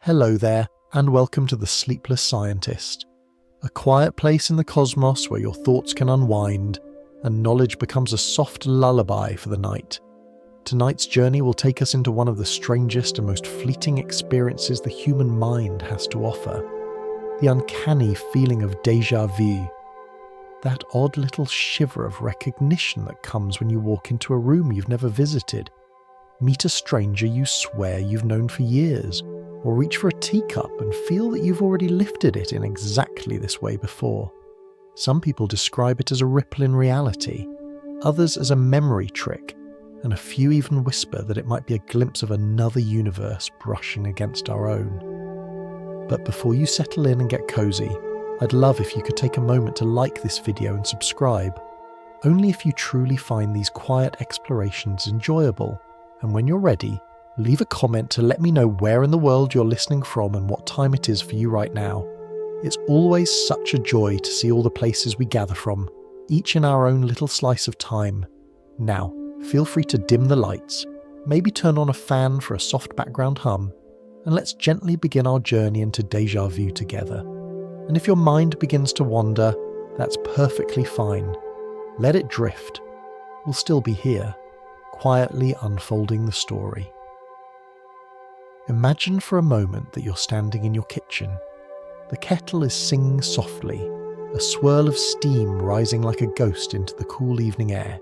Hello there, and welcome to the Sleepless Scientist, a quiet place in the cosmos where your thoughts can unwind and knowledge becomes a soft lullaby for the night. Tonight's journey will take us into one of the strangest and most fleeting experiences the human mind has to offer, the uncanny feeling of déjà vu, that odd little shiver of recognition that comes when you walk into a room you've never visited, meet a stranger you swear you've known for years, or reach for a teacup and feel that you've already lifted it in exactly this way before. Some people describe it as a ripple in reality, others as a memory trick, and a few even whisper that it might be a glimpse of another universe brushing against our own. But before you settle in and get cozy, I'd love if you could take a moment to like this video and subscribe, only if you truly find these quiet explorations enjoyable. And when you're ready, leave a comment to let me know where in the world you're listening from and what time it is for you right now. It's always such a joy to see all the places we gather from, each in our own little slice of time. Now, feel free to dim the lights, maybe turn on a fan for a soft background hum, and let's gently begin our journey into déjà vu together. And if your mind begins to wander, that's perfectly fine. Let it drift. We'll still be here, quietly unfolding the story. Imagine for a moment that you're standing in your kitchen. The kettle is singing softly, a swirl of steam rising like a ghost into the cool evening air.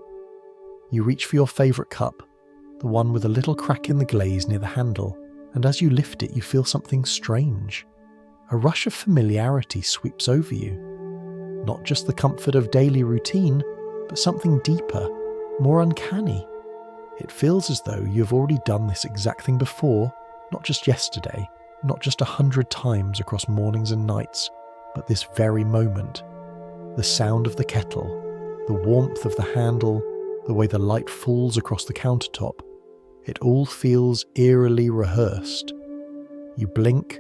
You reach for your favourite cup, the one with a little crack in the glaze near the handle, and as you lift it you feel something strange. A rush of familiarity sweeps over you. Not just the comfort of daily routine, but something deeper, more uncanny. It feels as though you've already done this exact thing before, not just yesterday, not just 100 times across mornings and nights, but this very moment. The sound of the kettle, the warmth of the handle, the way the light falls across the countertop, it all feels eerily rehearsed. You blink,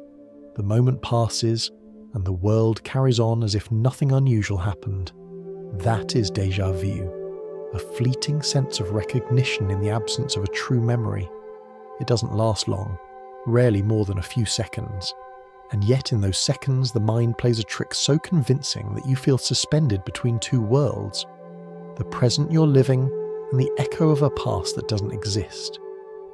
the moment passes, and the world carries on as if nothing unusual happened. That is déjà vu, a fleeting sense of recognition in the absence of a true memory. It doesn't last long, rarely more than a few seconds, and yet in those seconds the mind plays a trick so convincing that you feel suspended between two worlds, the present you're living and the echo of a past that doesn't exist.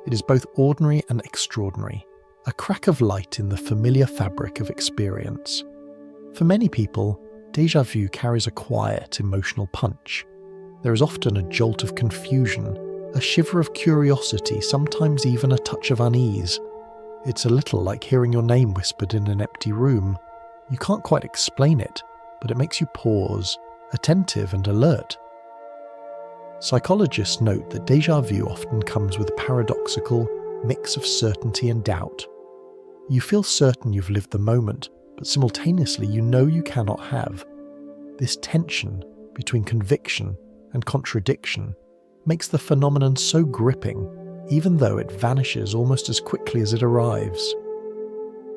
It is both ordinary and extraordinary, a crack of light in the familiar fabric of experience. For many people, déjà vu carries a quiet, emotional punch. There is often a jolt of confusion, a shiver of curiosity, sometimes even a touch of unease. It's a little like hearing your name whispered in an empty room. You can't quite explain it, but it makes you pause, attentive and alert. Psychologists note that déjà vu often comes with a paradoxical mix of certainty and doubt. You feel certain you've lived the moment, but simultaneously you know you cannot have. This tension between conviction and contradiction makes the phenomenon so gripping, even though it vanishes almost as quickly as it arrives.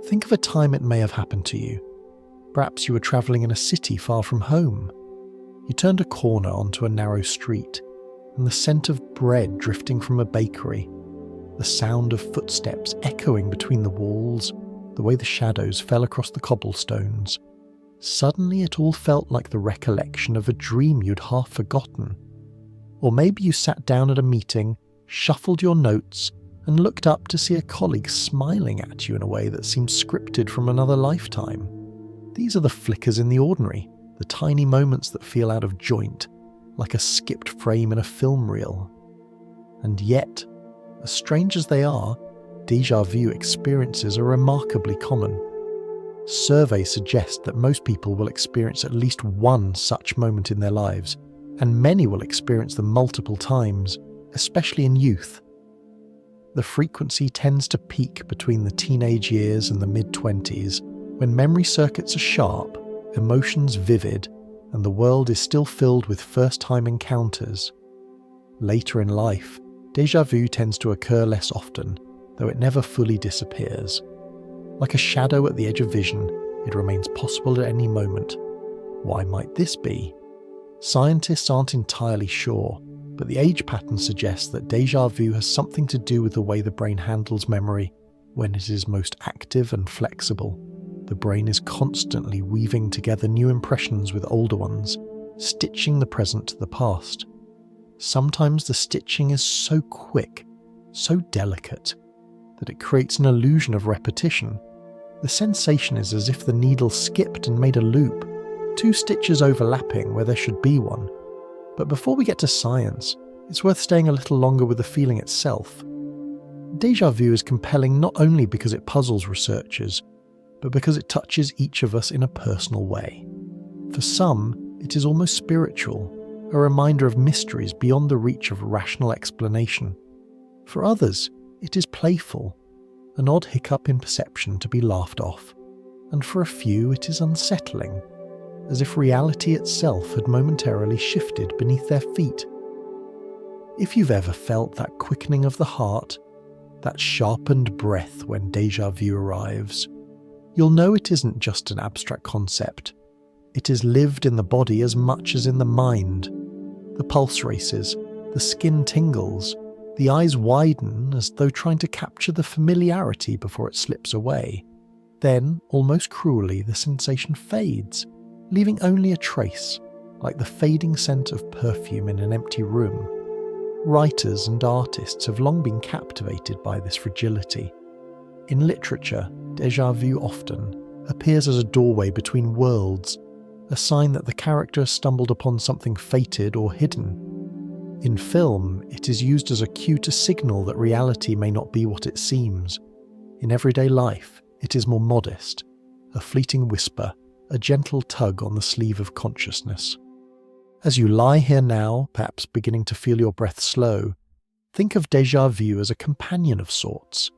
Think of a time it may have happened to you. Perhaps you were travelling in a city far from home. You turned a corner onto a narrow street, and the scent of bread drifting from a bakery, the sound of footsteps echoing between the walls, the way the shadows fell across the cobblestones. Suddenly it all felt like the recollection of a dream you'd half forgotten. Or maybe you sat down at a meeting, shuffled your notes, and looked up to see a colleague smiling at you in a way that seemed scripted from another lifetime. These are the flickers in the ordinary, the tiny moments that feel out of joint, like a skipped frame in a film reel. And yet, as strange as they are, déjà vu experiences are remarkably common. Surveys suggest that most people will experience at least one such moment in their lives, and many will experience them multiple times, especially in youth. The frequency tends to peak between the teenage years and the mid-20s, when memory circuits are sharp, emotions vivid, and the world is still filled with first-time encounters. Later in life, déjà vu tends to occur less often, though it never fully disappears. Like a shadow at the edge of vision, it remains possible at any moment. Why might this be? Scientists aren't entirely sure, but the age pattern suggests that déjà vu has something to do with the way the brain handles memory, When it is most active and flexible, the brain is constantly weaving together new impressions with older ones, stitching the present to the past. Sometimes the stitching is so quick, so delicate, that it creates an illusion of repetition. The sensation is as if the needle skipped and made a loop, 2 stitches overlapping where there should be one. But before we get to science, it's worth staying a little longer with the feeling itself. Déjà vu is compelling not only because it puzzles researchers, but because it touches each of us in a personal way. For some, it is almost spiritual, a reminder of mysteries beyond the reach of rational explanation. For others, it is playful, an odd hiccup in perception to be laughed off. And for a few, it is unsettling, as if reality itself had momentarily shifted beneath their feet. If you've ever felt that quickening of the heart, that sharpened breath when déjà vu arrives, you'll know it isn't just an abstract concept. It is lived in the body as much as in the mind. The pulse races, the skin tingles, the eyes widen as though trying to capture the familiarity before it slips away. Then, almost cruelly, the sensation fades, leaving only a trace, like the fading scent of perfume in an empty room. Writers and artists have long been captivated by this fragility. In literature, déjà vu often appears as a doorway between worlds, a sign that the character has stumbled upon something fated or hidden. In film, it is used as a cue to signal that reality may not be what it seems. In everyday life, it is more modest, a fleeting whisper, a gentle tug on the sleeve of consciousness. As you lie here now, perhaps beginning to feel your breath slow, think of déjà vu as a companion of sorts.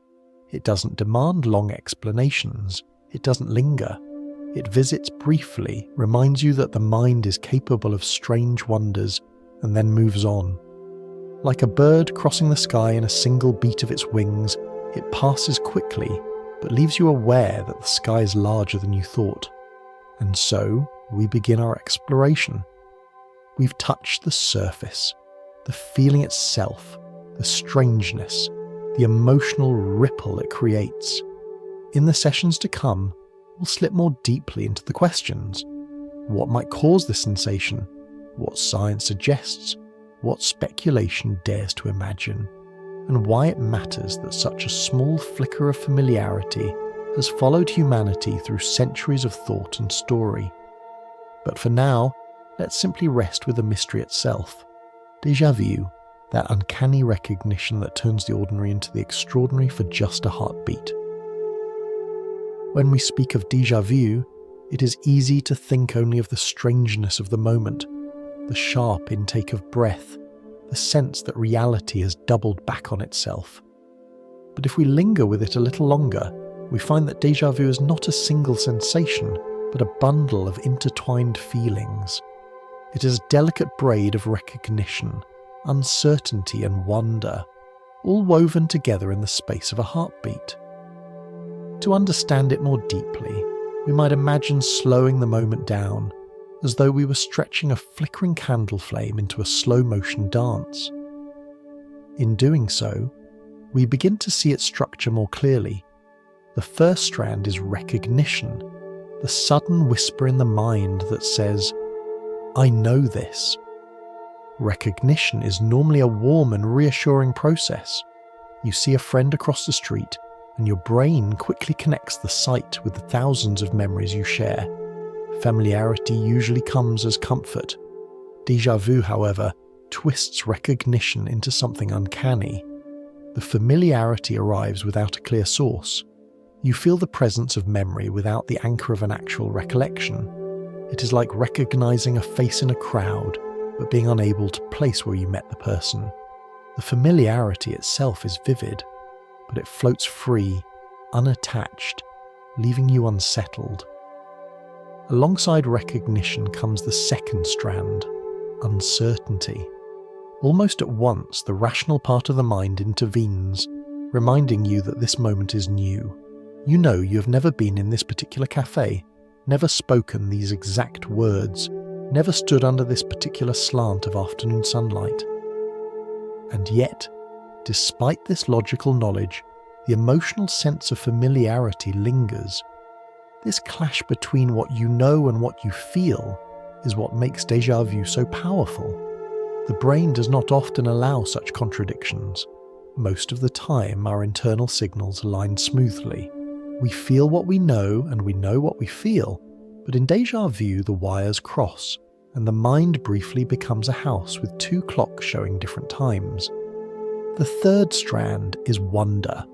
It doesn't demand long explanations. It doesn't linger. It visits briefly, reminds you that the mind is capable of strange wonders, and then moves on. Like a bird crossing the sky in a single beat of its wings, it passes quickly, but leaves you aware that the sky is larger than you thought. And so, we begin our exploration. We've touched the surface, the feeling itself, the strangeness, the emotional ripple it creates. In the sessions to come, we'll slip more deeply into the questions. What might cause this sensation? What science suggests? What speculation dares to imagine? And why it matters that such a small flicker of familiarity has followed humanity through centuries of thought and story. But for now, let's simply rest with the mystery itself. Déjà vu, that uncanny recognition that turns the ordinary into the extraordinary for just a heartbeat. When we speak of déjà vu, it is easy to think only of the strangeness of the moment, the sharp intake of breath, the sense that reality has doubled back on itself. But if we linger with it a little longer, we find that déjà vu is not a single sensation, but a bundle of intertwined feelings. It is a delicate braid of recognition, uncertainty and wonder, all woven together in the space of a heartbeat. To understand it more deeply, we might imagine slowing the moment down, as though we were stretching a flickering candle flame into a slow-motion dance. In doing so, we begin to see its structure more clearly. The first strand is recognition, the sudden whisper in the mind that says, "I know this." Recognition is normally a warm and reassuring process. You see a friend across the street, and your brain quickly connects the sight with the thousands of memories you share. Familiarity usually comes as comfort. Déjà vu, however, twists recognition into something uncanny. The familiarity arrives without a clear source. You feel the presence of memory without the anchor of an actual recollection. It is like recognizing a face in a crowd, but being unable to place where you met the person. The familiarity itself is vivid, but it floats free, unattached, leaving you unsettled. Alongside recognition comes the second strand, uncertainty. Almost at once, the rational part of the mind intervenes, reminding you that this moment is new. You know you have never been in this particular cafe, never spoken these exact words, never stood under this particular slant of afternoon sunlight. And yet, despite this logical knowledge, the emotional sense of familiarity lingers. This clash between what you know and what you feel is what makes déjà vu so powerful. The brain does not often allow such contradictions. Most of the time, our internal signals align smoothly. We feel what we know and we know what we feel, but in déjà vu the wires cross, and the mind briefly becomes a house with two clocks showing different times. The third strand is wonder.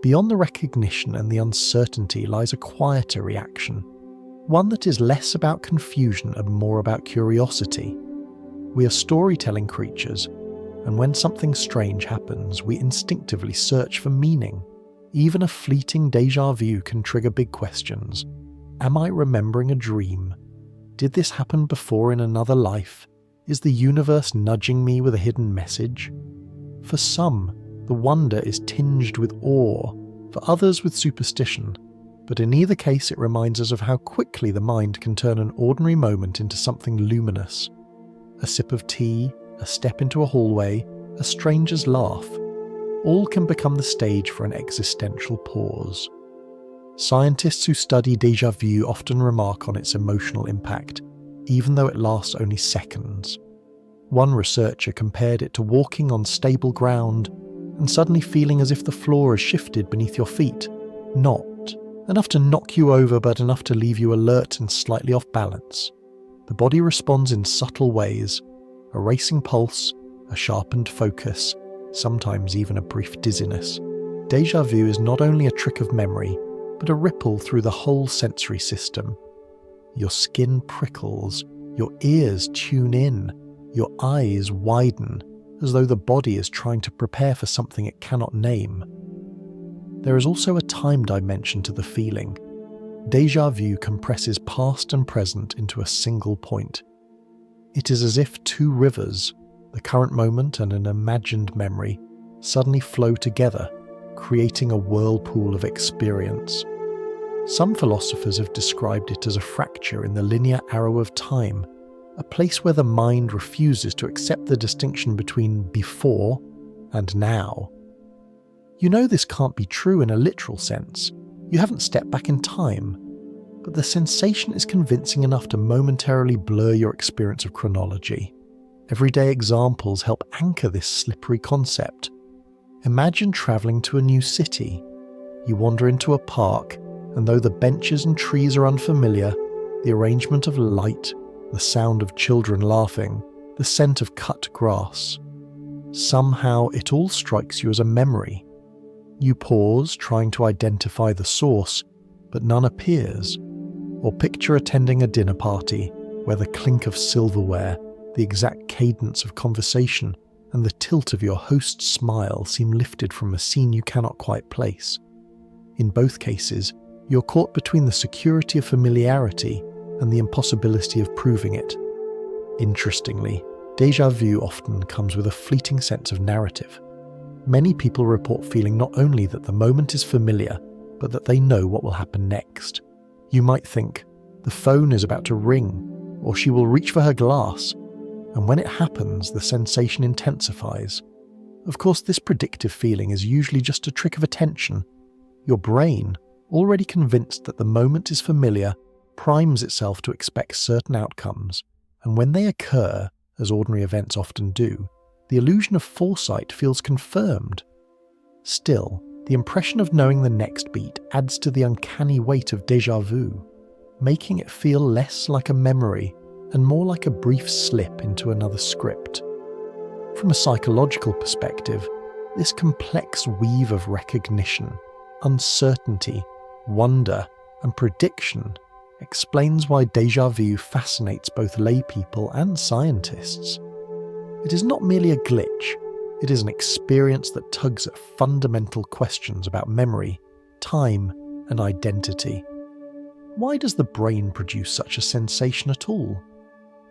Beyond the recognition and the uncertainty lies a quieter reaction, one that is less about confusion and more about curiosity. We are storytelling creatures, and when something strange happens, we instinctively search for meaning. Even a fleeting déjà vu can trigger big questions. Am I remembering a dream? Did this happen before in another life? Is the universe nudging me with a hidden message? For some, the wonder is tinged with awe, for others with superstition, but in either case it reminds us of how quickly the mind can turn an ordinary moment into something luminous. A sip of tea, a step into a hallway, a stranger's laugh, all can become the stage for an existential pause. Scientists who study déjà vu often remark on its emotional impact, even though it lasts only seconds. One researcher compared it to walking on stable ground and suddenly feeling as if the floor has shifted beneath your feet. Not enough to knock you over, but enough to leave you alert and slightly off balance. The body responds in subtle ways: a racing pulse, a sharpened focus, sometimes even a brief dizziness. Déjà vu is not only a trick of memory, but a ripple through the whole sensory system. Your skin prickles, your ears tune in, your eyes widen, as though the body is trying to prepare for something it cannot name. There is also a time dimension to the feeling. Déjà vu compresses past and present into a single point. It is as if two rivers, the current moment and an imagined memory, suddenly flow together, creating a whirlpool of experience. Some philosophers have described it as a fracture in the linear arrow of time, a place where the mind refuses to accept the distinction between before and now. You know this can't be true in a literal sense. You haven't stepped back in time, but the sensation is convincing enough to momentarily blur your experience of chronology. Everyday examples help anchor this slippery concept. Imagine travelling to a new city. You wander into a park, and though the benches and trees are unfamiliar, the arrangement of light, the sound of children laughing, the scent of cut grass, somehow it all strikes you as a memory. You pause, trying to identify the source, but none appears. Or picture attending a dinner party, where the clink of silverware, the exact cadence of conversation, and the tilt of your host's smile seem lifted from a scene you cannot quite place. In both cases, you're caught between the security of familiarity and the impossibility of proving it. Interestingly, déjà vu often comes with a fleeting sense of narrative. Many people report feeling not only that the moment is familiar, but that they know what will happen next. You might think, the phone is about to ring, or she will reach for her glass, and when it happens, the sensation intensifies. Of course, this predictive feeling is usually just a trick of attention. Your brain, already convinced that the moment is familiar, primes itself to expect certain outcomes, and when they occur, as ordinary events often do, the illusion of foresight feels confirmed. Still, the impression of knowing the next beat adds to the uncanny weight of déjà vu, making it feel less like a memory and more like a brief slip into another script. From a psychological perspective, this complex weave of recognition, uncertainty, wonder, and prediction explains why déjà vu fascinates both laypeople and scientists. It is not merely a glitch, it is an experience that tugs at fundamental questions about memory, time, and identity. Why does the brain produce such a sensation at all?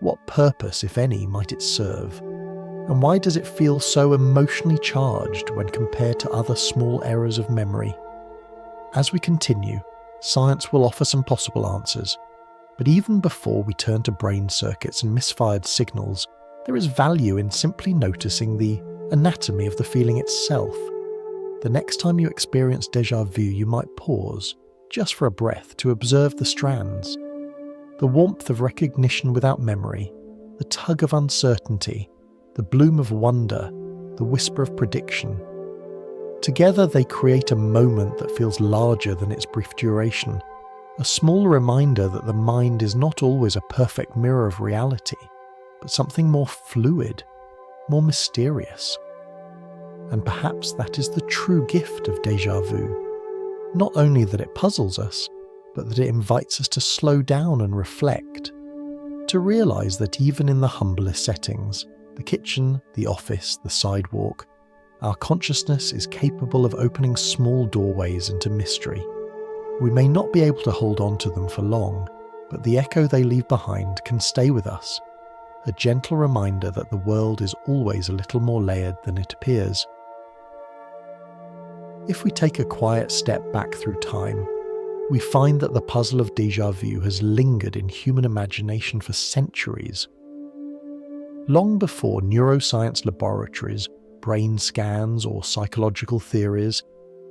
What purpose, if any, might it serve? And why does it feel so emotionally charged when compared to other small errors of memory? As we continue, science will offer some possible answers, but even before we turn to brain circuits and misfired signals, there is value in simply noticing the anatomy of the feeling itself. The next time you experience déjà vu, you might pause, just for a breath, to observe the strands. The warmth of recognition without memory, the tug of uncertainty, the bloom of wonder, the whisper of prediction. Together they create a moment that feels larger than its brief duration, a small reminder that the mind is not always a perfect mirror of reality, but something more fluid, more mysterious. And perhaps that is the true gift of déjà vu. Not only that it puzzles us, but that it invites us to slow down and reflect, to realise that even in the humblest settings, the kitchen, the office, the sidewalk, our consciousness is capable of opening small doorways into mystery. We may not be able to hold on to them for long, but the echo they leave behind can stay with us, a gentle reminder that the world is always a little more layered than it appears. If we take a quiet step back through time, we find that the puzzle of déjà vu has lingered in human imagination for centuries. Long before neuroscience laboratories, brain scans, or psychological theories,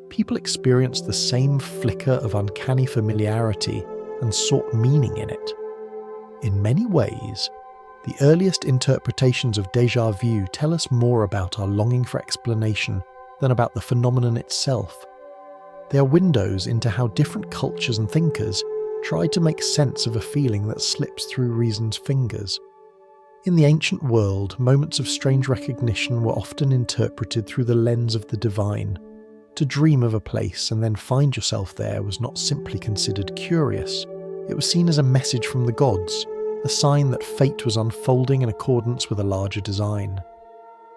people experienced the same flicker of uncanny familiarity and sought meaning in it. In many ways, the earliest interpretations of déjà vu tell us more about our longing for explanation than about the phenomenon itself. They are windows into how different cultures and thinkers tried to make sense of a feeling that slips through reason's fingers. In the ancient world, moments of strange recognition were often interpreted through the lens of the divine. To dream of a place and then find yourself there was not simply considered curious. It was seen as a message from the gods, a sign that fate was unfolding in accordance with a larger design.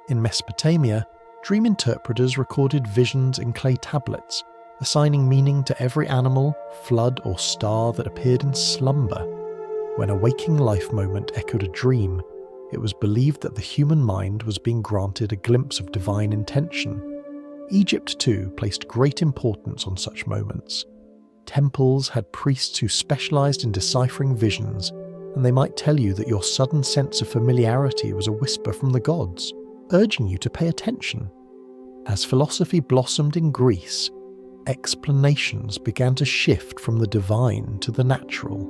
In Mesopotamia, dream interpreters recorded visions in clay tablets, assigning meaning to every animal, flood, or star that appeared in slumber. When a waking life moment echoed a dream, it was believed that the human mind was being granted a glimpse of divine intention. Egypt, too, placed great importance on such moments. Temples had priests who specialized in deciphering visions, and they might tell you that your sudden sense of familiarity was a whisper from the gods, urging you to pay attention. As philosophy blossomed in Greece, explanations began to shift from the divine to the natural.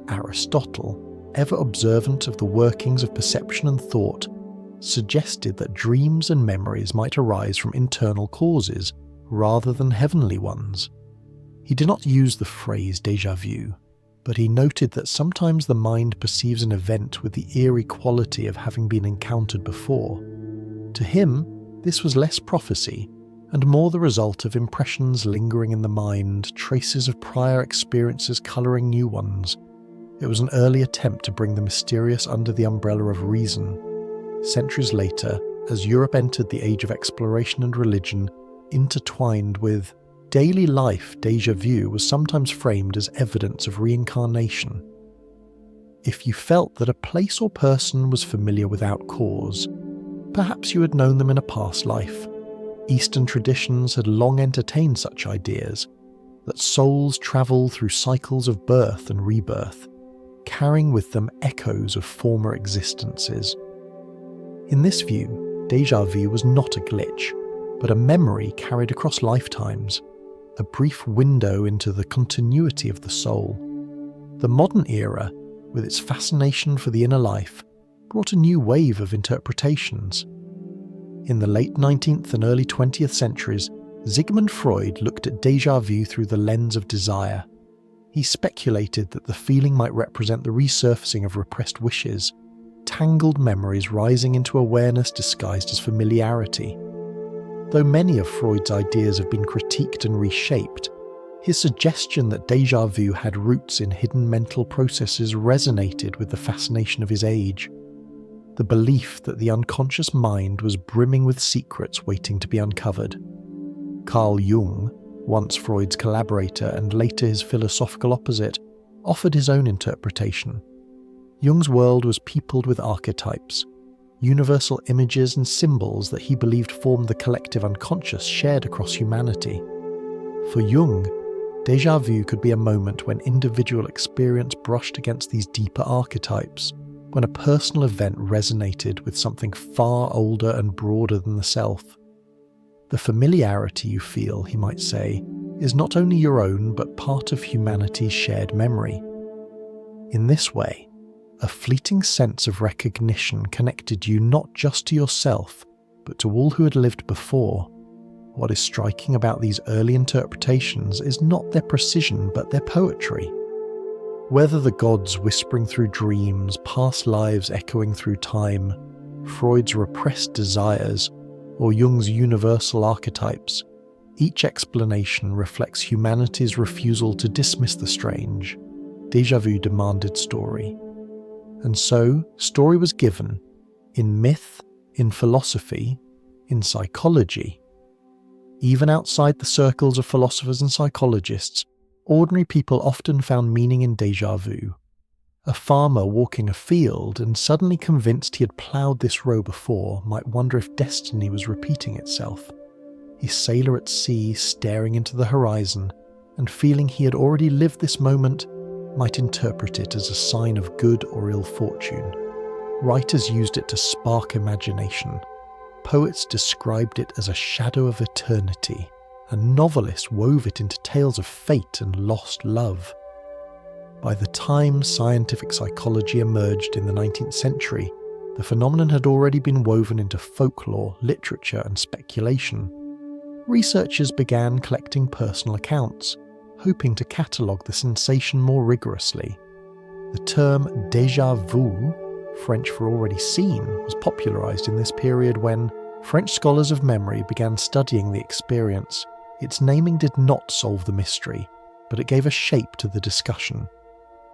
Aristotle, ever observant of the workings of perception and thought, suggested that dreams and memories might arise from internal causes rather than heavenly ones. He did not use the phrase déjà vu, but he noted that sometimes the mind perceives an event with the eerie quality of having been encountered before. To him, this was less prophecy and more the result of impressions lingering in the mind, traces of prior experiences colouring new ones. It was an early attempt to bring the mysterious under the umbrella of reason. Centuries later, as Europe entered the age of exploration and religion, intertwined with daily life, déjà vu was sometimes framed as evidence of reincarnation. If you felt that a place or person was familiar without cause, perhaps you had known them in a past life. Eastern traditions had long entertained such ideas, that souls travel through cycles of birth and rebirth, carrying with them echoes of former existences. In this view, déjà vu was not a glitch, but a memory carried across lifetimes, a brief window into the continuity of the soul. The modern era, with its fascination for the inner life, brought a new wave of interpretations. In the late 19th and early 20th centuries, Sigmund Freud looked at déjà vu through the lens of desire. He speculated that the feeling might represent the resurfacing of repressed wishes, tangled memories rising into awareness disguised as familiarity. Though many of Freud's ideas have been critiqued and reshaped, his suggestion that déjà vu had roots in hidden mental processes resonated with the fascination of his age. The belief that the unconscious mind was brimming with secrets waiting to be uncovered. Carl Jung, once Freud's collaborator and later his philosophical opposite, offered his own interpretation. Jung's world was peopled with archetypes, universal images and symbols that he believed formed the collective unconscious shared across humanity. For Jung, déjà vu could be a moment when individual experience brushed against these deeper archetypes, when a personal event resonated with something far older and broader than the self. The familiarity you feel, he might say, is not only your own but part of humanity's shared memory. In this way, a fleeting sense of recognition connected you not just to yourself, but to all who had lived before. What is striking about these early interpretations is not their precision, but their poetry. Whether the gods whispering through dreams, past lives echoing through time, Freud's repressed desires, or Jung's universal archetypes, each explanation reflects humanity's refusal to dismiss the strange. Déjà vu demanded story. And so, story was given, in myth, in philosophy, in psychology. Even outside the circles of philosophers and psychologists, ordinary people often found meaning in déjà vu. A farmer walking a field and suddenly convinced he had ploughed this row before might wonder if destiny was repeating itself. A sailor at sea staring into the horizon and feeling he had already lived this moment might interpret it as a sign of good or ill fortune. Writers used it to spark imagination. Poets described it as a shadow of eternity, and novelists wove it into tales of fate and lost love. By the time scientific psychology emerged in the 19th century, the phenomenon had already been woven into folklore, literature, and speculation. Researchers began collecting personal accounts, hoping to catalogue the sensation more rigorously. The term déjà vu, French for already seen, was popularised in this period when French scholars of memory began studying the experience. Its naming did not solve the mystery, but it gave a shape to the discussion.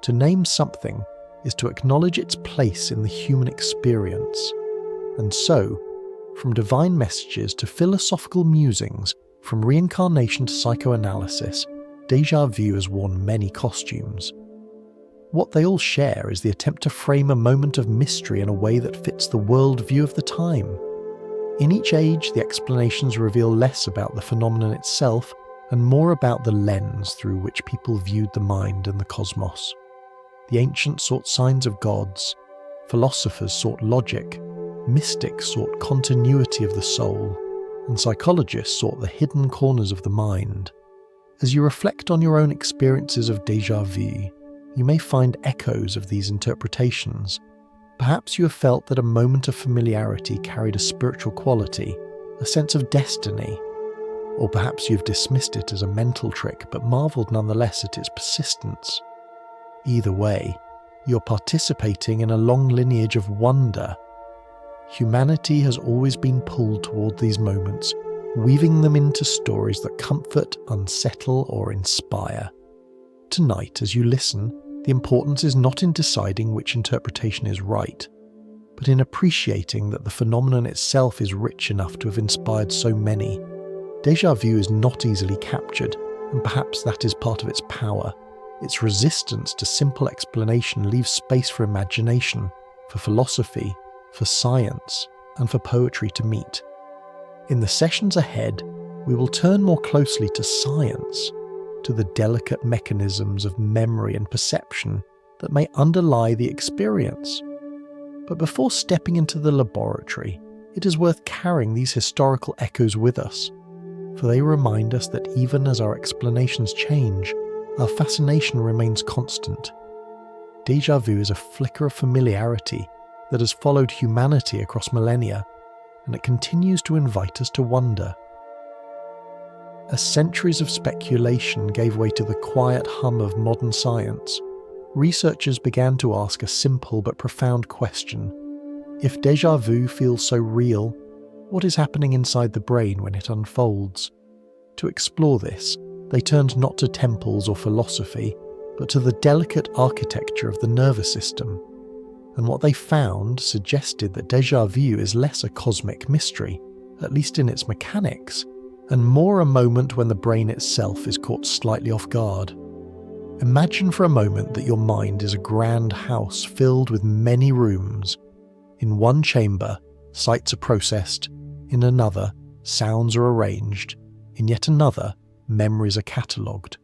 To name something is to acknowledge its place in the human experience. And so, from divine messages to philosophical musings, from reincarnation to psychoanalysis, déjà vu has worn many costumes. What they all share is the attempt to frame a moment of mystery in a way that fits the worldview of the time. In each age, the explanations reveal less about the phenomenon itself and more about the lens through which people viewed the mind and the cosmos. The ancients sought signs of gods, philosophers sought logic, mystics sought continuity of the soul, and psychologists sought the hidden corners of the mind. As you reflect on your own experiences of déjà vu, you may find echoes of these interpretations. Perhaps you have felt that a moment of familiarity carried a spiritual quality, a sense of destiny. Or perhaps you've dismissed it as a mental trick but marvelled nonetheless at its persistence. Either way, you're participating in a long lineage of wonder. Humanity has always been pulled toward these moments, weaving them into stories that comfort, unsettle, or inspire. Tonight, as you listen, the importance is not in deciding which interpretation is right, but in appreciating that the phenomenon itself is rich enough to have inspired so many. Déjà vu is not easily captured, and perhaps that is part of its power. Its resistance to simple explanation leaves space for imagination, for philosophy, for science, and for poetry to meet. In the sessions ahead, we will turn more closely to science, to the delicate mechanisms of memory and perception that may underlie the experience. But before stepping into the laboratory, it is worth carrying these historical echoes with us, for they remind us that even as our explanations change, our fascination remains constant. Déjà vu is a flicker of familiarity that has followed humanity across millennia, and it continues to invite us to wonder. As centuries of speculation gave way to the quiet hum of modern science, researchers began to ask a simple but profound question. If déjà vu feels so real, what is happening inside the brain when it unfolds? To explore this, they turned not to temples or philosophy, but to the delicate architecture of the nervous system. And what they found suggested that déjà vu is less a cosmic mystery, at least in its mechanics, and more a moment when the brain itself is caught slightly off guard. Imagine for a moment that your mind is a grand house filled with many rooms. In one chamber, sights are processed. In another, sounds are arranged. In yet another, memories are catalogued.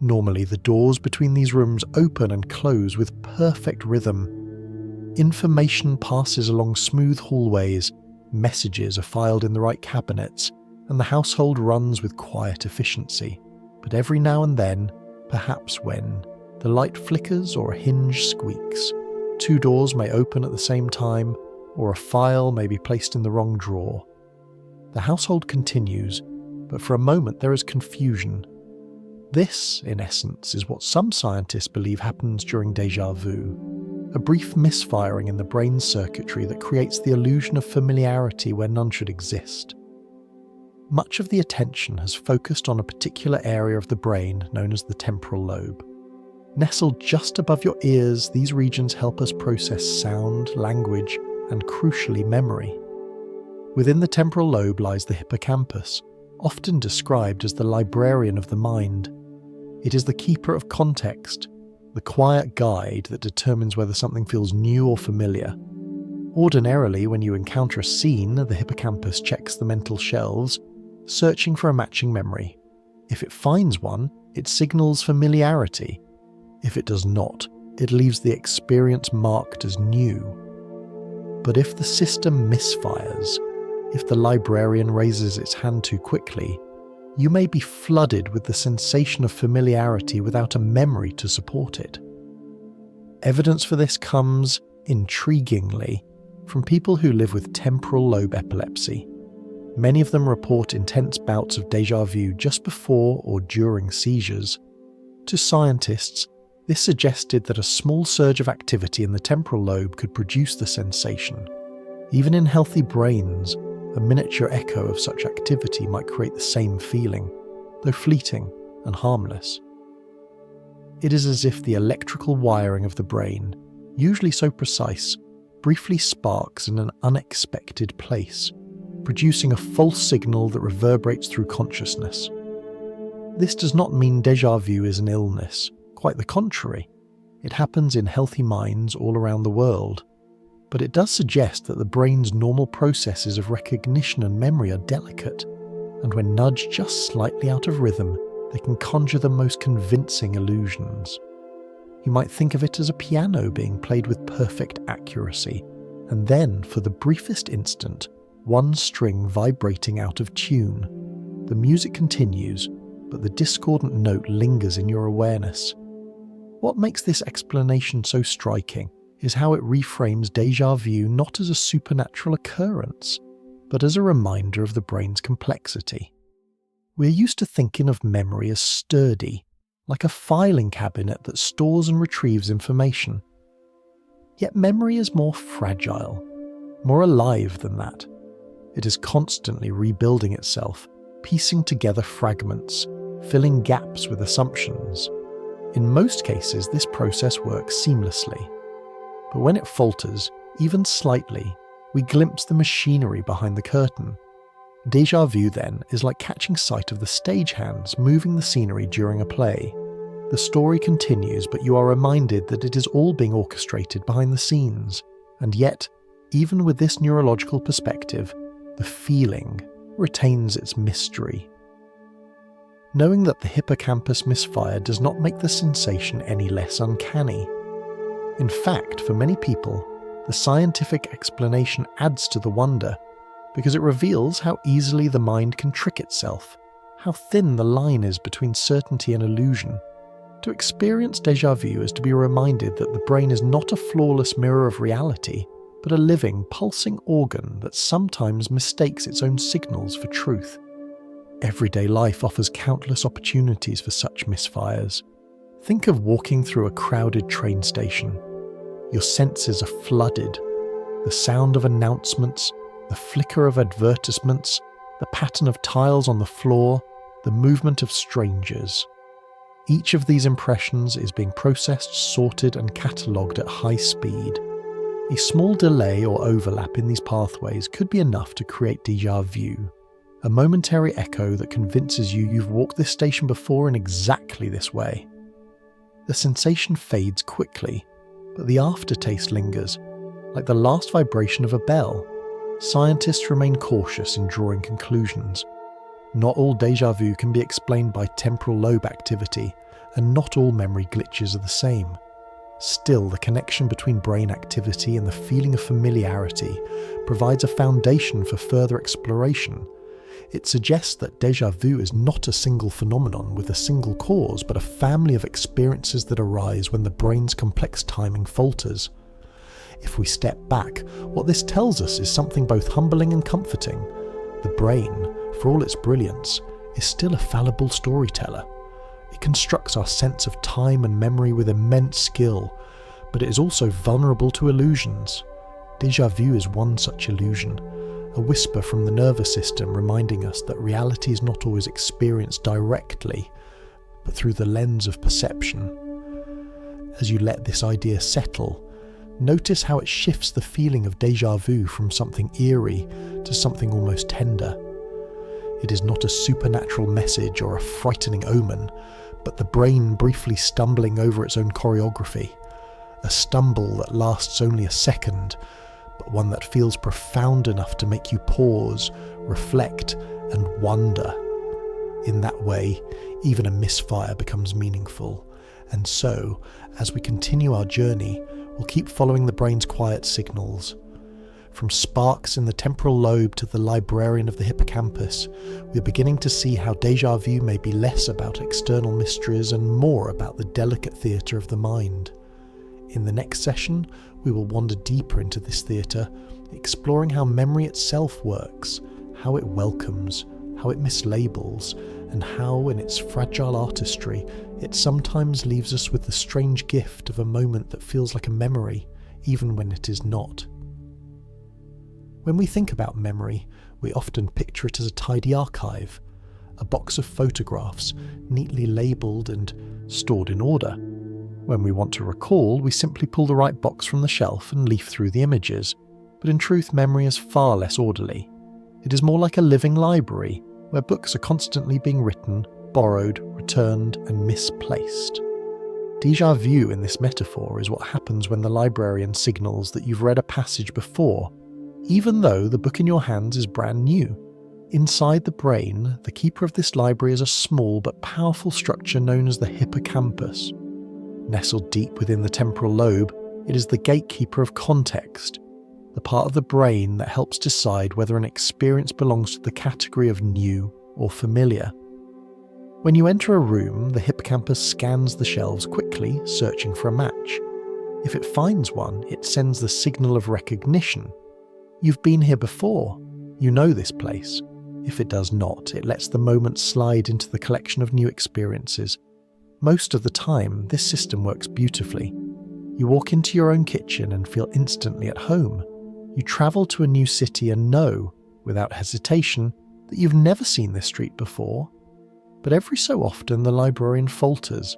Normally, the doors between these rooms open and close with perfect rhythm. Information passes along smooth hallways, messages are filed in the right cabinets, and the household runs with quiet efficiency. But every now and then, perhaps when the light flickers or a hinge squeaks, 2 doors may open at the same time, or a file may be placed in the wrong drawer. The household continues, but for a moment there is confusion. This, in essence, is what some scientists believe happens during déjà vu, a brief misfiring in the brain circuitry that creates the illusion of familiarity where none should exist. Much of the attention has focused on a particular area of the brain known as the temporal lobe. Nestled just above your ears, these regions help us process sound, language, and crucially memory. Within the temporal lobe lies the hippocampus, often described as the librarian of the mind. It is the keeper of context, the quiet guide that determines whether something feels new or familiar. Ordinarily, when you encounter a scene, the hippocampus checks the mental shelves, searching for a matching memory. If it finds one, it signals familiarity. If it does not, it leaves the experience marked as new. But if the system misfires, if the librarian raises its hand too quickly, you may be flooded with the sensation of familiarity without a memory to support it. Evidence for this comes, intriguingly, from people who live with temporal lobe epilepsy. Many of them report intense bouts of déjà vu just before or during seizures. To scientists, this suggested that a small surge of activity in the temporal lobe could produce the sensation. Even in healthy brains, a miniature echo of such activity might create the same feeling, though fleeting and harmless. It is as if the electrical wiring of the brain, usually so precise, briefly sparks in an unexpected place, producing a false signal that reverberates through consciousness. This does not mean déjà vu is an illness. Quite the contrary. It happens in healthy minds all around the world. But it does suggest that the brain's normal processes of recognition and memory are delicate, and when nudged just slightly out of rhythm, they can conjure the most convincing illusions. You might think of it as a piano being played with perfect accuracy, and then, for the briefest instant, one string vibrating out of tune. The music continues, but the discordant note lingers in your awareness. What makes this explanation so striking is how it reframes déjà vu not as a supernatural occurrence, but as a reminder of the brain's complexity. We're used to thinking of memory as sturdy, like a filing cabinet that stores and retrieves information. Yet memory is more fragile, more alive than that. It is constantly rebuilding itself, piecing together fragments, filling gaps with assumptions. In most cases, this process works seamlessly. But when it falters, even slightly, we glimpse the machinery behind the curtain. Déjà vu, then, is like catching sight of the stagehands moving the scenery during a play. The story continues, but you are reminded that it is all being orchestrated behind the scenes. And yet, even with this neurological perspective, the feeling retains its mystery. Knowing that the hippocampus misfire does not make the sensation any less uncanny. In fact, for many people, the scientific explanation adds to the wonder, because it reveals how easily the mind can trick itself, how thin the line is between certainty and illusion. To experience déjà vu is to be reminded that the brain is not a flawless mirror of reality, but a living, pulsing organ that sometimes mistakes its own signals for truth. Everyday life offers countless opportunities for such misfires. Think of walking through a crowded train station. Your senses are flooded. The sound of announcements, the flicker of advertisements, the pattern of tiles on the floor, the movement of strangers. Each of these impressions is being processed, sorted, and catalogued at high speed. A small delay or overlap in these pathways could be enough to create déjà vu, a momentary echo that convinces you you've walked this station before in exactly this way. The sensation fades quickly, but the aftertaste lingers, like the last vibration of a bell. Scientists remain cautious in drawing conclusions. Not all déjà vu can be explained by temporal lobe activity, and not all memory glitches are the same. Still, the connection between brain activity and the feeling of familiarity provides a foundation for further exploration. It suggests that déjà vu is not a single phenomenon with a single cause, but a family of experiences that arise when the brain's complex timing falters. If we step back, what this tells us is something both humbling and comforting. The brain, for all its brilliance, is still a fallible storyteller. It constructs our sense of time and memory with immense skill, but it is also vulnerable to illusions. Déjà vu is one such illusion, a whisper from the nervous system reminding us that reality is not always experienced directly, but through the lens of perception. As you let this idea settle, notice how it shifts the feeling of déjà vu from something eerie to something almost tender. It is not a supernatural message or a frightening omen, but the brain briefly stumbling over its own choreography. A stumble that lasts only a second, but one that feels profound enough to make you pause, reflect, and wonder. In that way, even a misfire becomes meaningful. And so, as we continue our journey, we'll keep following the brain's quiet signals. From sparks in the temporal lobe to the librarian of the hippocampus, we're beginning to see how déjà vu may be less about external mysteries and more about the delicate theatre of the mind. In the next session, we will wander deeper into this theatre, exploring how memory itself works, how it welcomes, how it mislabels, and how, in its fragile artistry, it sometimes leaves us with the strange gift of a moment that feels like a memory, even when it is not. When we think about memory, we often picture it as a tidy archive, a box of photographs neatly labelled and stored in order. When we want to recall, we simply pull the right box from the shelf and leaf through the images, but in truth memory is far less orderly. It is more like a living library, where books are constantly being written, borrowed, returned, and misplaced. Déjà vu in this metaphor is what happens when the librarian signals that you've read a passage before, even though the book in your hands is brand new. Inside the brain, the keeper of this library is a small but powerful structure known as the hippocampus. Nestled deep within the temporal lobe, it is the gatekeeper of context, the part of the brain that helps decide whether an experience belongs to the category of new or familiar. When you enter a room, the hippocampus scans the shelves quickly, searching for a match. If it finds one, it sends the signal of recognition. You've been here before. You know this place. If it does not, it lets the moment slide into the collection of new experiences. Most of the time, this system works beautifully. You walk into your own kitchen and feel instantly at home. You travel to a new city and know, without hesitation, that you've never seen this street before. But every so often the librarian falters.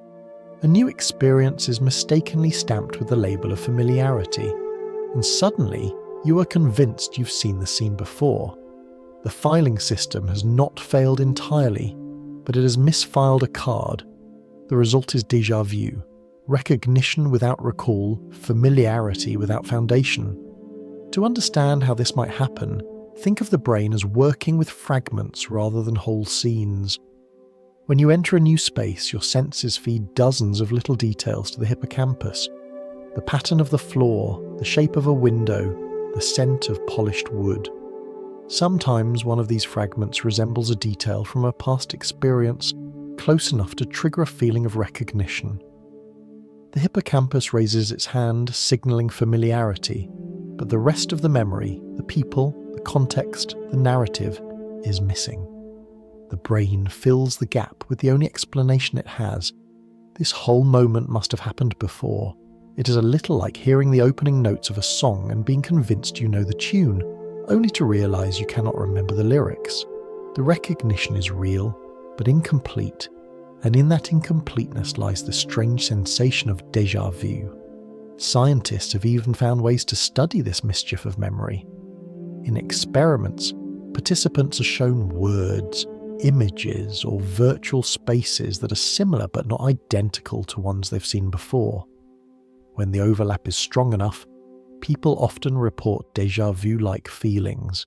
A new experience is mistakenly stamped with the label of familiarity, and suddenly you are convinced you've seen the scene before. The filing system has not failed entirely, but it has misfiled a card. The result is déjà vu, recognition without recall, familiarity without foundation. To understand how this might happen, think of the brain as working with fragments rather than whole scenes. When you enter a new space, your senses feed dozens of little details to the hippocampus. The pattern of the floor, the shape of a window, the scent of polished wood. Sometimes one of these fragments resembles a detail from a past experience, close enough to trigger a feeling of recognition. The hippocampus raises its hand, signalling familiarity, but the rest of the memory, the people, the context, the narrative, is missing. The brain fills the gap with the only explanation it has. This whole moment must have happened before. It is a little like hearing the opening notes of a song and being convinced you know the tune, only to realise you cannot remember the lyrics. The recognition is real, but incomplete, and in that incompleteness lies the strange sensation of déjà vu. Scientists have even found ways to study this mischief of memory. In experiments, participants are shown words, images, or virtual spaces that are similar but not identical to ones they've seen before. When the overlap is strong enough, people often report déjà vu-like feelings.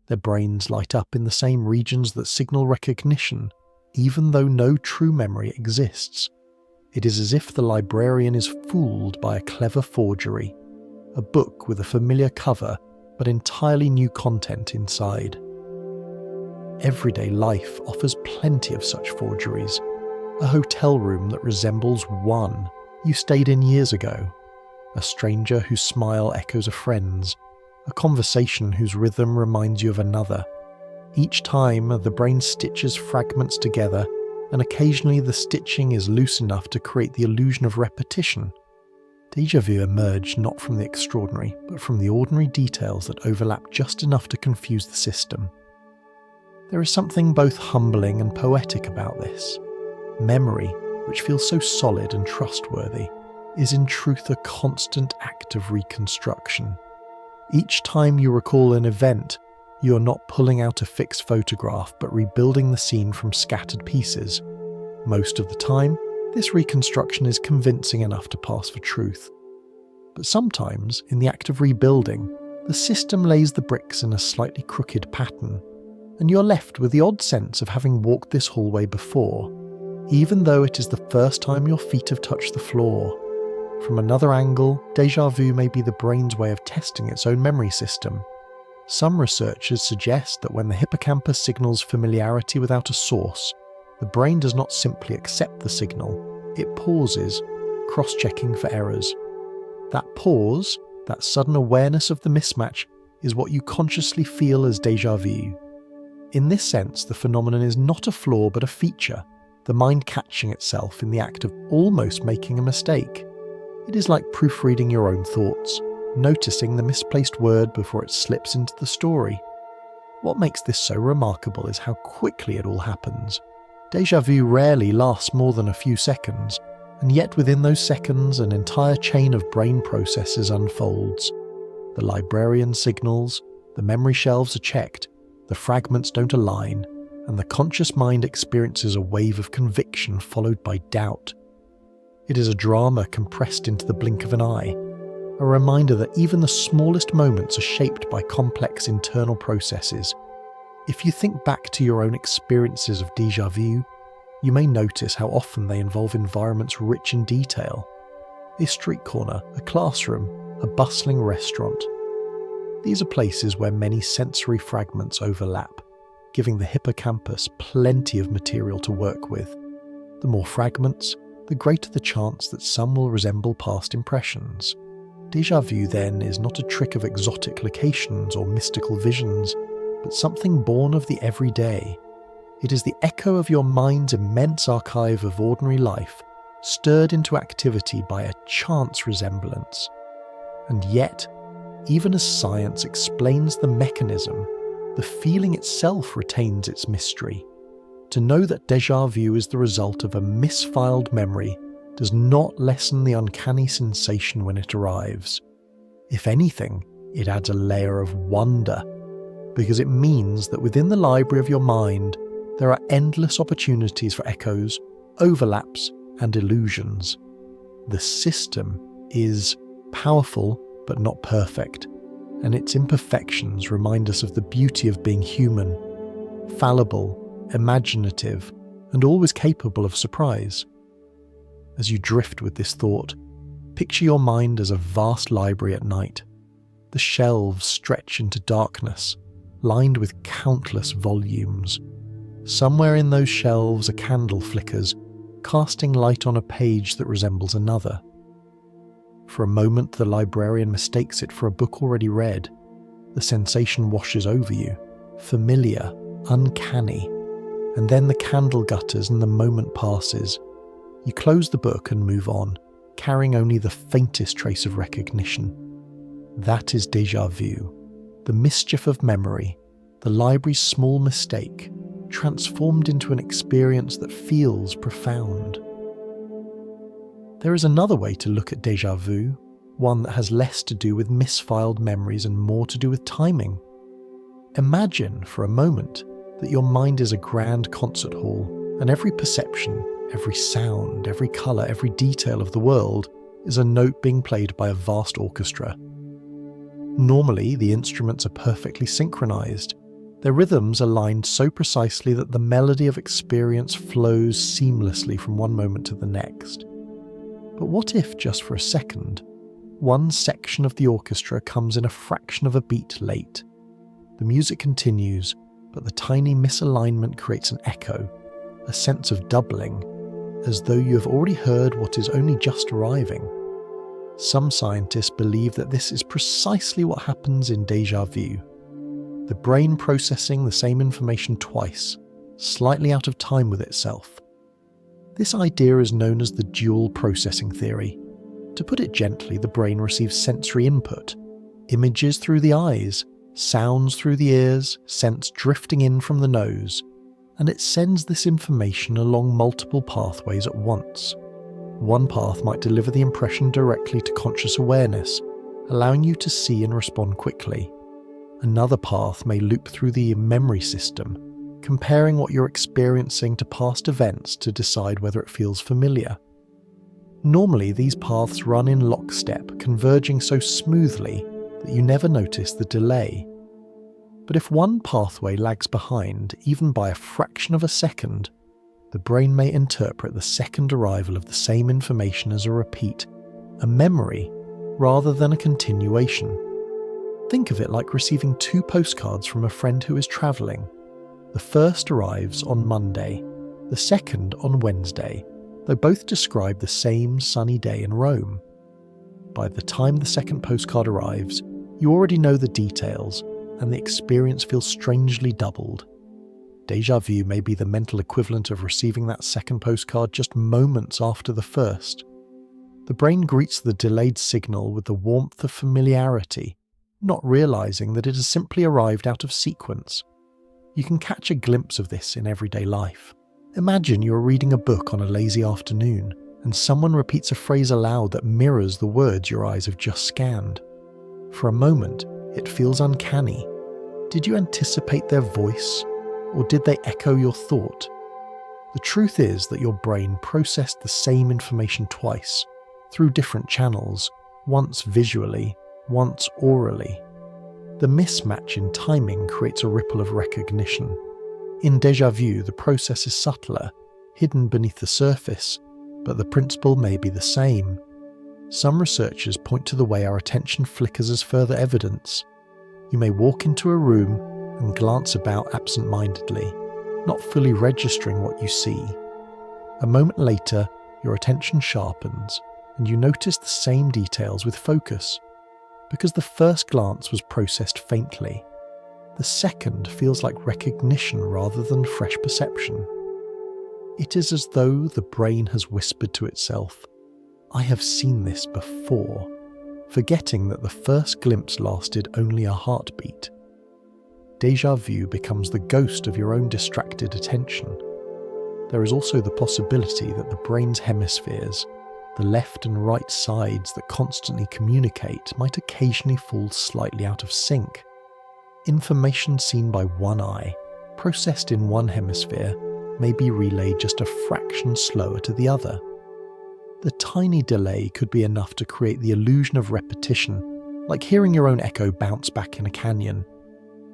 Their brains light up in the same regions that signal recognition, even though no true memory exists. It is as if the librarian is fooled by a clever forgery, a book with a familiar cover but entirely new content inside. Everyday life offers plenty of such forgeries. A hotel room that resembles one you stayed in years ago. A stranger whose smile echoes a friend's. A conversation whose rhythm reminds you of another. Each time, the brain stitches fragments together, and occasionally the stitching is loose enough to create the illusion of repetition. Déjà vu emerged not from the extraordinary, but from the ordinary details that overlap just enough to confuse the system. There is something both humbling and poetic about this. Memory, which feels so solid and trustworthy, is in truth a constant act of reconstruction. Each time you recall an event, you are not pulling out a fixed photograph but rebuilding the scene from scattered pieces. Most of the time, this reconstruction is convincing enough to pass for truth. But sometimes, in the act of rebuilding, the system lays the bricks in a slightly crooked pattern, and you're left with the odd sense of having walked this hallway before, even though it is the first time your feet have touched the floor. From another angle, déjà vu may be the brain's way of testing its own memory system. Some researchers suggest that when the hippocampus signals familiarity without a source, the brain does not simply accept the signal, it pauses, cross-checking for errors. That pause, that sudden awareness of the mismatch, is what you consciously feel as déjà vu. In this sense, the phenomenon is not a flaw but a feature, the mind catching itself in the act of almost making a mistake. It is like proofreading your own thoughts, noticing the misplaced word before it slips into the story. What makes this so remarkable is how quickly it all happens. Déjà vu rarely lasts more than a few seconds, and yet within those seconds an entire chain of brain processes unfolds. The librarian signals, the memory shelves are checked, the fragments don't align, and the conscious mind experiences a wave of conviction followed by doubt. It is a drama compressed into the blink of an eye, a reminder that even the smallest moments are shaped by complex internal processes. If you think back to your own experiences of déjà vu, you may notice how often they involve environments rich in detail. A street corner, a classroom, a bustling restaurant. These are places where many sensory fragments overlap, giving the hippocampus plenty of material to work with. The more fragments, the greater the chance that some will resemble past impressions. Déjà vu, then, is not a trick of exotic locations or mystical visions, but something born of the everyday. It is the echo of your mind's immense archive of ordinary life, stirred into activity by a chance resemblance. And yet, even as science explains the mechanism, the feeling itself retains its mystery. To know that déjà vu is the result of a misfiled memory does not lessen the uncanny sensation when it arrives. If anything, it adds a layer of wonder, because it means that within the library of your mind, there are endless opportunities for echoes, overlaps, and illusions. The system is powerful but not perfect, and its imperfections remind us of the beauty of being human, fallible, imaginative, and always capable of surprise. As you drift with this thought, picture your mind as a vast library at night. The shelves stretch into darkness, lined with countless volumes. Somewhere in those shelves a candle flickers, casting light on a page that resembles another. For a moment the librarian mistakes it for a book already read. The sensation washes over you, familiar, uncanny, and then the candle gutters and the moment passes. You close the book and move on, carrying only the faintest trace of recognition. That is déjà vu, the mischief of memory, the library's small mistake, transformed into an experience that feels profound. There is another way to look at déjà vu, one that has less to do with misfiled memories and more to do with timing. Imagine for a moment that your mind is a grand concert hall, and every perception, every sound, every colour, every detail of the world is a note being played by a vast orchestra. Normally, the instruments are perfectly synchronised, their rhythms aligned so precisely that the melody of experience flows seamlessly from one moment to the next. But what if, just for a second, one section of the orchestra comes in a fraction of a beat late? The music continues, but but the tiny misalignment creates an echo, a sense of doubling, as though you have already heard what is only just arriving. Some scientists believe that this is precisely what happens in déjà vu, the brain processing the same information twice, slightly out of time with itself. This idea is known as the dual processing theory. To put it gently, the brain receives sensory input, images through the eyes, sounds through the ears, scents drifting in from the nose, and it sends this information along multiple pathways at once. One path might deliver the impression directly to conscious awareness, allowing you to see and respond quickly. Another path may loop through the memory system, comparing what you're experiencing to past events to decide whether it feels familiar. Normally, these paths run in lockstep, converging so smoothly that you never notice the delay. But if one pathway lags behind, even by a fraction of a second, the brain may interpret the second arrival of the same information as a repeat, a memory, rather than a continuation. Think of it like receiving 2 postcards from a friend who is travelling. The first arrives on Monday, the second on Wednesday, though both describe the same sunny day in Rome. By the time the second postcard arrives, you already know the details, and the experience feels strangely doubled. Déjà vu may be the mental equivalent of receiving that second postcard just moments after the first. The brain greets the delayed signal with the warmth of familiarity, not realizing that it has simply arrived out of sequence. You can catch a glimpse of this in everyday life. Imagine you are reading a book on a lazy afternoon, and someone repeats a phrase aloud that mirrors the words your eyes have just scanned. For a moment, it feels uncanny. Did you anticipate their voice, or did they echo your thought? The truth is that your brain processed the same information twice, through different channels, once visually, once orally. The mismatch in timing creates a ripple of recognition. In déjà vu, the process is subtler, hidden beneath the surface, but the principle may be the same. Some researchers point to the way our attention flickers as further evidence. You may walk into a room and glance about absent-mindedly, not fully registering what you see. A moment later, your attention sharpens, and you notice the same details with focus. Because the first glance was processed faintly, the second feels like recognition rather than fresh perception. It is as though the brain has whispered to itself, "I have seen this before," forgetting that the first glimpse lasted only a heartbeat. Déjà vu becomes the ghost of your own distracted attention. There is also the possibility that the brain's hemispheres, the left and right sides that constantly communicate, might occasionally fall slightly out of sync. Information seen by one eye, processed in one hemisphere, may be relayed just a fraction slower to the other. The tiny delay could be enough to create the illusion of repetition, like hearing your own echo bounce back in a canyon.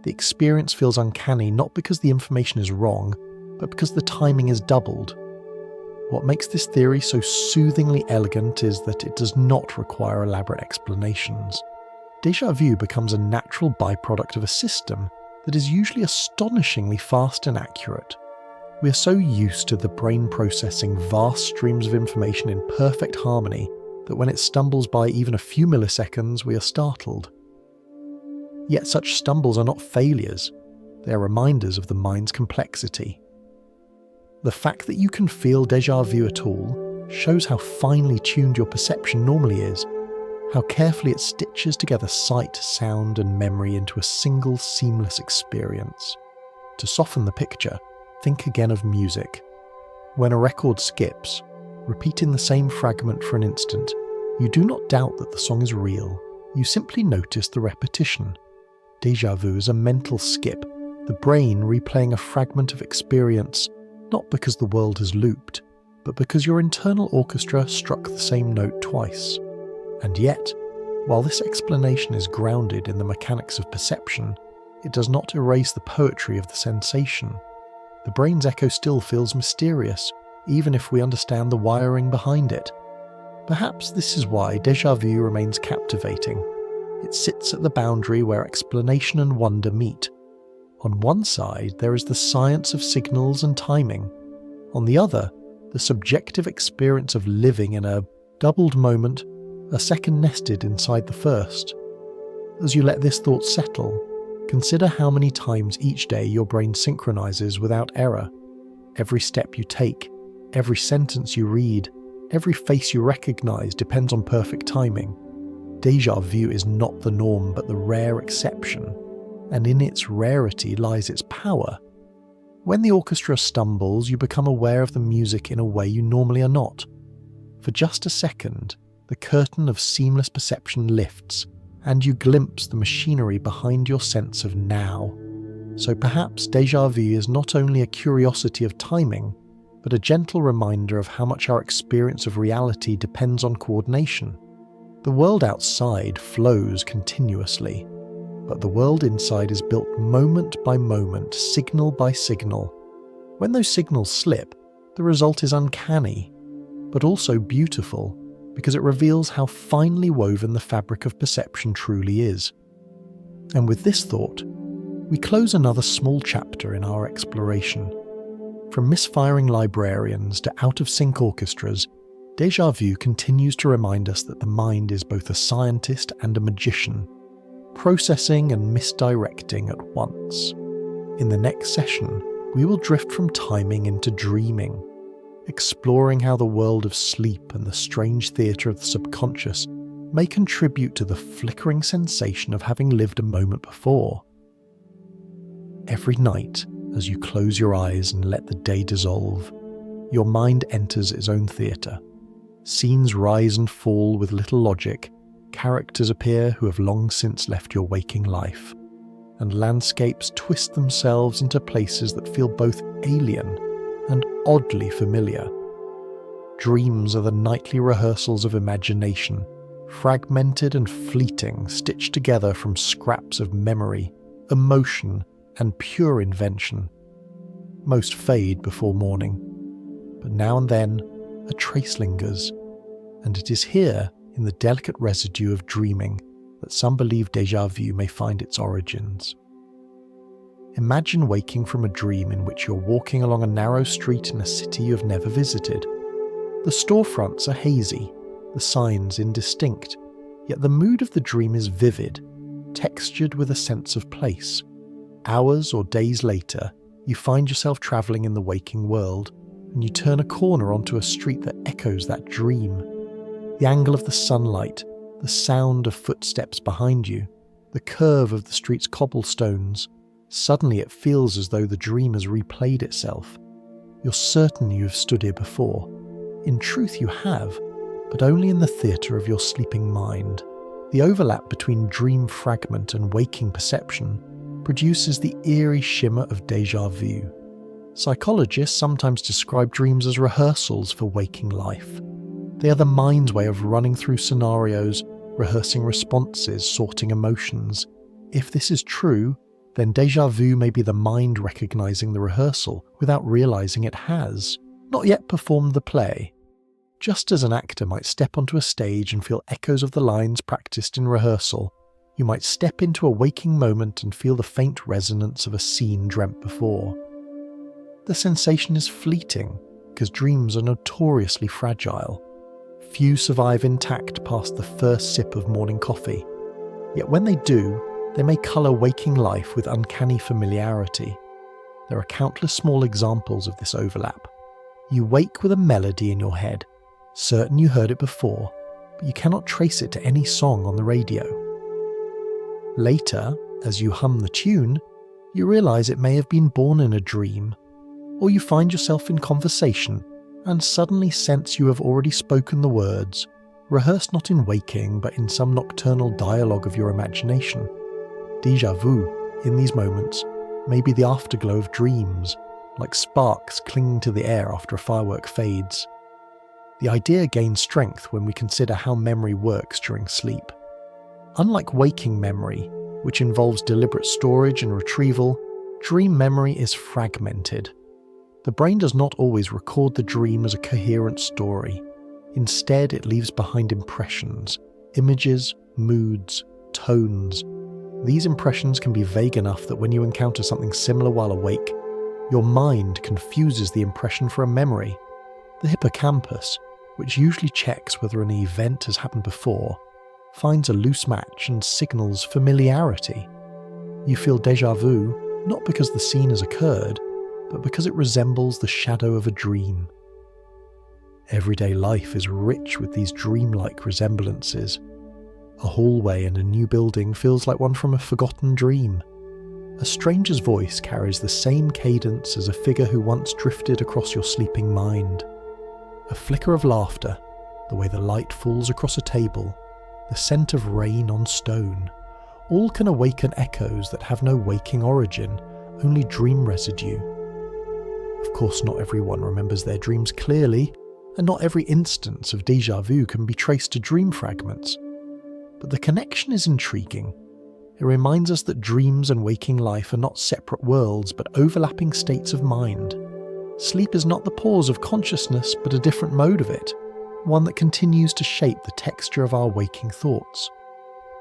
The experience feels uncanny not because the information is wrong, but because the timing is doubled. What makes this theory so soothingly elegant is that it does not require elaborate explanations. Déjà vu becomes a natural byproduct of a system that is usually astonishingly fast and accurate. We are so used to the brain processing vast streams of information in perfect harmony that when it stumbles by even a few milliseconds, we are startled. Yet such stumbles are not failures, they are reminders of the mind's complexity. The fact that you can feel déjà vu at all shows how finely tuned your perception normally is, how carefully it stitches together sight, sound, and memory into a single seamless experience. To soften the picture, think again of music. When a record skips, repeating the same fragment for an instant, you do not doubt that the song is real, you simply notice the repetition. Déjà vu is a mental skip, the brain replaying a fragment of experience, not because the world has looped, but because your internal orchestra struck the same note twice. And yet, while this explanation is grounded in the mechanics of perception, it does not erase the poetry of the sensation. The brain's echo still feels mysterious, even if we understand the wiring behind it. Perhaps this is why déjà vu remains captivating. It sits at the boundary where explanation and wonder meet, On one side, there is the science of signals and timing. On the other, the subjective experience of living in a doubled moment, a second nested inside the first. As you let this thought settle, consider how many times each day your brain synchronizes without error. Every step you take, every sentence you read, every face you recognize depends on perfect timing. Déjà vu is not the norm but the rare exception, and in its rarity lies its power. When the orchestra stumbles, you become aware of the music in a way you normally are not. For just a second, the curtain of seamless perception lifts, and you glimpse the machinery behind your sense of now. So perhaps déjà vu is not only a curiosity of timing, but a gentle reminder of how much our experience of reality depends on coordination. The world outside flows continuously, but the world inside is built moment by moment, signal by signal. When those signals slip, the result is uncanny, but also beautiful, because it reveals how finely woven the fabric of perception truly is. And with this thought, we close another small chapter in our exploration. From misfiring librarians to out-of-sync orchestras, Déjà vu continues to remind us that the mind is both a scientist and a magician, processing and misdirecting at once. In the next session, we will drift from timing into dreaming, exploring how the world of sleep and the strange theatre of the subconscious may contribute to the flickering sensation of having lived a moment before. Every night, as you close your eyes and let the day dissolve, your mind enters its own theatre. Scenes rise and fall with little logic, characters appear who have long since left your waking life, and landscapes twist themselves into places that feel both alien and oddly familiar. Dreams are the nightly rehearsals of imagination, fragmented and fleeting, stitched together from scraps of memory, emotion, and pure invention. Most fade before morning, but now and then a trace lingers, and it is here, in the delicate residue of dreaming, that some believe déjà vu may find its origins. Imagine waking from a dream in which you're walking along a narrow street in a city you have never visited. The storefronts are hazy, the signs indistinct, yet the mood of the dream is vivid, textured with a sense of place. Hours or days later, you find yourself travelling in the waking world, and you turn a corner onto a street that echoes that dream. The angle of the sunlight, the sound of footsteps behind you, the curve of the street's cobblestones. Suddenly it feels as though the dream has replayed itself. You're certain you have stood here before. In truth you have, but only in the theatre of your sleeping mind. The overlap between dream fragment and waking perception produces the eerie shimmer of déjà vu. Psychologists sometimes describe dreams as rehearsals for waking life. They are the mind's way of running through scenarios, rehearsing responses, sorting emotions. If this is true, then déjà vu may be the mind recognizing the rehearsal without realizing it has not yet performed the play. Just as an actor might step onto a stage and feel echoes of the lines practiced in rehearsal, you might step into a waking moment and feel the faint resonance of a scene dreamt before. The sensation is fleeting, because dreams are notoriously fragile. Few survive intact past the first sip of morning coffee. Yet when they do, they may colour waking life with uncanny familiarity. There are countless small examples of this overlap. You wake with a melody in your head, certain you heard it before, but you cannot trace it to any song on the radio. Later, as you hum the tune, you realise it may have been born in a dream, or you find yourself in conversation and suddenly sense you have already spoken the words, rehearsed not in waking but in some nocturnal dialogue of your imagination. Déjà vu, in these moments, may be the afterglow of dreams, like sparks clinging to the air after a firework fades. The idea gains strength when we consider how memory works during sleep. Unlike waking memory, which involves deliberate storage and retrieval, dream memory is fragmented. The brain does not always record the dream as a coherent story. Instead, it leaves behind impressions, images, moods, tones. These impressions can be vague enough that when you encounter something similar while awake, your mind confuses the impression for a memory. The hippocampus, which usually checks whether an event has happened before, finds a loose match and signals familiarity. You feel déjà vu not because the scene has occurred, but because it resembles the shadow of a dream. Everyday life is rich with these dreamlike resemblances. A hallway in a new building feels like one from a forgotten dream. A stranger's voice carries the same cadence as a figure who once drifted across your sleeping mind. A flicker of laughter, the way the light falls across a table, the scent of rain on stone, all can awaken echoes that have no waking origin, only dream residue. Of course, not everyone remembers their dreams clearly, and not every instance of déjà vu can be traced to dream fragments. But the connection is intriguing. It reminds us that dreams and waking life are not separate worlds, but overlapping states of mind. Sleep is not the pause of consciousness, but a different mode of it, one that continues to shape the texture of our waking thoughts.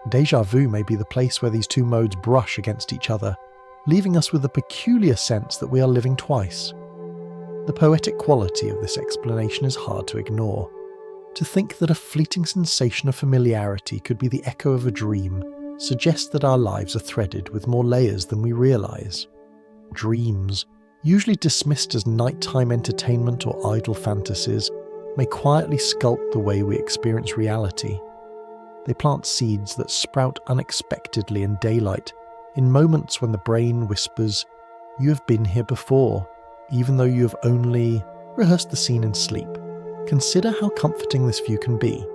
Déjà vu may be the place where these two modes brush against each other, leaving us with a peculiar sense that we are living twice. The poetic quality of this explanation is hard to ignore. To think that a fleeting sensation of familiarity could be the echo of a dream suggests that our lives are threaded with more layers than we realise. Dreams, usually dismissed as nighttime entertainment or idle fantasies, may quietly sculpt the way we experience reality. They plant seeds that sprout unexpectedly in daylight, in moments when the brain whispers, "You have been here before," even though you have only rehearsed the scene in sleep. Consider how comforting this view can be.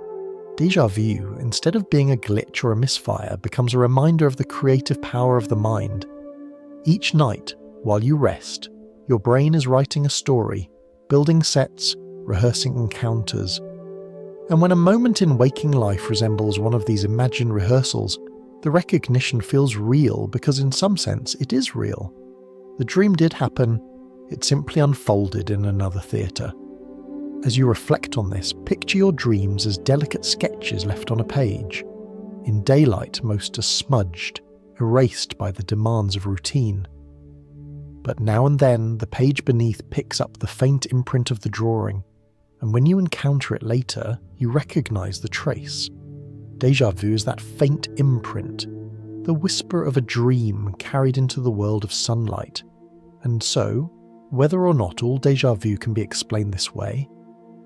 Déjà vu, instead of being a glitch or a misfire, becomes a reminder of the creative power of the mind. Each night, while you rest, your brain is writing a story, building sets, rehearsing encounters. And when a moment in waking life resembles one of these imagined rehearsals, the recognition feels real because in some sense it is real. The dream did happen, it simply unfolded in another theatre. As you reflect on this, picture your dreams as delicate sketches left on a page. In daylight, most are smudged, erased by the demands of routine. But now and then, the page beneath picks up the faint imprint of the drawing, and when you encounter it later, you recognise the trace. Déjà vu is that faint imprint, the whisper of a dream carried into the world of sunlight. And so, whether or not all déjà vu can be explained this way,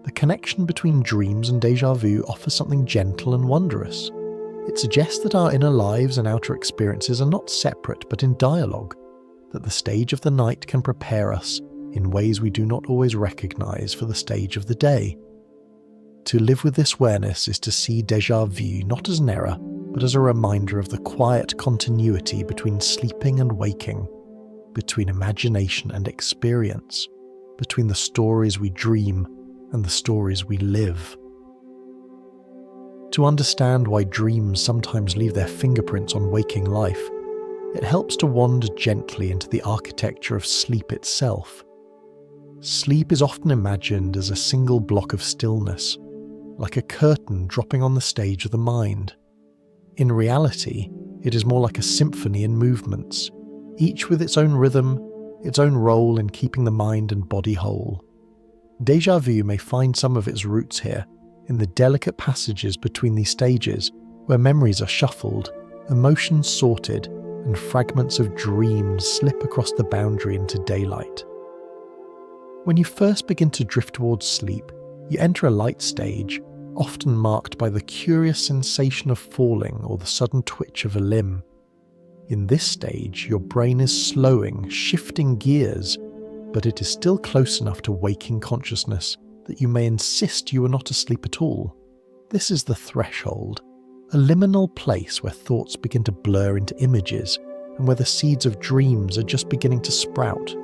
the connection between dreams and déjà vu offers something gentle and wondrous. It suggests that our inner lives and outer experiences are not separate but in dialogue, that the stage of the night can prepare us in ways we do not always recognise for the stage of the day. To live with this awareness is to see déjà vu not as an error, but as a reminder of the quiet continuity between sleeping and waking, between imagination and experience, between the stories we dream and the stories we live. To understand why dreams sometimes leave their fingerprints on waking life, it helps to wander gently into the architecture of sleep itself. Sleep is often imagined as a single block of stillness, like a curtain dropping on the stage of the mind. In reality, it is more like a symphony in movements, each with its own rhythm, its own role in keeping the mind and body whole. Déjà vu may find some of its roots here, in the delicate passages between these stages, where memories are shuffled, emotions sorted, and fragments of dreams slip across the boundary into daylight. When you first begin to drift towards sleep, you enter a light stage, often marked by the curious sensation of falling or the sudden twitch of a limb. In this stage, your brain is slowing, shifting gears, but it is still close enough to waking consciousness that you may insist you are not asleep at all. This is the threshold, a liminal place where thoughts begin to blur into images and where the seeds of dreams are just beginning to sprout.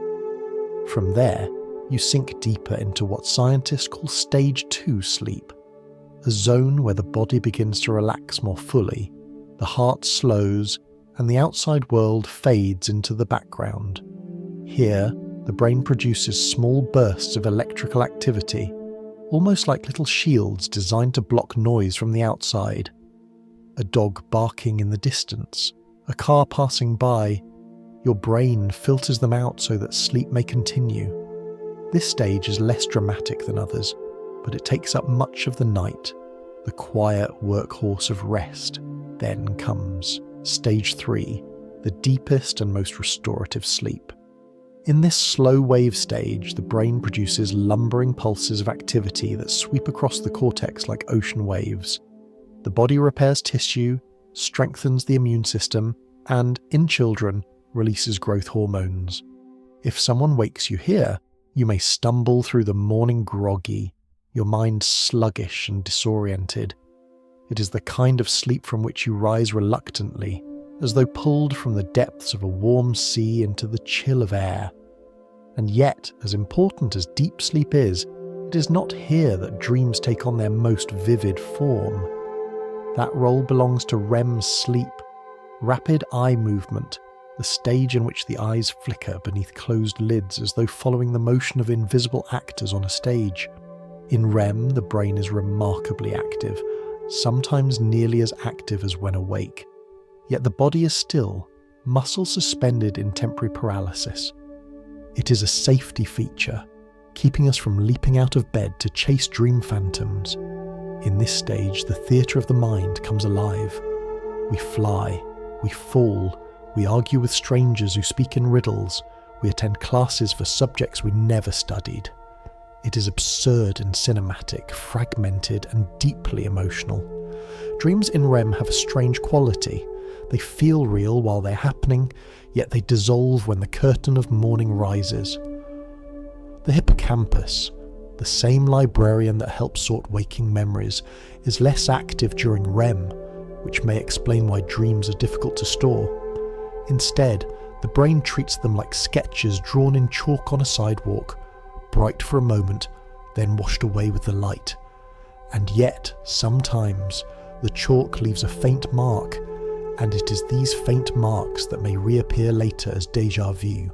From there, you sink deeper into what scientists call stage 2 sleep, a zone where the body begins to relax more fully, the heart slows, and the outside world fades into the background. Here, the brain produces small bursts of electrical activity, almost like little shields designed to block noise from the outside. A dog barking in the distance, a car passing by, your brain filters them out so that sleep may continue. This stage is less dramatic than others, but it takes up much of the night, the quiet workhorse of rest. Then comes stage 3, the deepest and most restorative sleep. In this slow wave stage, the brain produces lumbering pulses of activity that sweep across the cortex like ocean waves. The body repairs tissue, strengthens the immune system, and, in children, releases growth hormones. If someone wakes you here, you may stumble through the morning groggy, your mind sluggish and disoriented. It is the kind of sleep from which you rise reluctantly, as though pulled from the depths of a warm sea into the chill of air. And yet, as important as deep sleep is, it is not here that dreams take on their most vivid form. That role belongs to REM sleep, rapid eye movement, the stage in which the eyes flicker beneath closed lids as though following the motion of invisible actors on a stage. In REM, the brain is remarkably active, sometimes nearly as active as when awake. Yet the body is still, muscles suspended in temporary paralysis. It is a safety feature, keeping us from leaping out of bed to chase dream phantoms. In this stage, the theatre of the mind comes alive. We fly, we fall, we argue with strangers who speak in riddles, we attend classes for subjects we never studied. It is absurd and cinematic, fragmented and deeply emotional. Dreams in REM have a strange quality. They feel real while they're happening, yet they dissolve when the curtain of morning rises. The hippocampus, the same librarian that helps sort waking memories, is less active during REM, which may explain why dreams are difficult to store. Instead, the brain treats them like sketches drawn in chalk on a sidewalk, bright for a moment, then washed away with the light. And yet, sometimes, the chalk leaves a faint mark, and it is these faint marks that may reappear later as déjà vu.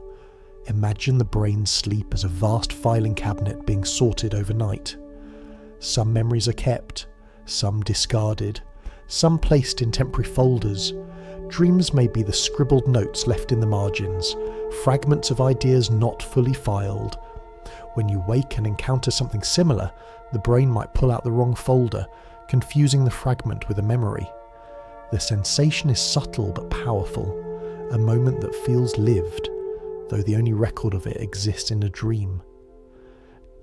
Imagine the brain's sleep as a vast filing cabinet being sorted overnight. Some memories are kept, some discarded, some placed in temporary folders. Dreams may be the scribbled notes left in the margins, fragments of ideas not fully filed. When you wake and encounter something similar, the brain might pull out the wrong folder, confusing the fragment with a memory. The sensation is subtle but powerful, a moment that feels lived, though the only record of it exists in a dream.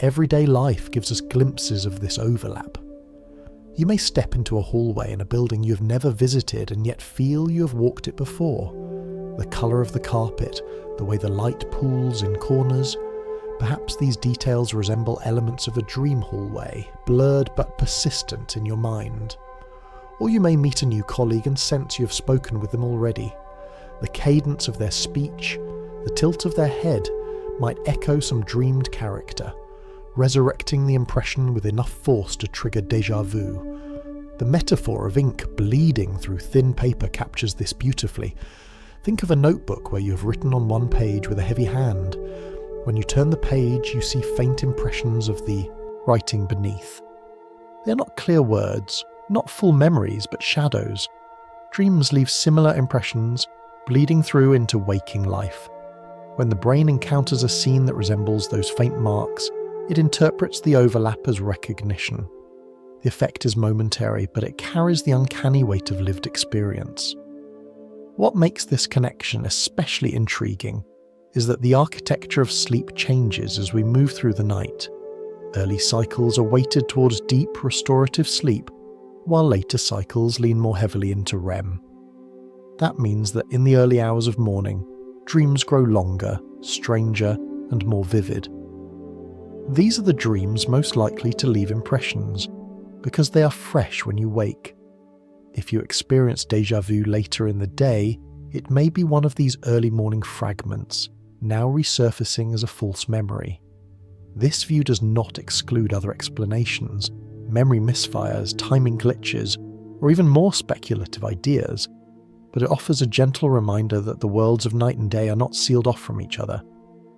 Everyday life gives us glimpses of this overlap. You may step into a hallway in a building you've never visited and yet feel you have walked it before. The colour of the carpet, the way the light pools in corners. Perhaps these details resemble elements of a dream hallway, blurred but persistent in your mind. Or you may meet a new colleague and sense you have spoken with them already. The cadence of their speech, the tilt of their head, might echo some dreamed character, resurrecting the impression with enough force to trigger déjà vu. The metaphor of ink bleeding through thin paper captures this beautifully. Think of a notebook where you have written on one page with a heavy hand. When you turn the page, you see faint impressions of the writing beneath. They are not clear words, not full memories, but shadows. Dreams leave similar impressions, bleeding through into waking life. When the brain encounters a scene that resembles those faint marks, it interprets the overlap as recognition. The effect is momentary, but it carries the uncanny weight of lived experience. What makes this connection especially intriguing is that the architecture of sleep changes as we move through the night. Early cycles are weighted towards deep, restorative sleep, while later cycles lean more heavily into REM. That means that in the early hours of morning, dreams grow longer, stranger, and more vivid. These are the dreams most likely to leave impressions, because they are fresh when you wake. If you experience déjà vu later in the day, it may be one of these early morning fragments, now resurfacing as a false memory. This view does not exclude other explanations, memory misfires, timing glitches, or even more speculative ideas, but it offers a gentle reminder that the worlds of night and day are not sealed off from each other.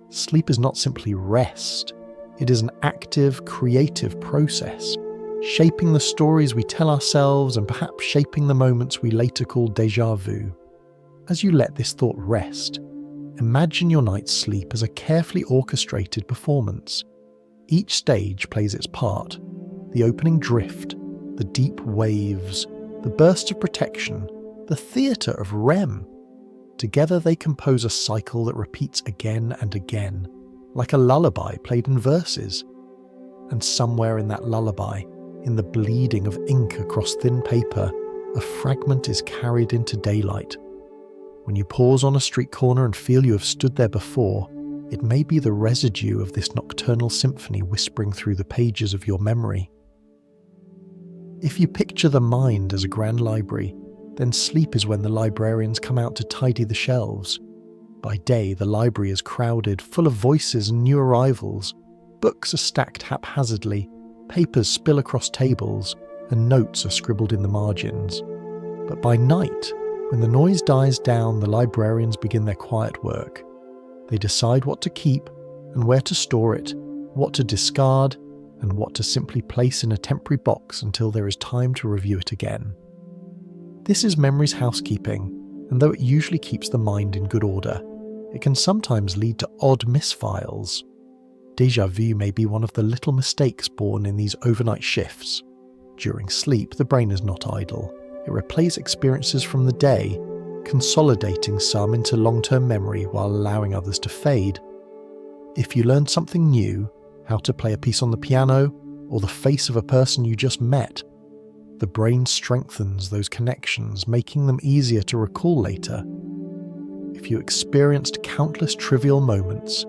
Sleep is not simply rest. It is an active, creative process, shaping the stories we tell ourselves and perhaps shaping the moments we later call déjà vu. As you let this thought rest, imagine your night's sleep as a carefully orchestrated performance. Each stage plays its part: the opening drift, the deep waves, the burst of protection, the theatre of REM. Together they compose a cycle that repeats again and again, like a lullaby played in verses. And somewhere in that lullaby, in the bleeding of ink across thin paper, a fragment is carried into daylight. When you pause on a street corner and feel you have stood there before, it may be the residue of this nocturnal symphony whispering through the pages of your memory. If you picture the mind as a grand library, then sleep is when the librarians come out to tidy the shelves. By day, the library is crowded, full of voices and new arrivals. Books are stacked haphazardly, papers spill across tables, and notes are scribbled in the margins. But by night, when the noise dies down, the librarians begin their quiet work. They decide what to keep and where to store it, what to discard, and what to simply place in a temporary box until there is time to review it again. This is memory's housekeeping, and though it usually keeps the mind in good order, it can sometimes lead to odd misfires. Déjà vu may be one of the little mistakes born in these overnight shifts. During sleep, the brain is not idle. It replays experiences from the day, consolidating some into long-term memory while allowing others to fade. If you learned something new, how to play a piece on the piano, or the face of a person you just met, the brain strengthens those connections, making them easier to recall later. If you experienced countless trivial moments,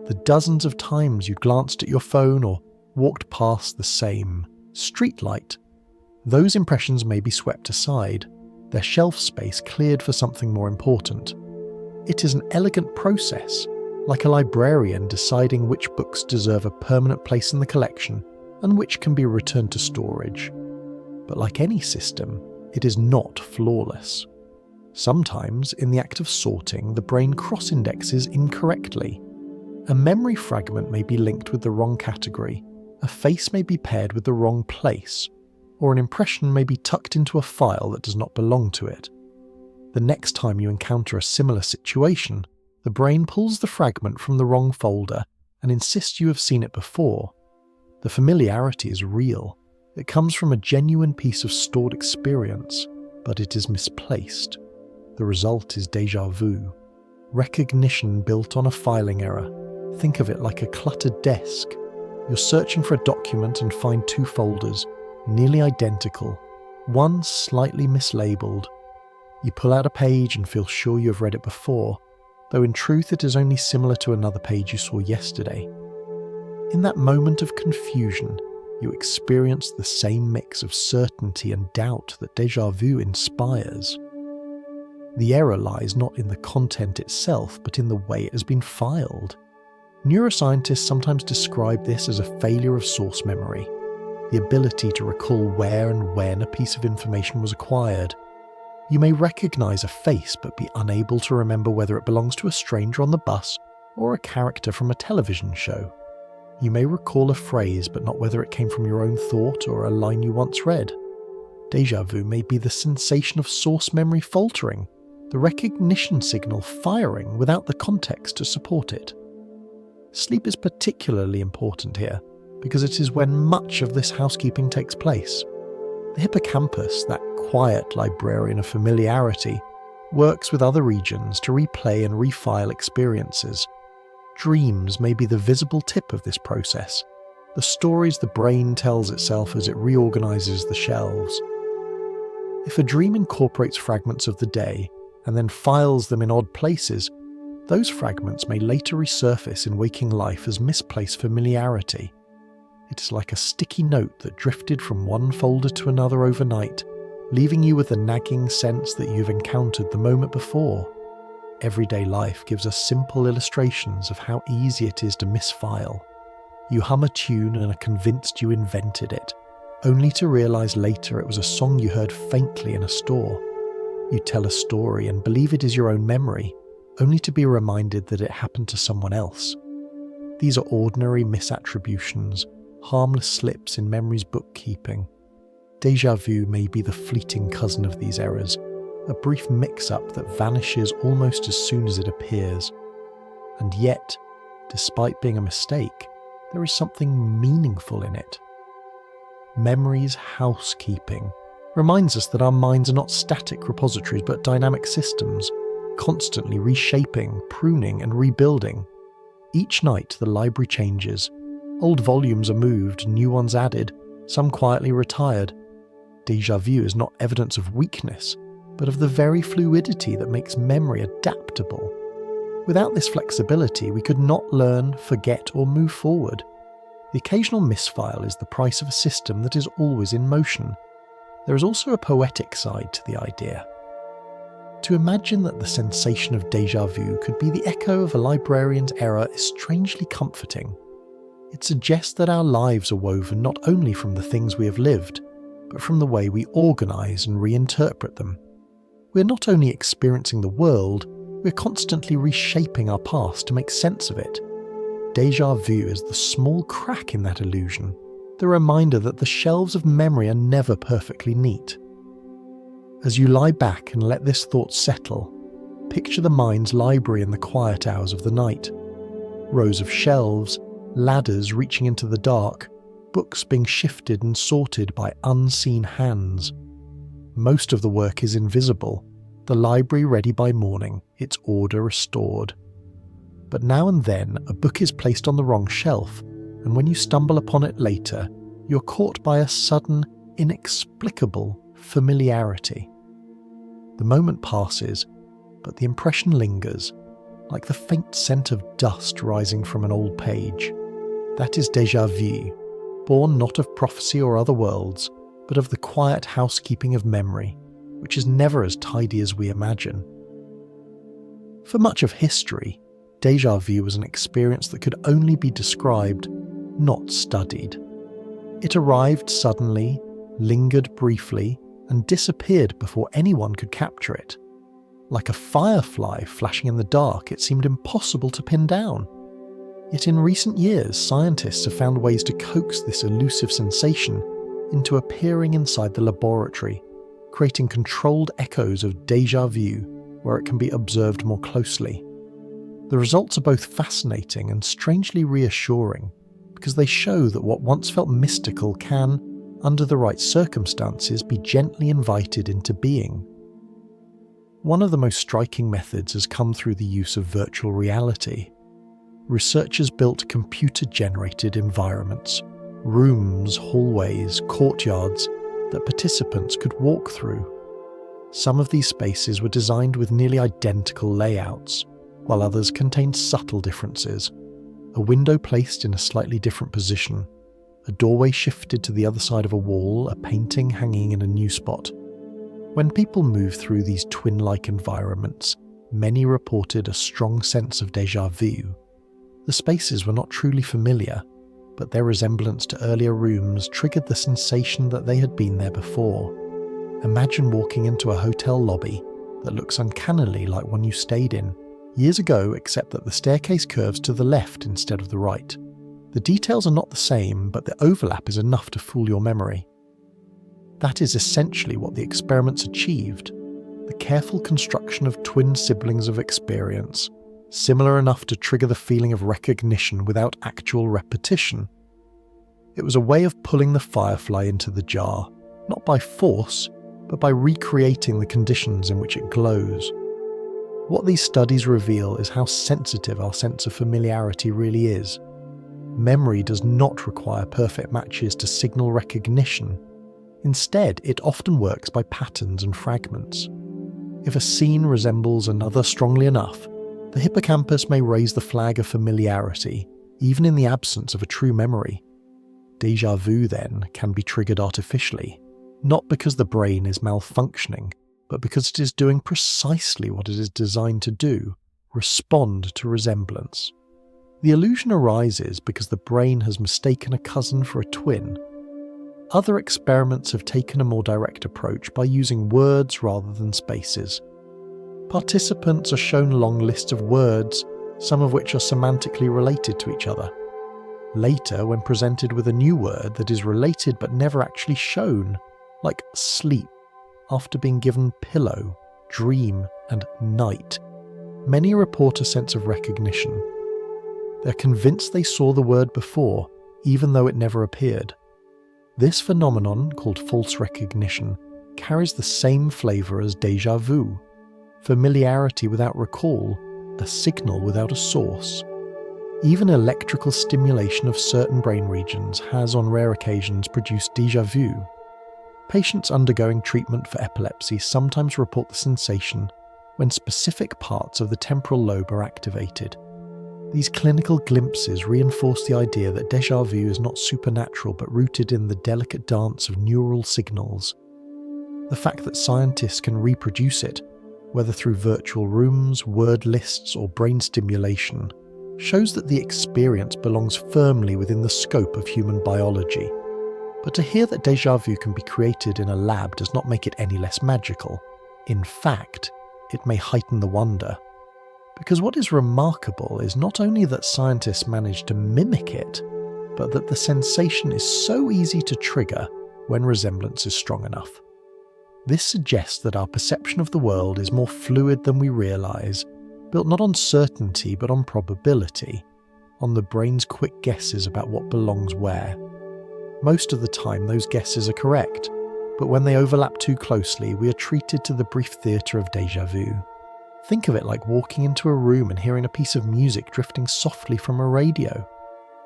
the dozens of times you glanced at your phone or walked past the same streetlight, those impressions may be swept aside, their shelf space cleared for something more important. It is an elegant process, like a librarian deciding which books deserve a permanent place in the collection and which can be returned to storage. But like any system, it is not flawless. Sometimes, in the act of sorting, the brain cross-indexes incorrectly. A memory fragment may be linked with the wrong category, a face may be paired with the wrong place, or an impression may be tucked into a file that does not belong to it. The next time you encounter a similar situation, the brain pulls the fragment from the wrong folder and insists you have seen it before. The familiarity is real. It comes from a genuine piece of stored experience, but it is misplaced. The result is déjà vu. Recognition built on a filing error. Think of it like a cluttered desk. You're searching for a document and find two folders, nearly identical, one slightly mislabeled. You pull out a page and feel sure you have read it before, though in truth it is only similar to another page you saw yesterday. In that moment of confusion, you experience the same mix of certainty and doubt that déjà vu inspires. The error lies not in the content itself, but in the way it has been filed. Neuroscientists sometimes describe this as a failure of source memory, the ability to recall where and when a piece of information was acquired. You may recognize a face but be unable to remember whether it belongs to a stranger on the bus or a character from a television show. You may recall a phrase but not whether it came from your own thought or a line you once read. Déjà vu may be the sensation of source memory faltering, the recognition signal firing without the context to support it. Sleep is particularly important here, because it is when much of this housekeeping takes place. The hippocampus, that quiet librarian of familiarity, works with other regions to replay and refile experiences. Dreams may be the visible tip of this process, the stories the brain tells itself as it reorganizes the shelves. If a dream incorporates fragments of the day and then files them in odd places, those fragments may later resurface in waking life as misplaced familiarity. It is like a sticky note that drifted from one folder to another overnight, leaving you with the nagging sense that you've encountered the moment before. Everyday life gives us simple illustrations of how easy it is to misfile. You hum a tune and are convinced you invented it, only to realize later it was a song you heard faintly in a store. You tell a story and believe it is your own memory, only to be reminded that it happened to someone else. These are ordinary misattributions, harmless slips in memory's bookkeeping. Déjà vu may be the fleeting cousin of these errors, a brief mix-up that vanishes almost as soon as it appears. And yet, despite being a mistake, there is something meaningful in it. Memory's housekeeping reminds us that our minds are not static repositories but dynamic systems, constantly reshaping, pruning and rebuilding. Each night the library changes. Old volumes are moved, new ones added, some quietly retired. Déjà vu is not evidence of weakness, but of the very fluidity that makes memory adaptable. Without this flexibility, we could not learn, forget or move forward. The occasional misfire is the price of a system that is always in motion. There is also a poetic side to the idea. To imagine that the sensation of déjà vu could be the echo of a librarian's error is strangely comforting. It suggests that our lives are woven not only from the things we have lived, but from the way we organise and reinterpret them. We're not only experiencing the world, we're constantly reshaping our past to make sense of it. Déjà vu is the small crack in that illusion, the reminder that the shelves of memory are never perfectly neat. As you lie back and let this thought settle, picture the mind's library in the quiet hours of the night. Rows of shelves, ladders reaching into the dark, books being shifted and sorted by unseen hands. Most of the work is invisible, the library ready by morning, its order restored. But now and then a book is placed on the wrong shelf, and when you stumble upon it later, you're caught by a sudden, inexplicable familiarity. The moment passes, but the impression lingers, like the faint scent of dust rising from an old page. That is déjà vu, born not of prophecy or other worlds, but of the quiet housekeeping of memory, which is never as tidy as we imagine. For much of history, déjà vu was an experience that could only be described, not studied. It arrived suddenly, lingered briefly, and disappeared before anyone could capture it. Like a firefly flashing in the dark, it seemed impossible to pin down. Yet in recent years, scientists have found ways to coax this elusive sensation into appearing inside the laboratory, creating controlled echoes of déjà vu where it can be observed more closely. The results are both fascinating and strangely reassuring, because they show that what once felt mystical can, under the right circumstances, be gently invited into being. One of the most striking methods has come through the use of virtual reality. Researchers built computer-generated environments, rooms, hallways, courtyards that participants could walk through. Some of these spaces were designed with nearly identical layouts, while others contained subtle differences. A window placed in a slightly different position, a doorway shifted to the other side of a wall, a painting hanging in a new spot. When people moved through these twin-like environments, many reported a strong sense of déjà vu. The spaces were not truly familiar, but their resemblance to earlier rooms triggered the sensation that they had been there before. Imagine walking into a hotel lobby that looks uncannily like one you stayed in years ago, except that the staircase curves to the left instead of the right. The details are not the same, but the overlap is enough to fool your memory. That is essentially what the experiments achieved, the careful construction of twin siblings of experience, similar enough to trigger the feeling of recognition without actual repetition. It was a way of pulling the firefly into the jar, not by force, but by recreating the conditions in which it glows. What these studies reveal is how sensitive our sense of familiarity really is. Memory does not require perfect matches to signal recognition. Instead, it often works by patterns and fragments. If a scene resembles another strongly enough, the hippocampus may raise the flag of familiarity, even in the absence of a true memory. Déjà vu, then, can be triggered artificially, not because the brain is malfunctioning, but because it is doing precisely what it is designed to do: respond to resemblance. The illusion arises because the brain has mistaken a cousin for a twin. Other experiments have taken a more direct approach by using words rather than spaces. Participants are shown long lists of words, some of which are semantically related to each other. Later, when presented with a new word that is related but never actually shown, like sleep, after being given pillow, dream, and night, many report a sense of recognition. They're convinced they saw the word before, even though it never appeared. This phenomenon, called false recognition, carries the same flavour as déjà vu, familiarity without recall, a signal without a source. Even electrical stimulation of certain brain regions has on rare occasions produced déjà vu. Patients undergoing treatment for epilepsy sometimes report the sensation when specific parts of the temporal lobe are activated. These clinical glimpses reinforce the idea that déjà vu is not supernatural but rooted in the delicate dance of neural signals. The fact that scientists can reproduce it, whether through virtual rooms, word lists, or brain stimulation, shows that the experience belongs firmly within the scope of human biology. But to hear that déjà vu can be created in a lab does not make it any less magical. In fact, it may heighten the wonder. Because what is remarkable is not only that scientists managed to mimic it, but that the sensation is so easy to trigger when resemblance is strong enough. This suggests that our perception of the world is more fluid than we realise, built not on certainty but on probability, on the brain's quick guesses about what belongs where. Most of the time those guesses are correct, but when they overlap too closely, we are treated to the brief theatre of déjà vu. Think of it like walking into a room and hearing a piece of music drifting softly from a radio.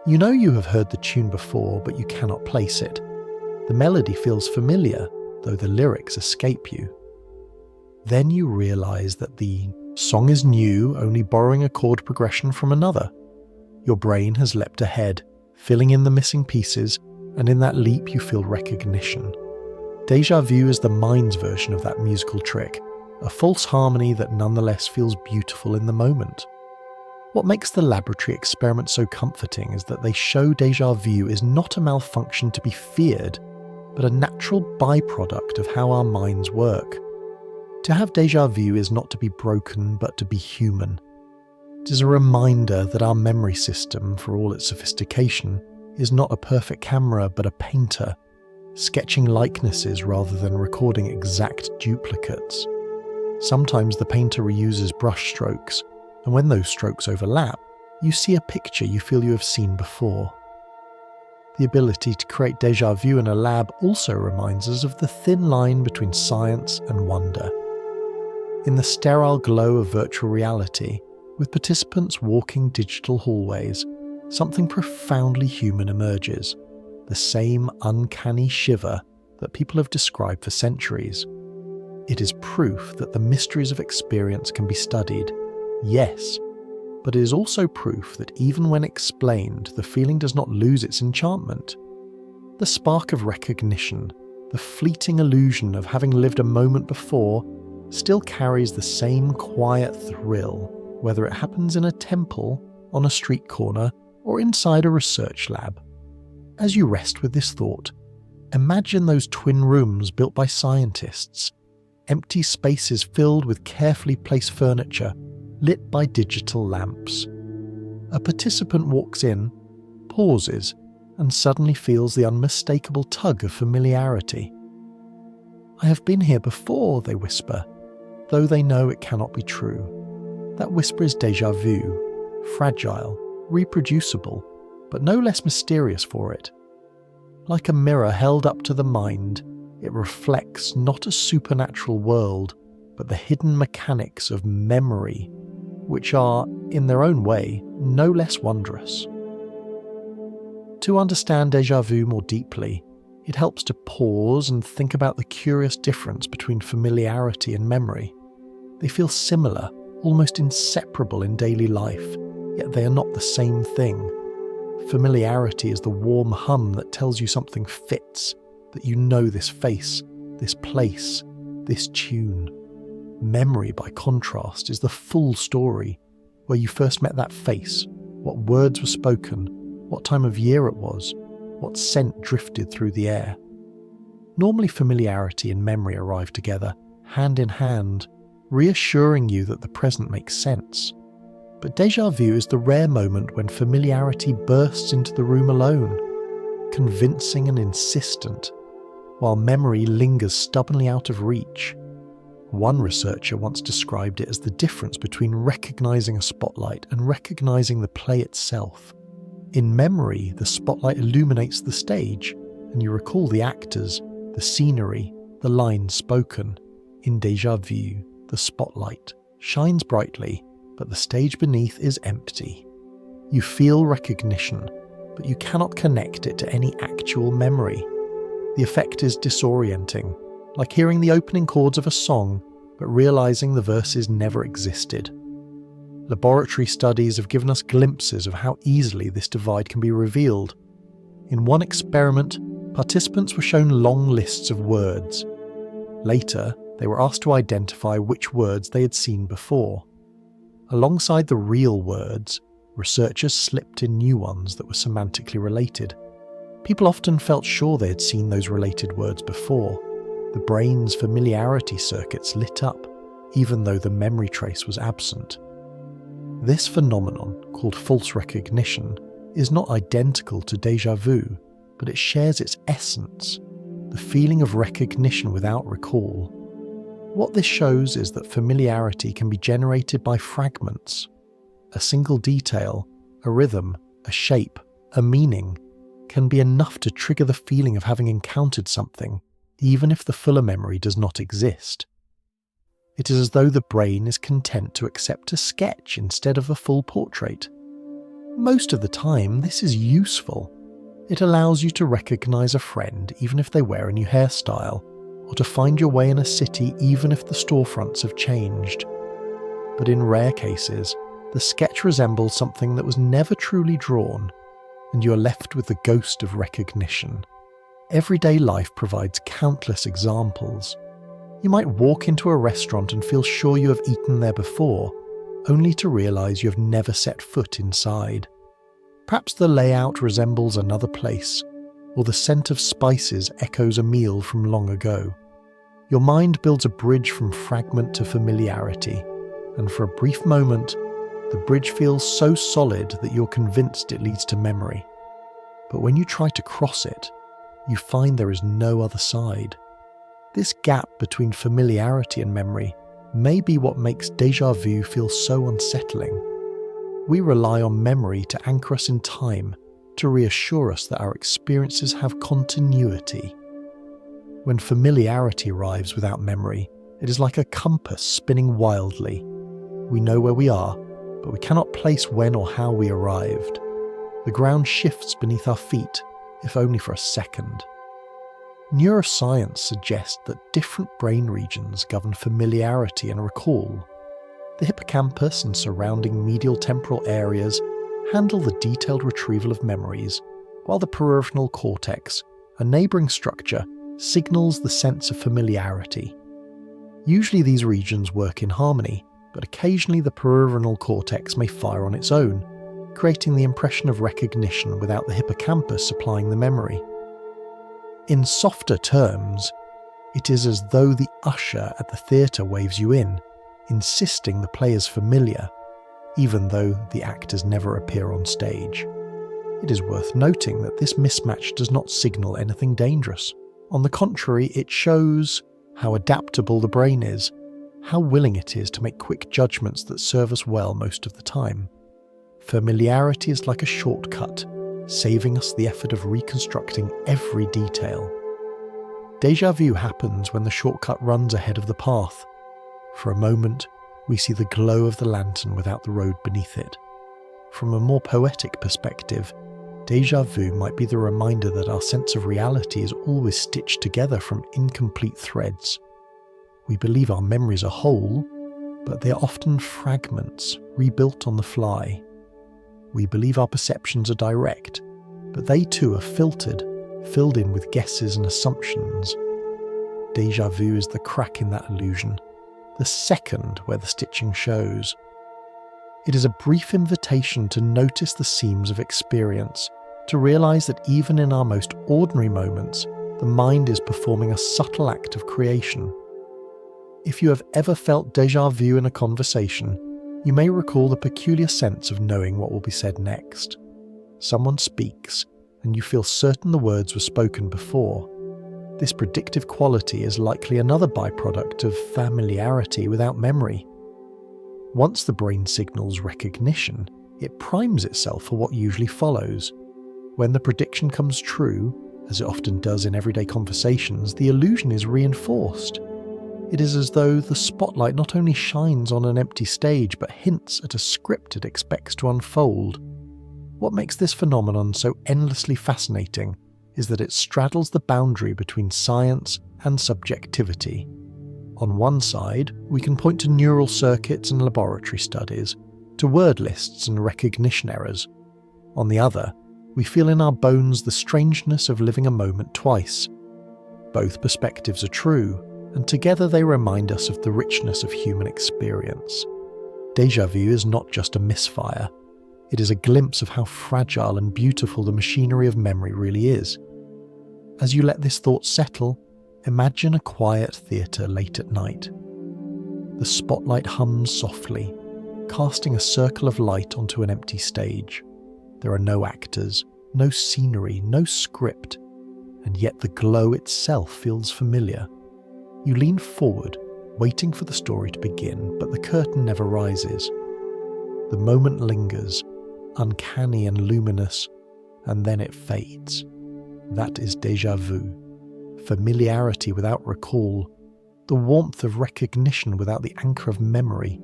You know you have heard the tune before, but you cannot place it. The melody feels familiar, though the lyrics escape you. Then you realise that the song is new, only borrowing a chord progression from another. Your brain has leapt ahead, filling in the missing pieces, and in that leap you feel recognition. Déjà vu is the mind's version of that musical trick, a false harmony that nonetheless feels beautiful in the moment. What makes the laboratory experiment so comforting is that they show déjà vu is not a malfunction to be feared, but a natural byproduct of how our minds work. To have déjà vu is not to be broken, but to be human. It is a reminder that our memory system, for all its sophistication, is not a perfect camera but a painter, sketching likenesses rather than recording exact duplicates. Sometimes the painter reuses brush strokes, and when those strokes overlap, you see a picture you feel you have seen before. The ability to create déjà vu in a lab also reminds us of the thin line between science and wonder. In the sterile glow of virtual reality, with participants walking digital hallways, something profoundly human emerges, the same uncanny shiver that people have described for centuries. It is proof that the mysteries of experience can be studied, yes, but it is also proof that even when explained, the feeling does not lose its enchantment. The spark of recognition, the fleeting illusion of having lived a moment before, still carries the same quiet thrill, whether it happens in a temple, on a street corner, or inside a research lab. As you rest with this thought, imagine those twin rooms built by scientists, empty spaces filled with carefully placed furniture, lit by digital lamps. A participant walks in, pauses, and suddenly feels the unmistakable tug of familiarity. "I have been here before," they whisper, though they know it cannot be true. That whisper is déjà vu, fragile, reproducible, but no less mysterious for it. Like a mirror held up to the mind, it reflects not a supernatural world, but the hidden mechanics of memory, which are, in their own way, no less wondrous. To understand déjà vu more deeply, it helps to pause and think about the curious difference between familiarity and memory. They feel similar, almost inseparable in daily life, yet they are not the same thing. Familiarity is the warm hum that tells you something fits, that you know this face, this place, this tune. Memory, by contrast, is the full story, where you first met that face, what words were spoken, what time of year it was, what scent drifted through the air. Normally familiarity and memory arrive together, hand in hand, reassuring you that the present makes sense. But déjà vu is the rare moment when familiarity bursts into the room alone, convincing and insistent, while memory lingers stubbornly out of reach. One researcher once described it as the difference between recognizing a spotlight and recognizing the play itself. In memory, the spotlight illuminates the stage, and you recall the actors, the scenery, the lines spoken. In déjà vu, the spotlight shines brightly, but the stage beneath is empty. You feel recognition, but you cannot connect it to any actual memory. The effect is disorienting, like hearing the opening chords of a song, but realizing the verses never existed. Laboratory studies have given us glimpses of how easily this divide can be revealed. In one experiment, participants were shown long lists of words. Later, they were asked to identify which words they had seen before. Alongside the real words, researchers slipped in new ones that were semantically related. People often felt sure they had seen those related words before. The brain's familiarity circuits lit up, even though the memory trace was absent. This phenomenon, called false recognition, is not identical to déjà vu, but it shares its essence, the feeling of recognition without recall. What this shows is that familiarity can be generated by fragments. A single detail, a rhythm, a shape, a meaning, can be enough to trigger the feeling of having encountered something, even if the fuller memory does not exist. It is as though the brain is content to accept a sketch instead of a full portrait. Most of the time, this is useful. It allows you to recognize a friend even if they wear a new hairstyle, or to find your way in a city even if the storefronts have changed. But in rare cases, the sketch resembles something that was never truly drawn, and you are left with the ghost of recognition. Everyday life provides countless examples. You might walk into a restaurant and feel sure you have eaten there before, only to realize you have never set foot inside. Perhaps the layout resembles another place, or the scent of spices echoes a meal from long ago. Your mind builds a bridge from fragment to familiarity, and for a brief moment, the bridge feels so solid that you're convinced it leads to memory. But when you try to cross it, you find there is no other side. This gap between familiarity and memory may be what makes déjà vu feel so unsettling. We rely on memory to anchor us in time, to reassure us that our experiences have continuity. When familiarity arrives without memory, it is like a compass spinning wildly. We know where we are, but we cannot place when or how we arrived. The ground shifts beneath our feet, if only for a second. Neuroscience suggests that different brain regions govern familiarity and recall. The hippocampus and surrounding medial temporal areas handle the detailed retrieval of memories, while the prefrontal cortex, a neighbouring structure, signals the sense of familiarity. Usually these regions work in harmony, but occasionally the prefrontal cortex may fire on its own, creating the impression of recognition without the hippocampus supplying the memory. In softer terms, it is as though the usher at the theatre waves you in, insisting the play is familiar, even though the actors never appear on stage. It is worth noting that this mismatch does not signal anything dangerous. On the contrary, it shows how adaptable the brain is, how willing it is to make quick judgments that serve us well most of the time. Familiarity is like a shortcut, saving us the effort of reconstructing every detail. Déjà vu happens when the shortcut runs ahead of the path. For a moment, we see the glow of the lantern without the road beneath it. From a more poetic perspective, déjà vu might be the reminder that our sense of reality is always stitched together from incomplete threads. We believe our memories are whole, but they are often fragments, rebuilt on the fly. We believe our perceptions are direct, but they too are filtered, filled in with guesses and assumptions. Déjà vu is the crack in that illusion, the second where the stitching shows. It is a brief invitation to notice the seams of experience, to realize that even in our most ordinary moments, the mind is performing a subtle act of creation. If you have ever felt déjà vu in a conversation, you may recall the peculiar sense of knowing what will be said next. Someone speaks, and you feel certain the words were spoken before. This predictive quality is likely another byproduct of familiarity without memory. Once the brain signals recognition, it primes itself for what usually follows. When the prediction comes true, as it often does in everyday conversations, the illusion is reinforced. It is as though the spotlight not only shines on an empty stage but hints at a script it expects to unfold. What makes this phenomenon so endlessly fascinating is that it straddles the boundary between science and subjectivity. On one side, we can point to neural circuits and laboratory studies, to word lists and recognition errors. On the other, we feel in our bones the strangeness of living a moment twice. Both perspectives are true, and together they remind us of the richness of human experience. Déjà vu is not just a misfire. It is a glimpse of how fragile and beautiful the machinery of memory really is. As you let this thought settle, imagine a quiet theatre late at night. The spotlight hums softly, casting a circle of light onto an empty stage. There are no actors, no scenery, no script, and yet the glow itself feels familiar. You lean forward, waiting for the story to begin, but the curtain never rises. The moment lingers, uncanny and luminous, and then it fades. That is déjà vu. Familiarity without recall, the warmth of recognition without the anchor of memory,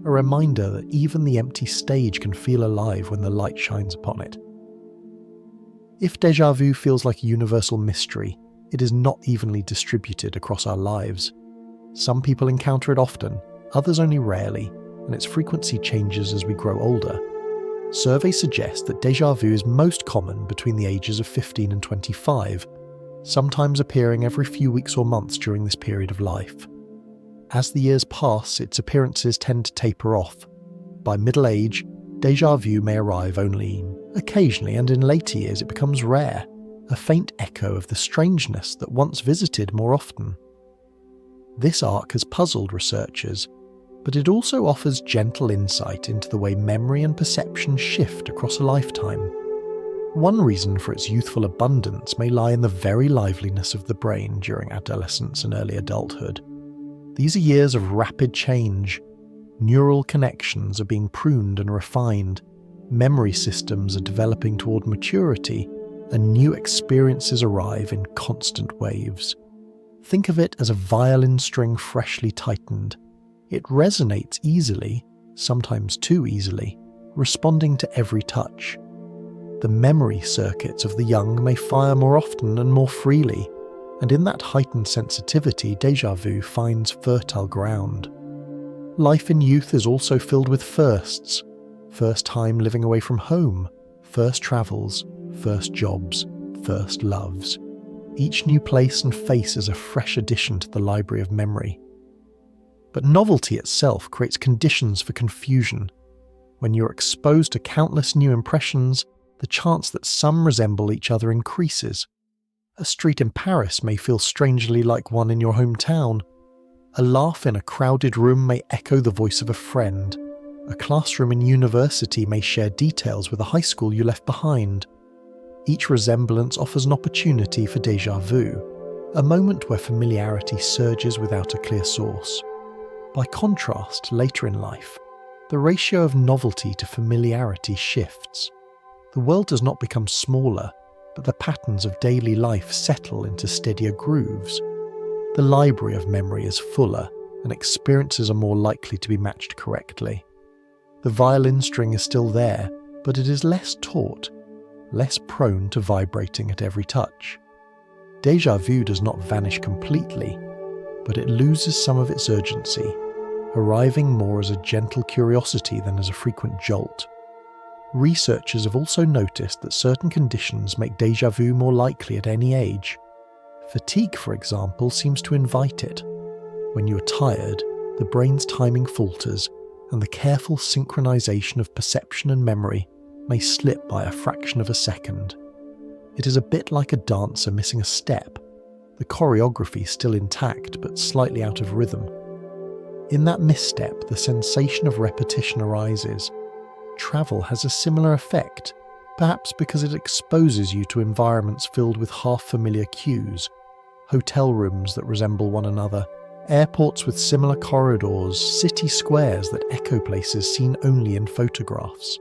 a reminder that even the empty stage can feel alive when the light shines upon it. If déjà vu feels like a universal mystery, it is not evenly distributed across our lives. Some people encounter it often, others only rarely, and its frequency changes as we grow older. Surveys suggest that déjà vu is most common between the ages of 15 and 25, sometimes appearing every few weeks or months during this period of life. As the years pass, its appearances tend to taper off. By middle age, déjà vu may arrive only occasionally, and in later years it becomes rare, a faint echo of the strangeness that once visited more often. This arc has puzzled researchers, but it also offers gentle insight into the way memory and perception shift across a lifetime. One reason for its youthful abundance may lie in the very liveliness of the brain during adolescence and early adulthood. These are years of rapid change. Neural connections are being pruned and refined, memory systems are developing toward maturity, and new experiences arrive in constant waves. Think of it as a violin string freshly tightened. It resonates easily, sometimes too easily, responding to every touch. The memory circuits of the young may fire more often and more freely, and in that heightened sensitivity, déjà vu finds fertile ground. Life in youth is also filled with firsts. First time living away from home, first travels, first jobs, first loves. Each new place and face is a fresh addition to the library of memory. But novelty itself creates conditions for confusion. When you're exposed to countless new impressions, the chance that some resemble each other increases. A street in Paris may feel strangely like one in your hometown. A laugh in a crowded room may echo the voice of a friend. A classroom in university may share details with a high school you left behind. Each resemblance offers an opportunity for déjà vu, a moment where familiarity surges without a clear source. By contrast, later in life, the ratio of novelty to familiarity shifts. The world does not become smaller, but the patterns of daily life settle into steadier grooves. The library of memory is fuller, and experiences are more likely to be matched correctly. The violin string is still there, but it is less taut, less prone to vibrating at every touch. Déjà vu does not vanish completely, but it loses some of its urgency, arriving more as a gentle curiosity than as a frequent jolt. Researchers have also noticed that certain conditions make déjà vu more likely at any age. Fatigue, for example, seems to invite it. When you are tired, the brain's timing falters, and the careful synchronization of perception and memory may slip by a fraction of a second. It is a bit like a dancer missing a step, the choreography still intact but slightly out of rhythm. In that misstep, the sensation of repetition arises. Travel has a similar effect, perhaps because it exposes you to environments filled with half-familiar cues, hotel rooms that resemble one another, airports with similar corridors, city squares that echo places seen only in photographs.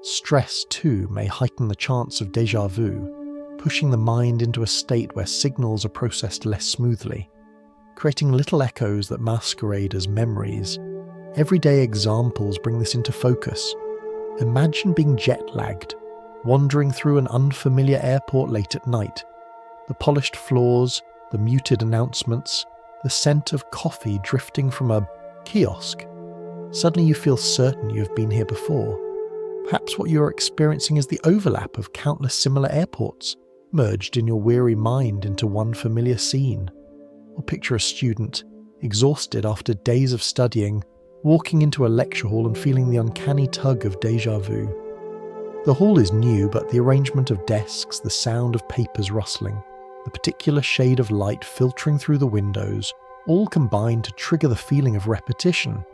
Stress, too, may heighten the chance of déjà vu, pushing the mind into a state where signals are processed less smoothly, creating little echoes that masquerade as memories. Everyday examples bring this into focus. Imagine being jet-lagged, wandering through an unfamiliar airport late at night. The polished floors, the muted announcements, the scent of coffee drifting from a kiosk. Suddenly you feel certain you have been here before. Perhaps what you are experiencing is the overlap of countless similar airports, merged in your weary mind into one familiar scene. Or picture a student, exhausted after days of studying, walking into a lecture hall and feeling the uncanny tug of déjà vu. The hall is new, but the arrangement of desks, the sound of papers rustling, the particular shade of light filtering through the windows, all combine to trigger the feeling of repetition.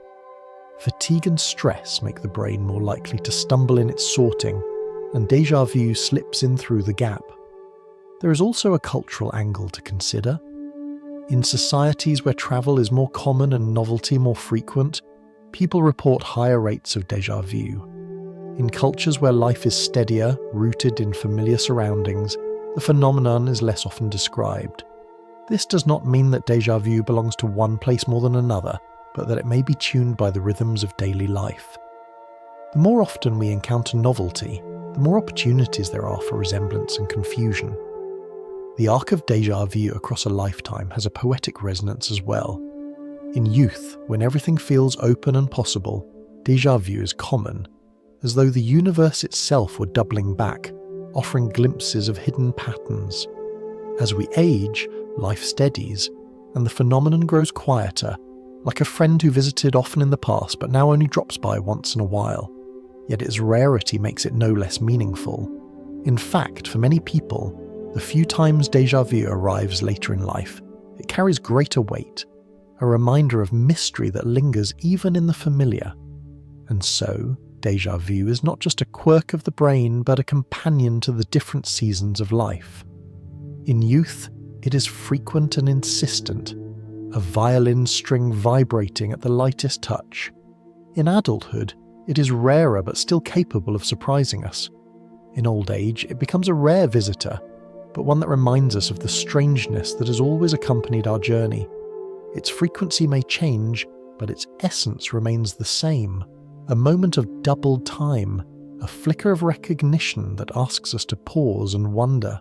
Fatigue and stress make the brain more likely to stumble in its sorting, and déjà vu slips in through the gap. There is also a cultural angle to consider. In societies where travel is more common and novelty more frequent, people report higher rates of déjà vu. In cultures where life is steadier, rooted in familiar surroundings, the phenomenon is less often described. This does not mean that déjà vu belongs to one place more than another, but that it may be tuned by the rhythms of daily life. The more often we encounter novelty, the more opportunities there are for resemblance and confusion. The arc of déjà vu across a lifetime has a poetic resonance as well. In youth, when everything feels open and possible, déjà vu is common, as though the universe itself were doubling back, offering glimpses of hidden patterns. As we age, life steadies, and the phenomenon grows quieter, like a friend who visited often in the past but now only drops by once in a while. Yet its rarity makes it no less meaningful. In fact, for many people, the few times déjà vu arrives later in life, it carries greater weight, a reminder of mystery that lingers even in the familiar. And so, déjà vu is not just a quirk of the brain, but a companion to the different seasons of life. In youth, it is frequent and insistent, a violin string vibrating at the lightest touch. In adulthood, it is rarer but still capable of surprising us. In old age, it becomes a rare visitor, but one that reminds us of the strangeness that has always accompanied our journey. Its frequency may change, but its essence remains the same. A moment of doubled time, a flicker of recognition that asks us to pause and wonder.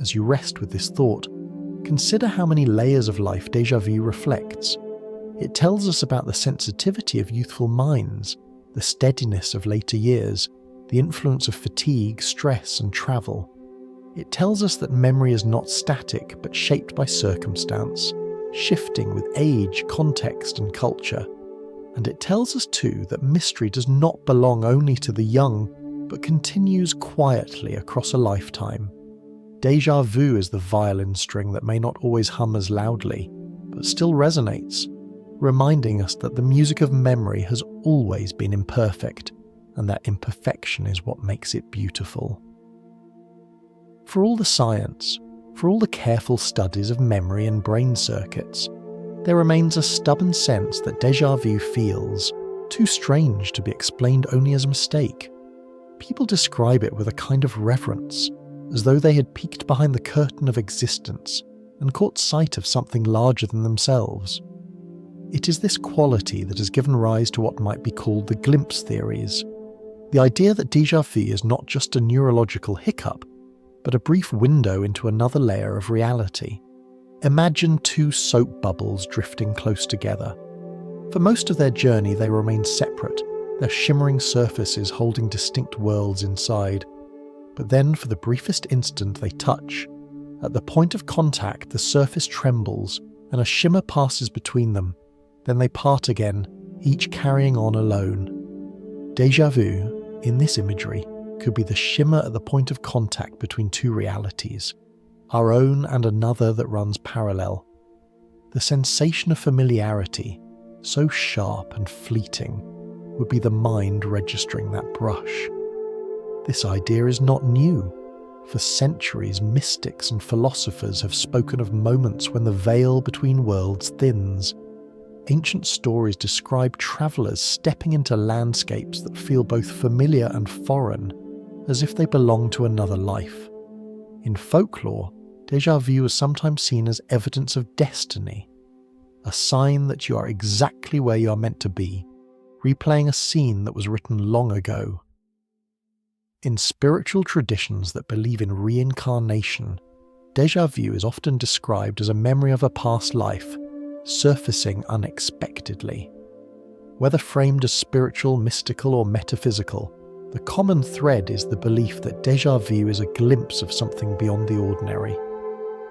As you rest with this thought, consider how many layers of life déjà vu reflects. It tells us about the sensitivity of youthful minds, the steadiness of later years, the influence of fatigue, stress, and travel. It tells us that memory is not static but shaped by circumstance, shifting with age, context, and culture. And it tells us too that mystery does not belong only to the young, but continues quietly across a lifetime. Déjà vu is the violin string that may not always hum as loudly, but still resonates, reminding us that the music of memory has always been imperfect, and that imperfection is what makes it beautiful. For all the science, for all the careful studies of memory and brain circuits, there remains a stubborn sense that déjà vu feels too strange to be explained only as a mistake. People describe it with a kind of reverence, as though they had peeked behind the curtain of existence and caught sight of something larger than themselves. It is this quality that has given rise to what might be called the glimpse theories, the idea that déjà vu is not just a neurological hiccup, but a brief window into another layer of reality. Imagine two soap bubbles drifting close together. For most of their journey, they remain separate, their shimmering surfaces holding distinct worlds inside. But then, for the briefest instant, they touch. At the point of contact, the surface trembles, and a shimmer passes between them. Then they part again, each carrying on alone. Déjà vu, in this imagery, could be the shimmer at the point of contact between two realities, our own and another that runs parallel. The sensation of familiarity, so sharp and fleeting, would be the mind registering that brush. This idea is not new. For centuries, mystics and philosophers have spoken of moments when the veil between worlds thins. Ancient stories describe travellers stepping into landscapes that feel both familiar and foreign, as if they belong to another life. In folklore, déjà vu is sometimes seen as evidence of destiny, a sign that you are exactly where you are meant to be, replaying a scene that was written long ago. In spiritual traditions that believe in reincarnation, déjà vu is often described as a memory of a past life, surfacing unexpectedly. Whether framed as spiritual, mystical, or metaphysical, the common thread is the belief that déjà vu is a glimpse of something beyond the ordinary.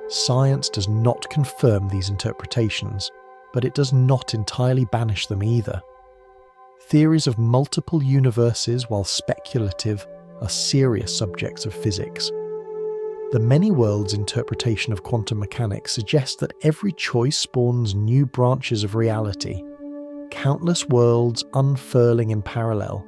Science does not confirm these interpretations, but it does not entirely banish them either. Theories of multiple universes, while speculative, are serious subjects of physics. The many worlds interpretation of quantum mechanics suggests that every choice spawns new branches of reality, countless worlds unfurling in parallel.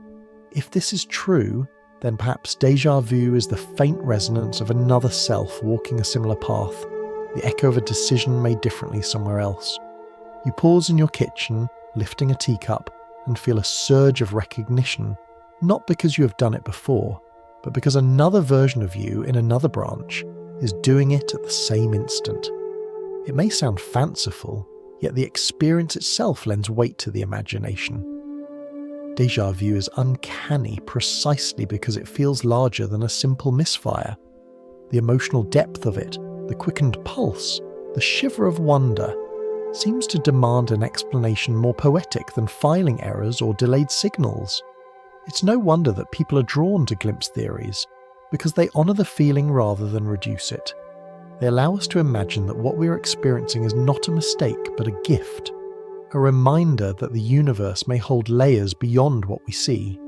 If this is true, then perhaps déjà vu is the faint resonance of another self walking a similar path, the echo of a decision made differently somewhere else. You pause in your kitchen, lifting a teacup, and feel a surge of recognition, not because you have done it before, but because another version of you in another branch is doing it at the same instant. It may sound fanciful, yet the experience itself lends weight to the imagination. Déjà vu is uncanny precisely because it feels larger than a simple misfire. The emotional depth of it, the quickened pulse, the shiver of wonder, seems to demand an explanation more poetic than filing errors or delayed signals. It's no wonder that people are drawn to glimpse theories, because they honour the feeling rather than reduce it. They allow us to imagine that what we are experiencing is not a mistake but a gift, a reminder that the universe may hold layers beyond what we see.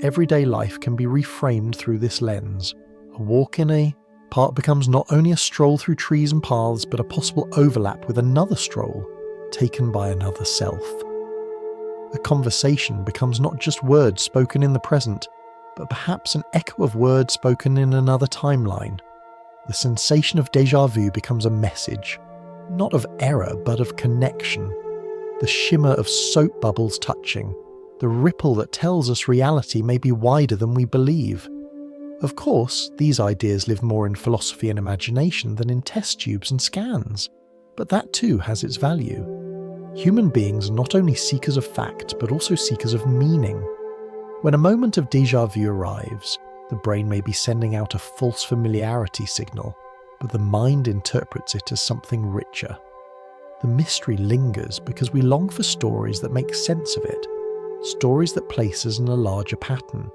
Everyday life can be reframed through this lens. A walk in a park becomes not only a stroll through trees and paths, but a possible overlap with another stroll, taken by another self. A conversation becomes not just words spoken in the present, but perhaps an echo of words spoken in another timeline. The sensation of déjà vu becomes a message, not of error but of connection. The shimmer of soap bubbles touching, the ripple that tells us reality may be wider than we believe. Of course, these ideas live more in philosophy and imagination than in test tubes and scans, but that too has its value. Human beings are not only seekers of fact, but also seekers of meaning. When a moment of déjà vu arrives, the brain may be sending out a false familiarity signal, but the mind interprets it as something richer. The mystery lingers because we long for stories that make sense of it, stories that place us in a larger pattern.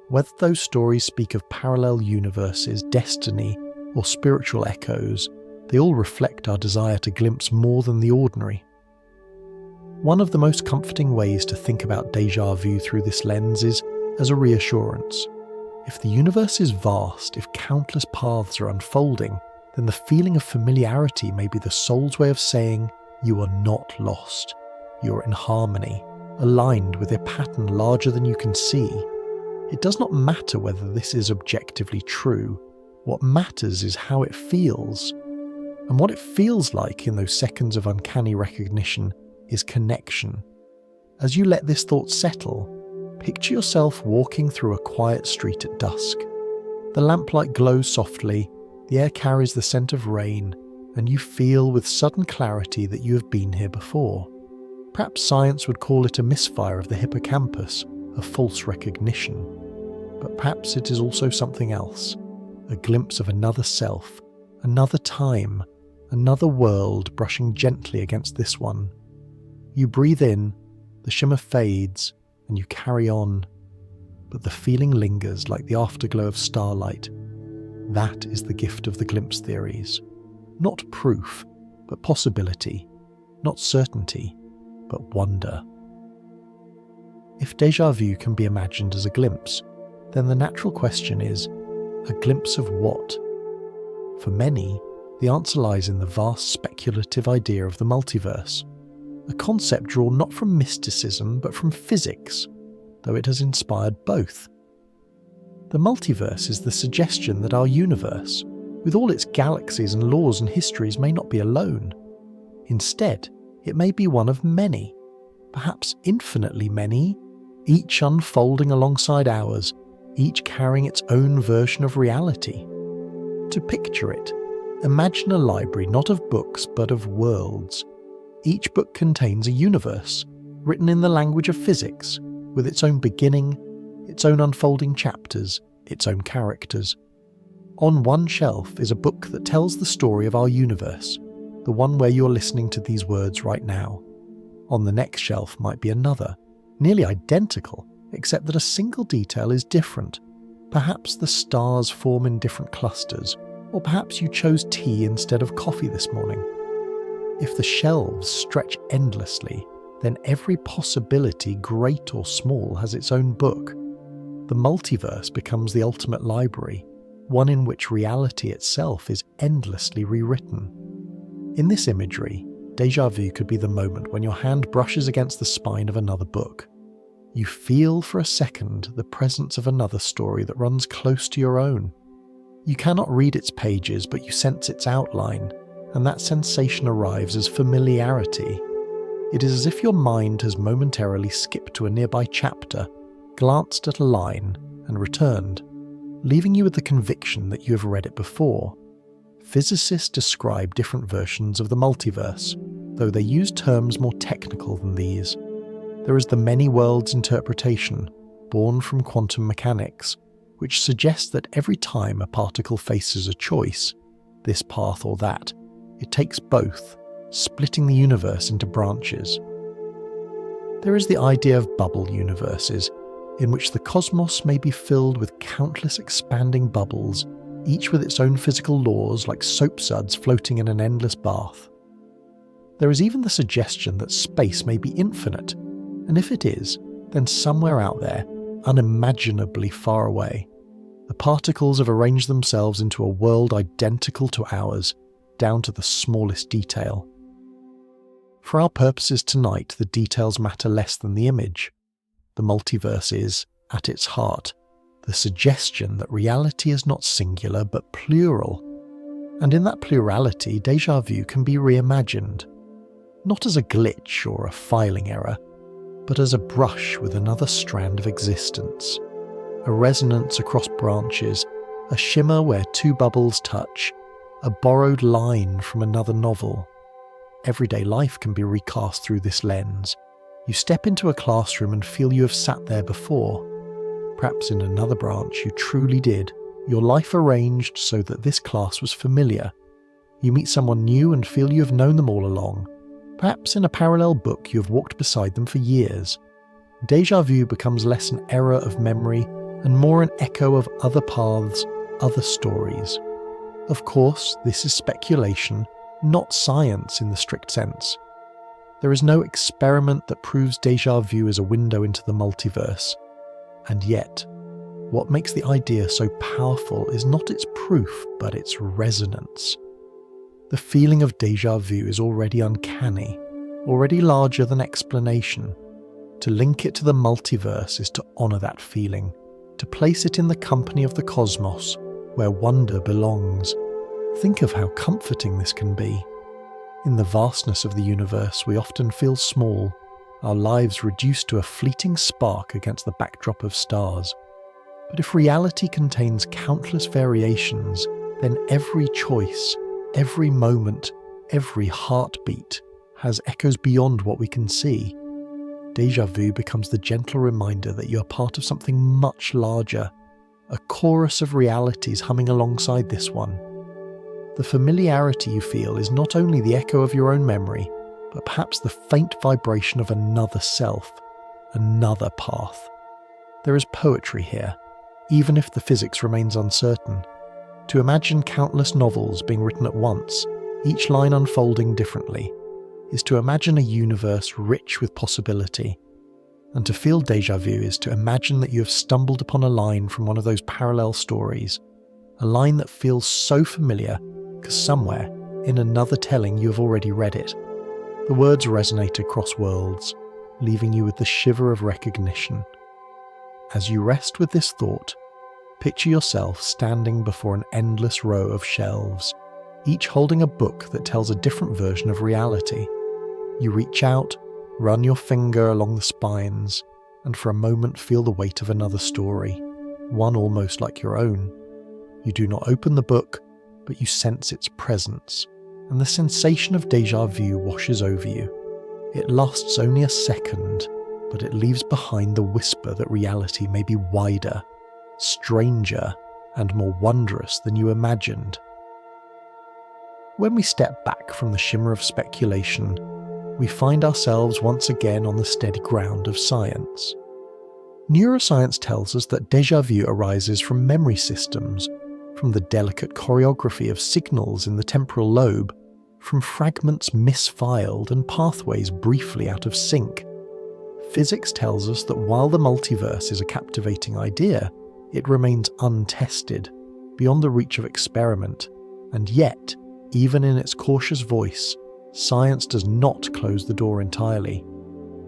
Whether those stories speak of parallel universes, destiny, or spiritual echoes, they all reflect our desire to glimpse more than the ordinary. One of the most comforting ways to think about déjà vu through this lens is as a reassurance. If the universe is vast, if countless paths are unfolding, then the feeling of familiarity may be the soul's way of saying, you are not lost. You're in harmony, aligned with a pattern larger than you can see. It does not matter whether this is objectively true. What matters is how it feels. And what it feels like in those seconds of uncanny recognition is connection. As you let this thought settle, picture yourself walking through a quiet street at dusk. The lamplight glows softly, the air carries the scent of rain, and you feel with sudden clarity that you have been here before. Perhaps science would call it a misfire of the hippocampus, a false recognition. But perhaps it is also something else, a glimpse of another self, another time, another world brushing gently against this one. You breathe in, the shimmer fades, and you carry on, but the feeling lingers like the afterglow of starlight. That is the gift of the glimpse theories. Not proof, but possibility. Not certainty, but wonder. If déjà vu can be imagined as a glimpse, then the natural question is, a glimpse of what? For many, the answer lies in the vast speculative idea of the multiverse, a concept drawn not from mysticism but from physics, though it has inspired both. The multiverse is the suggestion that our universe, with all its galaxies and laws and histories, may not be alone. Instead, it may be one of many, perhaps infinitely many, each unfolding alongside ours, each carrying its own version of reality. To picture it, imagine a library not of books but of worlds. Each book contains a universe, written in the language of physics, with its own beginning, its own unfolding chapters, its own characters. On one shelf is a book that tells the story of our universe, the one where you're listening to these words right now. On the next shelf might be another, nearly identical, except that a single detail is different. Perhaps the stars form in different clusters, or perhaps you chose tea instead of coffee this morning. If the shelves stretch endlessly, then every possibility, great or small, has its own book. The multiverse becomes the ultimate library, one in which reality itself is endlessly rewritten. In this imagery, déjà vu could be the moment when your hand brushes against the spine of another book. You feel for a second the presence of another story that runs close to your own. You cannot read its pages, but you sense its outline, and that sensation arrives as familiarity. It is as if your mind has momentarily skipped to a nearby chapter, glanced at a line, and returned, leaving you with the conviction that you have read it before. Physicists describe different versions of the multiverse, though they use terms more technical than these. There is the many worlds interpretation, born from quantum mechanics, which suggests that every time a particle faces a choice, this path or that, it takes both, splitting the universe into branches. There is the idea of bubble universes, in which the cosmos may be filled with countless expanding bubbles, each with its own physical laws like soap suds floating in an endless bath. There is even the suggestion that space may be infinite, and if it is, then somewhere out there, unimaginably far away, the particles have arranged themselves into a world identical to ours, down to the smallest detail. For our purposes tonight, the details matter less than the image. The multiverse is, at its heart, the suggestion that reality is not singular but plural. And in that plurality, déjà vu can be reimagined, not as a glitch or a filing error, but as a brush with another strand of existence, a resonance across branches, a shimmer where two bubbles touch, a borrowed line from another novel. Everyday life can be recast through this lens. You step into a classroom and feel you have sat there before. Perhaps in another branch you truly did, your life arranged so that this class was familiar. You meet someone new and feel you have known them all along. Perhaps in a parallel book you have walked beside them for years. Déjà vu becomes less an error of memory and more an echo of other paths, other stories. Of course, this is speculation, not science in the strict sense. There is no experiment that proves déjà vu as a window into the multiverse. And yet, what makes the idea so powerful is not its proof, but its resonance. The feeling of déjà vu is already uncanny, already larger than explanation. To link it to the multiverse is to honour that feeling, to place it in the company of the cosmos, where wonder belongs. Think of how comforting this can be. In the vastness of the universe, we often feel small, our lives reduced to a fleeting spark against the backdrop of stars. But if reality contains countless variations, then every choice, every moment, every heartbeat has echoes beyond what we can see. Déjà vu becomes the gentle reminder that you are part of something much larger, a chorus of realities humming alongside this one. The familiarity you feel is not only the echo of your own memory, but perhaps the faint vibration of another self, another path. There is poetry here, even if the physics remains uncertain. To imagine countless novels being written at once, each line unfolding differently, is to imagine a universe rich with possibility. And to feel déjà vu is to imagine that you have stumbled upon a line from one of those parallel stories, a line that feels so familiar because somewhere, in another telling, you have already read it. The words resonate across worlds, leaving you with the shiver of recognition. As you rest with this thought, Picture yourself standing before an endless row of shelves, each holding a book that tells a different version of reality. You reach out, run your finger along the spines, and for a moment feel the weight of another story, one almost like your own. You do not open the book, but you sense its presence, and the sensation of déjà vu washes over you. It lasts only a second, but it leaves behind the whisper that reality may be wider, stranger, and more wondrous than you imagined. When we step back from the shimmer of speculation, we find ourselves once again on the steady ground of science. Neuroscience tells us that déjà vu arises from memory systems, from the delicate choreography of signals in the temporal lobe, from fragments misfiled and pathways briefly out of sync. Physics tells us that while the multiverse is a captivating idea, it remains untested, beyond the reach of experiment, and yet, even in its cautious voice, science does not close the door entirely.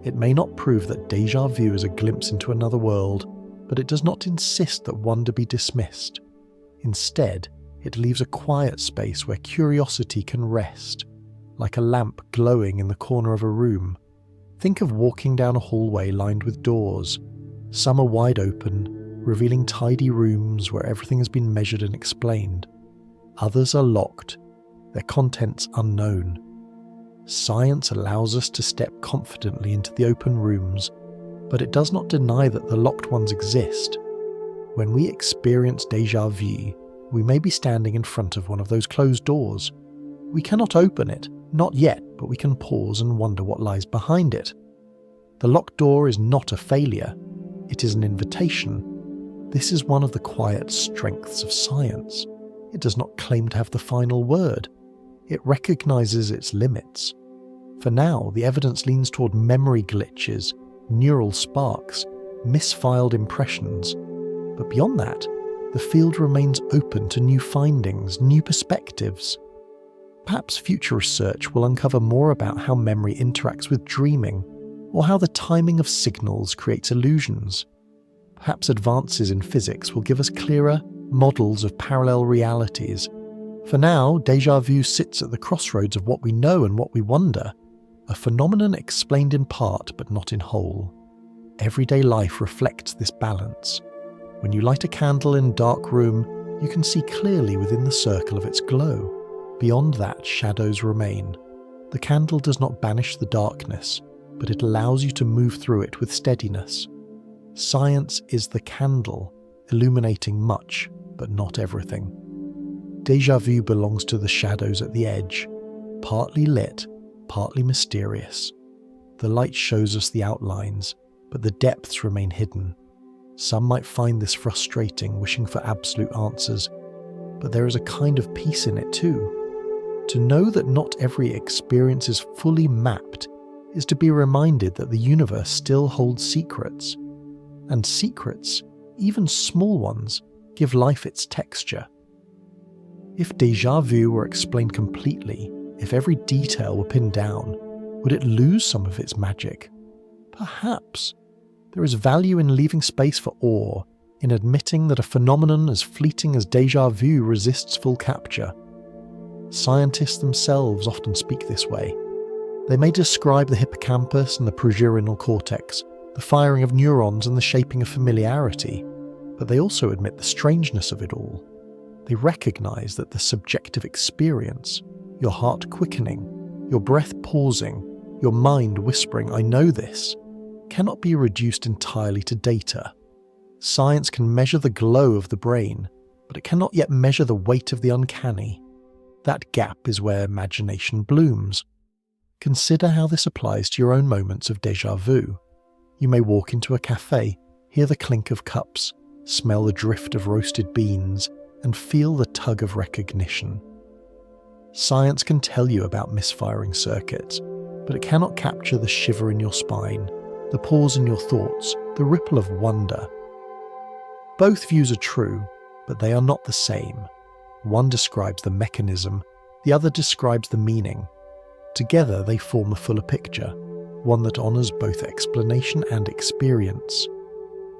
It may not prove that déjà vu is a glimpse into another world, but it does not insist that wonder be dismissed. Instead, it leaves a quiet space where curiosity can rest, like a lamp glowing in the corner of a room. Think of walking down a hallway lined with doors. Some are wide open, revealing tidy rooms where everything has been measured and explained. Others are locked, their contents unknown. Science allows us to step confidently into the open rooms, but it does not deny that the locked ones exist. When we experience déjà vu, we may be standing in front of one of those closed doors. We cannot open it, not yet, but we can pause and wonder what lies behind it. The locked door is not a failure, it is an invitation. This is one of the quiet strengths of science. It does not claim to have the final word. It recognizes its limits. For now, the evidence leans toward memory glitches, neural sparks, misfiled impressions. But beyond that, the field remains open to new findings, new perspectives. Perhaps future research will uncover more about how memory interacts with dreaming, or how the timing of signals creates illusions. Perhaps advances in physics will give us clearer models of parallel realities. For now, déjà vu sits at the crossroads of what we know and what we wonder, a phenomenon explained in part but not in whole. Everyday life reflects this balance. When you light a candle in a dark room, you can see clearly within the circle of its glow. Beyond that, shadows remain. The candle does not banish the darkness, but it allows you to move through it with steadiness. Science is the candle, illuminating much, but not everything. Déjà vu belongs to the shadows at the edge, partly lit, partly mysterious. The light shows us the outlines, but the depths remain hidden. Some might find this frustrating, wishing for absolute answers, but there is a kind of peace in it too. To know that not every experience is fully mapped is to be reminded that the universe still holds secrets. And secrets, even small ones, give life its texture. If déjà vu were explained completely, if every detail were pinned down, would it lose some of its magic? Perhaps. There is value in leaving space for awe, in admitting that a phenomenon as fleeting as déjà vu resists full capture. Scientists themselves often speak this way. They may describe the hippocampus and the progenital cortex, the firing of neurons and the shaping of familiarity, but they also admit the strangeness of it all. They recognize that the subjective experience, your heart quickening, your breath pausing, your mind whispering, "I know this," cannot be reduced entirely to data. Science can measure the glow of the brain, but it cannot yet measure the weight of the uncanny. That gap is where imagination blooms. Consider how this applies to your own moments of déjà vu. You may walk into a cafe, hear the clink of cups, smell the drift of roasted beans, and feel the tug of recognition. Science can tell you about misfiring circuits, but it cannot capture the shiver in your spine, the pause in your thoughts, the ripple of wonder. Both views are true, but they are not the same. One describes the mechanism, the other describes the meaning. Together they form a fuller picture, one that honours both explanation and experience.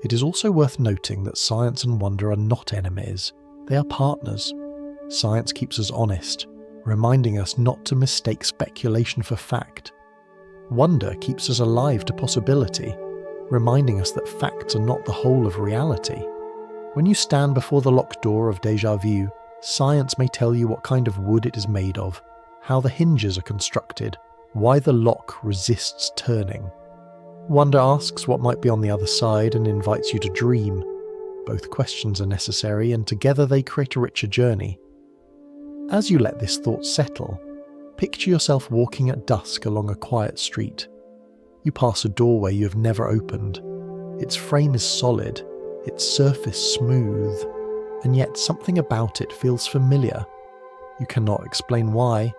It is also worth noting that science and wonder are not enemies, they are partners. Science keeps us honest, reminding us not to mistake speculation for fact. Wonder keeps us alive to possibility, reminding us that facts are not the whole of reality. When you stand before the locked door of déjà vu, science may tell you what kind of wood it is made of, how the hinges are constructed, why the lock resists turning. Wonder asks what might be on the other side and invites you to dream. Both questions are necessary, and together they create a richer journey. As you let this thought settle, picture yourself walking at dusk along a quiet street. You pass a doorway you have never opened. Its frame is solid, its surface smooth, and yet something about it feels familiar. You cannot explain why.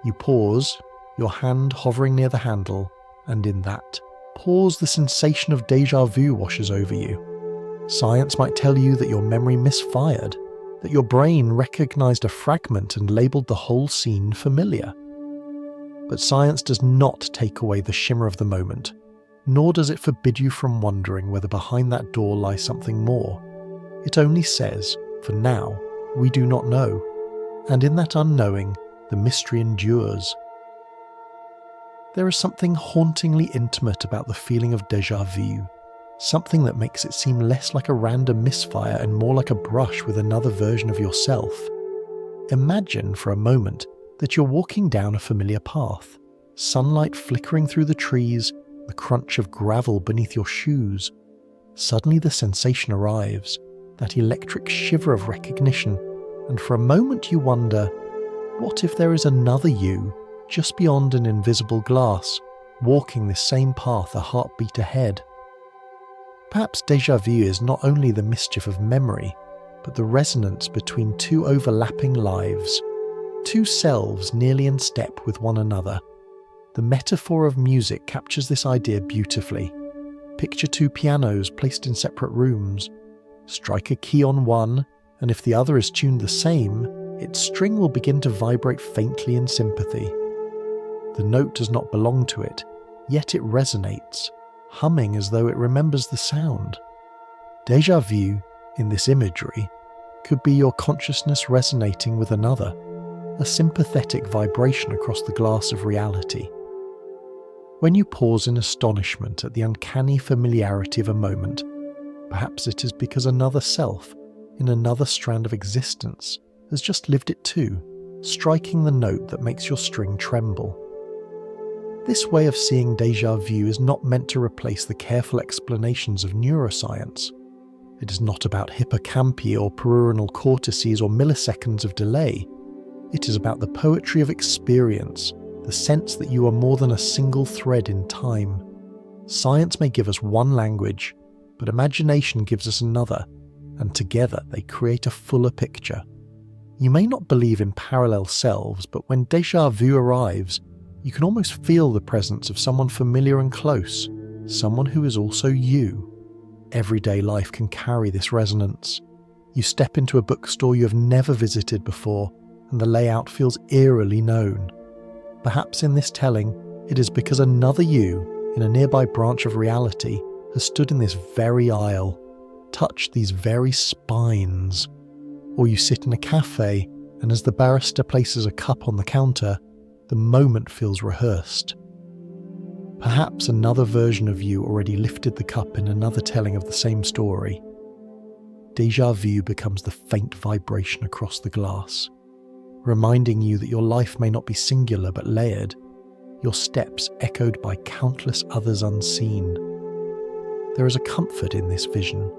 You pause, your hand hovering near the handle, and in that pause the sensation of déjà vu washes over you. Science might tell you that your memory misfired, that your brain recognized a fragment and labeled the whole scene familiar. But science does not take away the shimmer of the moment, nor does it forbid you from wondering whether behind that door lies something more. It only says, for now, we do not know, and in that unknowing, the mystery endures. There is something hauntingly intimate about the feeling of déjà vu, something that makes it seem less like a random misfire and more like a brush with another version of yourself. Imagine for a moment that you're walking down a familiar path, sunlight flickering through the trees, the crunch of gravel beneath your shoes. Suddenly the sensation arrives, that electric shiver of recognition, and for a moment you wonder, what if there is another you, just beyond an invisible glass, walking this same path a heartbeat ahead? Perhaps déjà vu is not only the mischief of memory, but the resonance between two overlapping lives, two selves nearly in step with one another. The metaphor of music captures this idea beautifully. Picture two pianos placed in separate rooms. Strike a key on one, and if the other is tuned the same, its string will begin to vibrate faintly in sympathy. The note does not belong to it, yet it resonates, humming as though it remembers the sound. Déjà vu, in this imagery, could be your consciousness resonating with another, a sympathetic vibration across the glass of reality. When you pause in astonishment at the uncanny familiarity of a moment, perhaps it is because another self, in another strand of existence, has just lived it too, striking the note that makes your string tremble. This way of seeing déjà vu is not meant to replace the careful explanations of neuroscience. It is not about hippocampi or peroneal cortices or milliseconds of delay. It is about the poetry of experience, the sense that you are more than a single thread in time. Science may give us one language, but imagination gives us another, and together they create a fuller picture. You may not believe in parallel selves, but when déjà vu arrives, you can almost feel the presence of someone familiar and close, someone who is also you. Everyday life can carry this resonance. You step into a bookstore you have never visited before, and the layout feels eerily known. Perhaps in this telling, it is because another you, in a nearby branch of reality, has stood in this very aisle, touched these very spines. Or you sit in a cafe, and as the barista places a cup on the counter, the moment feels rehearsed. Perhaps another version of you already lifted the cup in another telling of the same story. Déjà vu becomes the faint vibration across the glass, reminding you that your life may not be singular but layered, your steps echoed by countless others unseen. There is a comfort in this vision.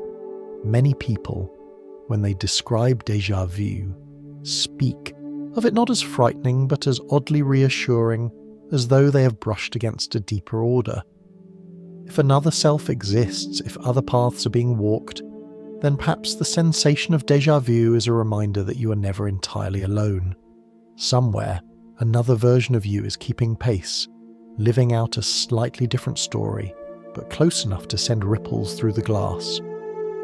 Many people, when they describe déjà vu, speak of it not as frightening but as oddly reassuring, as though they have brushed against a deeper order. If another self exists, if other paths are being walked, then perhaps the sensation of déjà vu is a reminder that you are never entirely alone. Somewhere, another version of you is keeping pace, living out a slightly different story, but close enough to send ripples through the glass.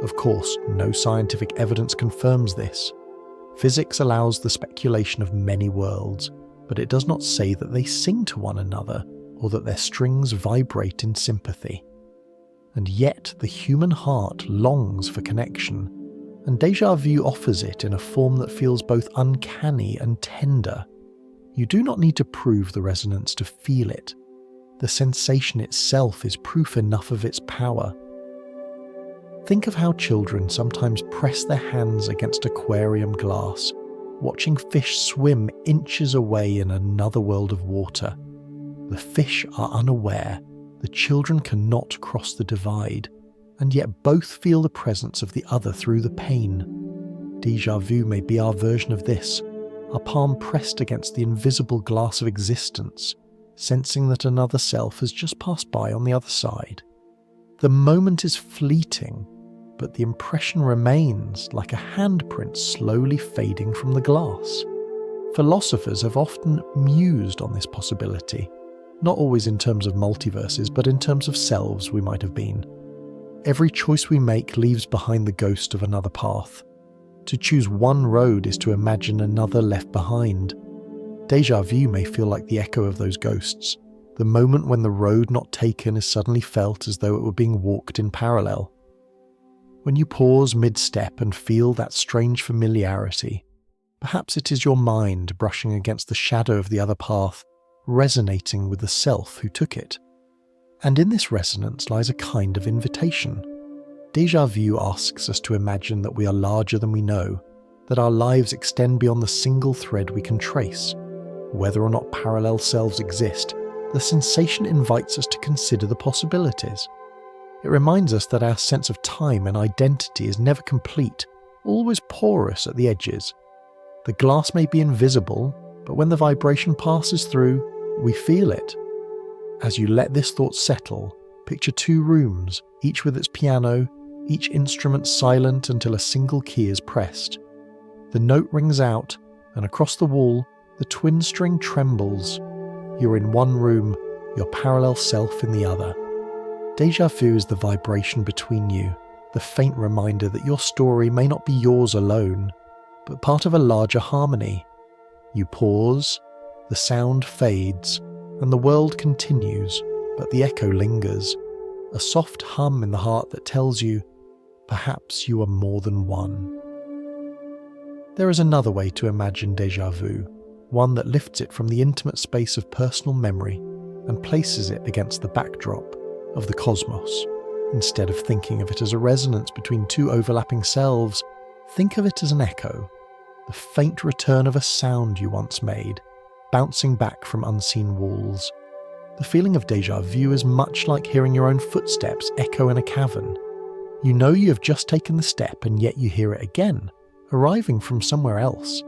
Of course, no scientific evidence confirms this. Physics allows the speculation of many worlds, but it does not say that they sing to one another or that their strings vibrate in sympathy. and yet the human heart longs for connection, and déjà vu offers it in a form that feels both uncanny and tender. You do not need to prove the resonance to feel it. The sensation itself is proof enough of its power. Think of how children sometimes press their hands against aquarium glass, watching fish swim inches away in another world of water. The fish are unaware, the children cannot cross the divide, and yet both feel the presence of the other through the pain. Déjà vu may be our version of this, our palm pressed against the invisible glass of existence, sensing that another self has just passed by on the other side. The moment is fleeting, but the impression remains like a handprint slowly fading from the glass. Philosophers have often mused on this possibility, not always in terms of multiverses, but in terms of selves we might have been. Every choice we make leaves behind the ghost of another path. To choose one road is to imagine another left behind. Déjà vu may feel like the echo of those ghosts, the moment when the road not taken is suddenly felt as though it were being walked in parallel. When you pause mid-step and feel that strange familiarity, perhaps it is your mind brushing against the shadow of the other path, resonating with the self who took it. And in this resonance lies a kind of invitation. Déjà vu asks us to imagine that we are larger than we know, that our lives extend beyond the single thread we can trace. Whether or not parallel selves exist, the sensation invites us to consider the possibilities. It reminds us that our sense of time and identity is never complete, always porous at the edges. The glass may be invisible, but when the vibration passes through, we feel it. As you let this thought settle, picture two rooms, each with its piano, each instrument silent until a single key is pressed. The note rings out, and across the wall, the twin string trembles. You're in one room, your parallel self in the other. Déjà vu is the vibration between you, the faint reminder that your story may not be yours alone, but part of a larger harmony. You pause, the sound fades, and the world continues, but the echo lingers, a soft hum in the heart that tells you, perhaps you are more than one. There is another way to imagine déjà vu, one that lifts it from the intimate space of personal memory and places it against the backdrop of the cosmos. Instead of thinking of it as a resonance between two overlapping selves, think of it as an echo, the faint return of a sound you once made, bouncing back from unseen walls. The feeling of déjà vu is much like hearing your own footsteps echo in a cavern. You know you have just taken the step, and yet you hear it again, arriving from somewhere else,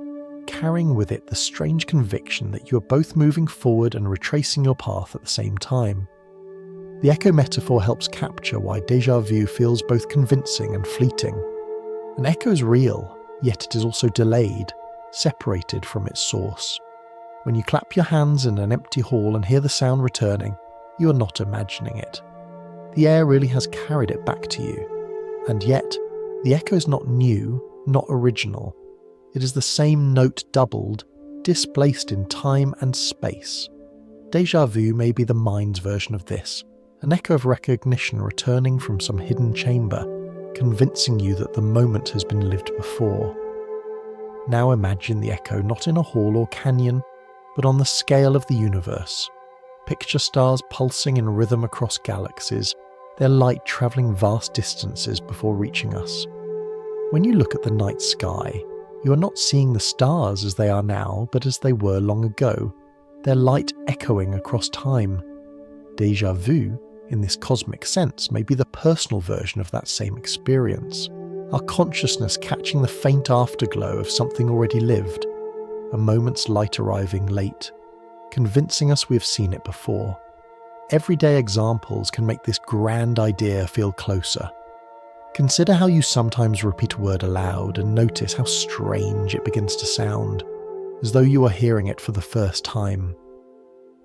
carrying with it the strange conviction that you are both moving forward and retracing your path at the same time. The echo metaphor helps capture why déjà vu feels both convincing and fleeting. An echo is real, yet it is also delayed, separated from its source. When you clap your hands in an empty hall and hear the sound returning, you are not imagining it. The air really has carried it back to you. And yet, the echo is not new, not original. It is the same note doubled, displaced in time and space. Déjà vu may be the mind's version of this, an echo of recognition returning from some hidden chamber, convincing you that the moment has been lived before. Now imagine the echo not in a hall or canyon, but on the scale of the universe. Picture stars pulsing in rhythm across galaxies, their light travelling vast distances before reaching us. When you look at the night sky, you are not seeing the stars as they are now, but as they were long ago, their light echoing across time. Déjà vu, in this cosmic sense, may be the personal version of that same experience, our consciousness catching the faint afterglow of something already lived, a moment's light arriving late, convincing us we have seen it before. Everyday examples can make this grand idea feel closer. Consider how you sometimes repeat a word aloud and notice how strange it begins to sound, as though you are hearing it for the first time.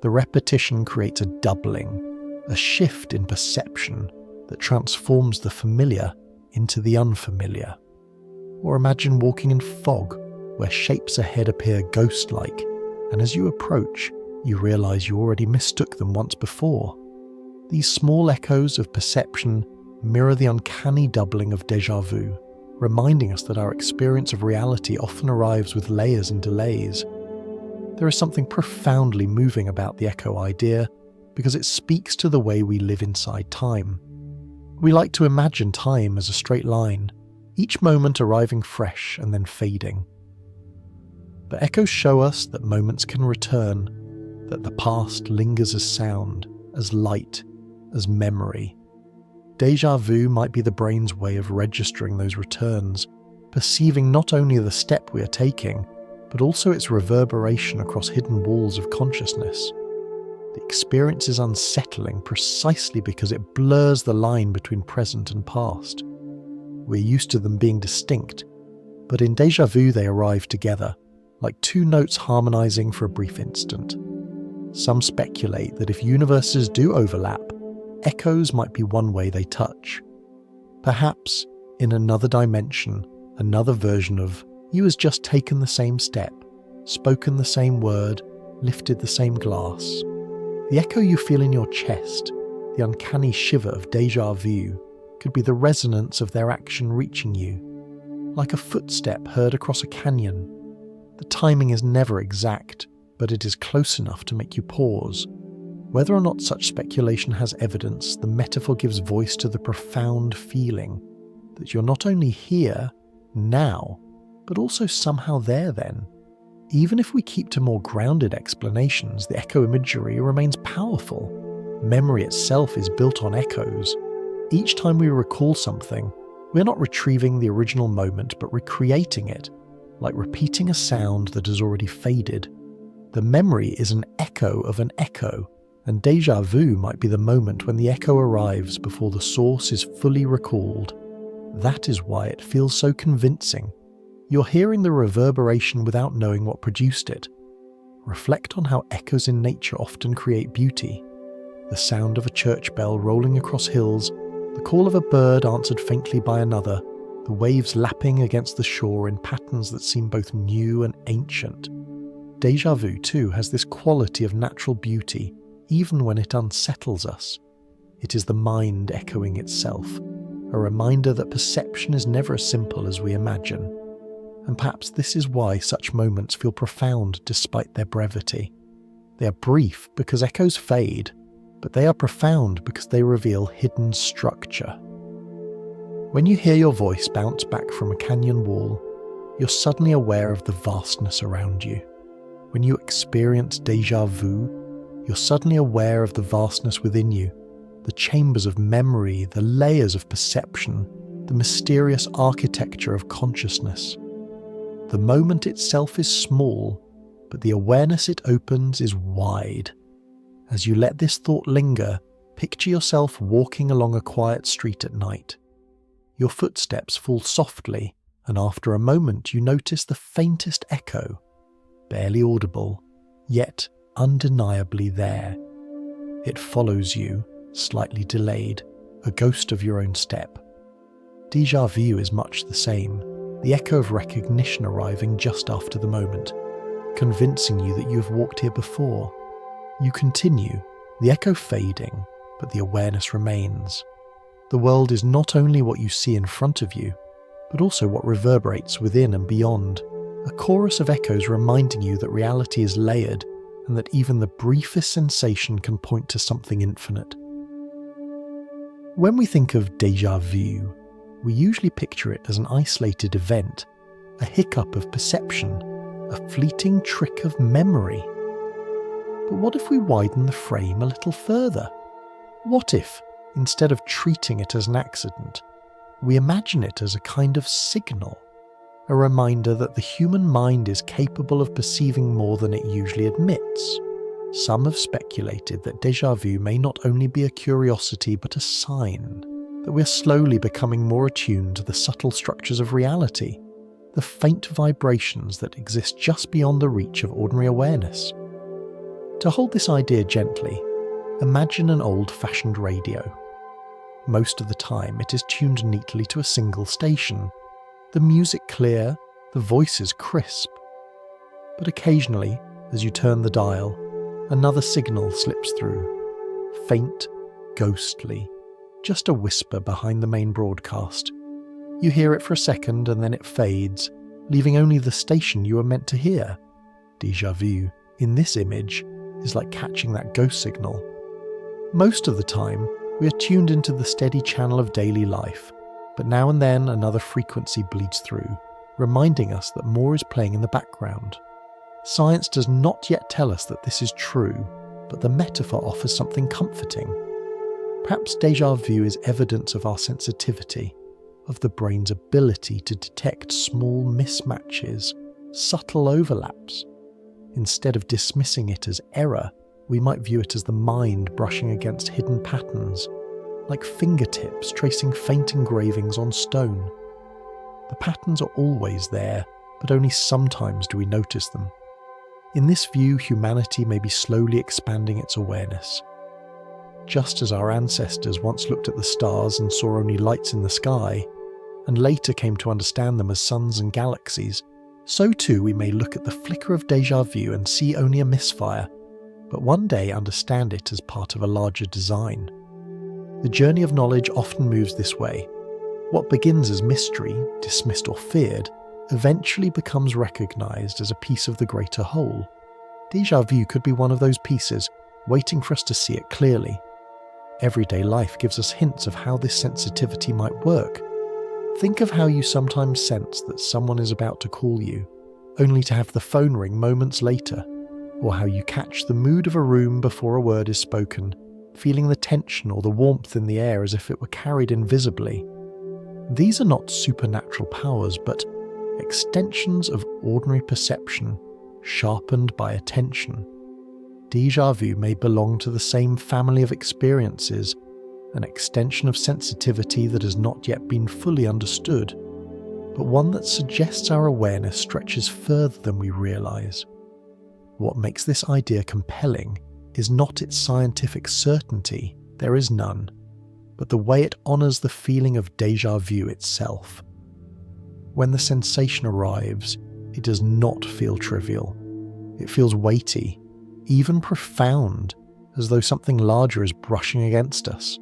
The repetition creates a doubling, a shift in perception that transforms the familiar into the unfamiliar. Or imagine walking in fog, where shapes ahead appear ghost-like, and as you approach, you realise you already mistook them once before. These small echoes of perception mirror the uncanny doubling of déjà vu, reminding us that our experience of reality often arrives with layers and delays. There is something profoundly moving about the echo idea because it speaks to the way we live inside time. We like to imagine time as a straight line, each moment arriving fresh and then fading. But echoes show us that moments can return, that the past lingers as sound, as light, as memory. Déjà vu might be the brain's way of registering those returns, perceiving not only the step we are taking, but also its reverberation across hidden walls of consciousness. The experience is unsettling precisely because it blurs the line between present and past. We're used to them being distinct, but in déjà vu they arrive together, like two notes harmonizing for a brief instant. Some speculate that if universes do overlap, echoes might be one way they touch. Perhaps, in another dimension, another version of you has just taken the same step, spoken the same word, lifted the same glass. The echo you feel in your chest, the uncanny shiver of déjà vu, could be the resonance of their action reaching you. Like a footstep heard across a canyon. The timing is never exact, but it is close enough to make you pause. Whether or not such speculation has evidence, the metaphor gives voice to the profound feeling that you're not only here, now, but also somehow there then. Even if we keep to more grounded explanations, the echo imagery remains powerful. Memory itself is built on echoes. Each time we recall something, we're not retrieving the original moment but recreating it, like repeating a sound that has already faded. The memory is an echo of an echo, and déjà vu might be the moment when the echo arrives before the source is fully recalled. That is why it feels so convincing. You're hearing the reverberation without knowing what produced it. Reflect on how echoes in nature often create beauty. The sound of a church bell rolling across hills, the call of a bird answered faintly by another, the waves lapping against the shore in patterns that seem both new and ancient. Déjà vu, too, has this quality of natural beauty, even when it unsettles us. It is the mind echoing itself, a reminder that perception is never as simple as we imagine. And perhaps this is why such moments feel profound despite their brevity. They are brief because echoes fade, but they are profound because they reveal hidden structure. When you hear your voice bounce back from a canyon wall, you're suddenly aware of the vastness around you. When you experience déjà vu, you're suddenly aware of the vastness within you, the chambers of memory, the layers of perception, the mysterious architecture of consciousness. The moment itself is small, but the awareness it opens is wide. As you let this thought linger, picture yourself walking along a quiet street at night. Your footsteps fall softly, and after a moment you notice the faintest echo, barely audible, yet undeniably there. It follows you, slightly delayed, a ghost of your own step. Déjà vu is much the same, the echo of recognition arriving just after the moment, convincing you that you have walked here before. You continue, the echo fading, but the awareness remains. The world is not only what you see in front of you, but also what reverberates within and beyond, a chorus of echoes reminding you that reality is layered and that even the briefest sensation can point to something infinite. When we think of déjà vu, we usually picture it as an isolated event, a hiccup of perception, a fleeting trick of memory. But what if we widen the frame a little further? What if, instead of treating it as an accident, we imagine it as a kind of signal, a reminder that the human mind is capable of perceiving more than it usually admits? Some have speculated that déjà vu may not only be a curiosity but a sign that we're slowly becoming more attuned to the subtle structures of reality, the faint vibrations that exist just beyond the reach of ordinary awareness. To hold this idea gently, imagine an old-fashioned radio. Most of the time it is tuned neatly to a single station, the music clear, the voices crisp. But occasionally, as you turn the dial, another signal slips through, faint, ghostly, just a whisper behind the main broadcast. You hear it for a second and then it fades, leaving only the station you were meant to hear. Déjà vu, in this image, is like catching that ghost signal. Most of the time, we are tuned into the steady channel of daily life, but now and then another frequency bleeds through, reminding us that more is playing in the background. Science does not yet tell us that this is true, but the metaphor offers something comforting. Perhaps déjà vu is evidence of our sensitivity, of the brain's ability to detect small mismatches, subtle overlaps. Instead of dismissing it as error, we might view it as the mind brushing against hidden patterns, like fingertips tracing faint engravings on stone. The patterns are always there, but only sometimes do we notice them. In this view, humanity may be slowly expanding its awareness. Just as our ancestors once looked at the stars and saw only lights in the sky, and later came to understand them as suns and galaxies, so too we may look at the flicker of déjà vu and see only a misfire, but one day understand it as part of a larger design. The journey of knowledge often moves this way. What begins as mystery, dismissed or feared, eventually becomes recognized as a piece of the greater whole. Déjà vu could be one of those pieces, waiting for us to see it clearly. Everyday life gives us hints of how this sensitivity might work. Think of how you sometimes sense that someone is about to call you, only to have the phone ring moments later, or how you catch the mood of a room before a word is spoken, feeling the tension or the warmth in the air as if it were carried invisibly. These are not supernatural powers, but extensions of ordinary perception, sharpened by attention. Déjà vu may belong to the same family of experiences, an extension of sensitivity that has not yet been fully understood, but one that suggests our awareness stretches further than we realize. What makes this idea compelling is not its scientific certainty, there is none, but the way it honors the feeling of déjà vu itself. When the sensation arrives, it does not feel trivial. It feels weighty, even profound, as though something larger is brushing against us.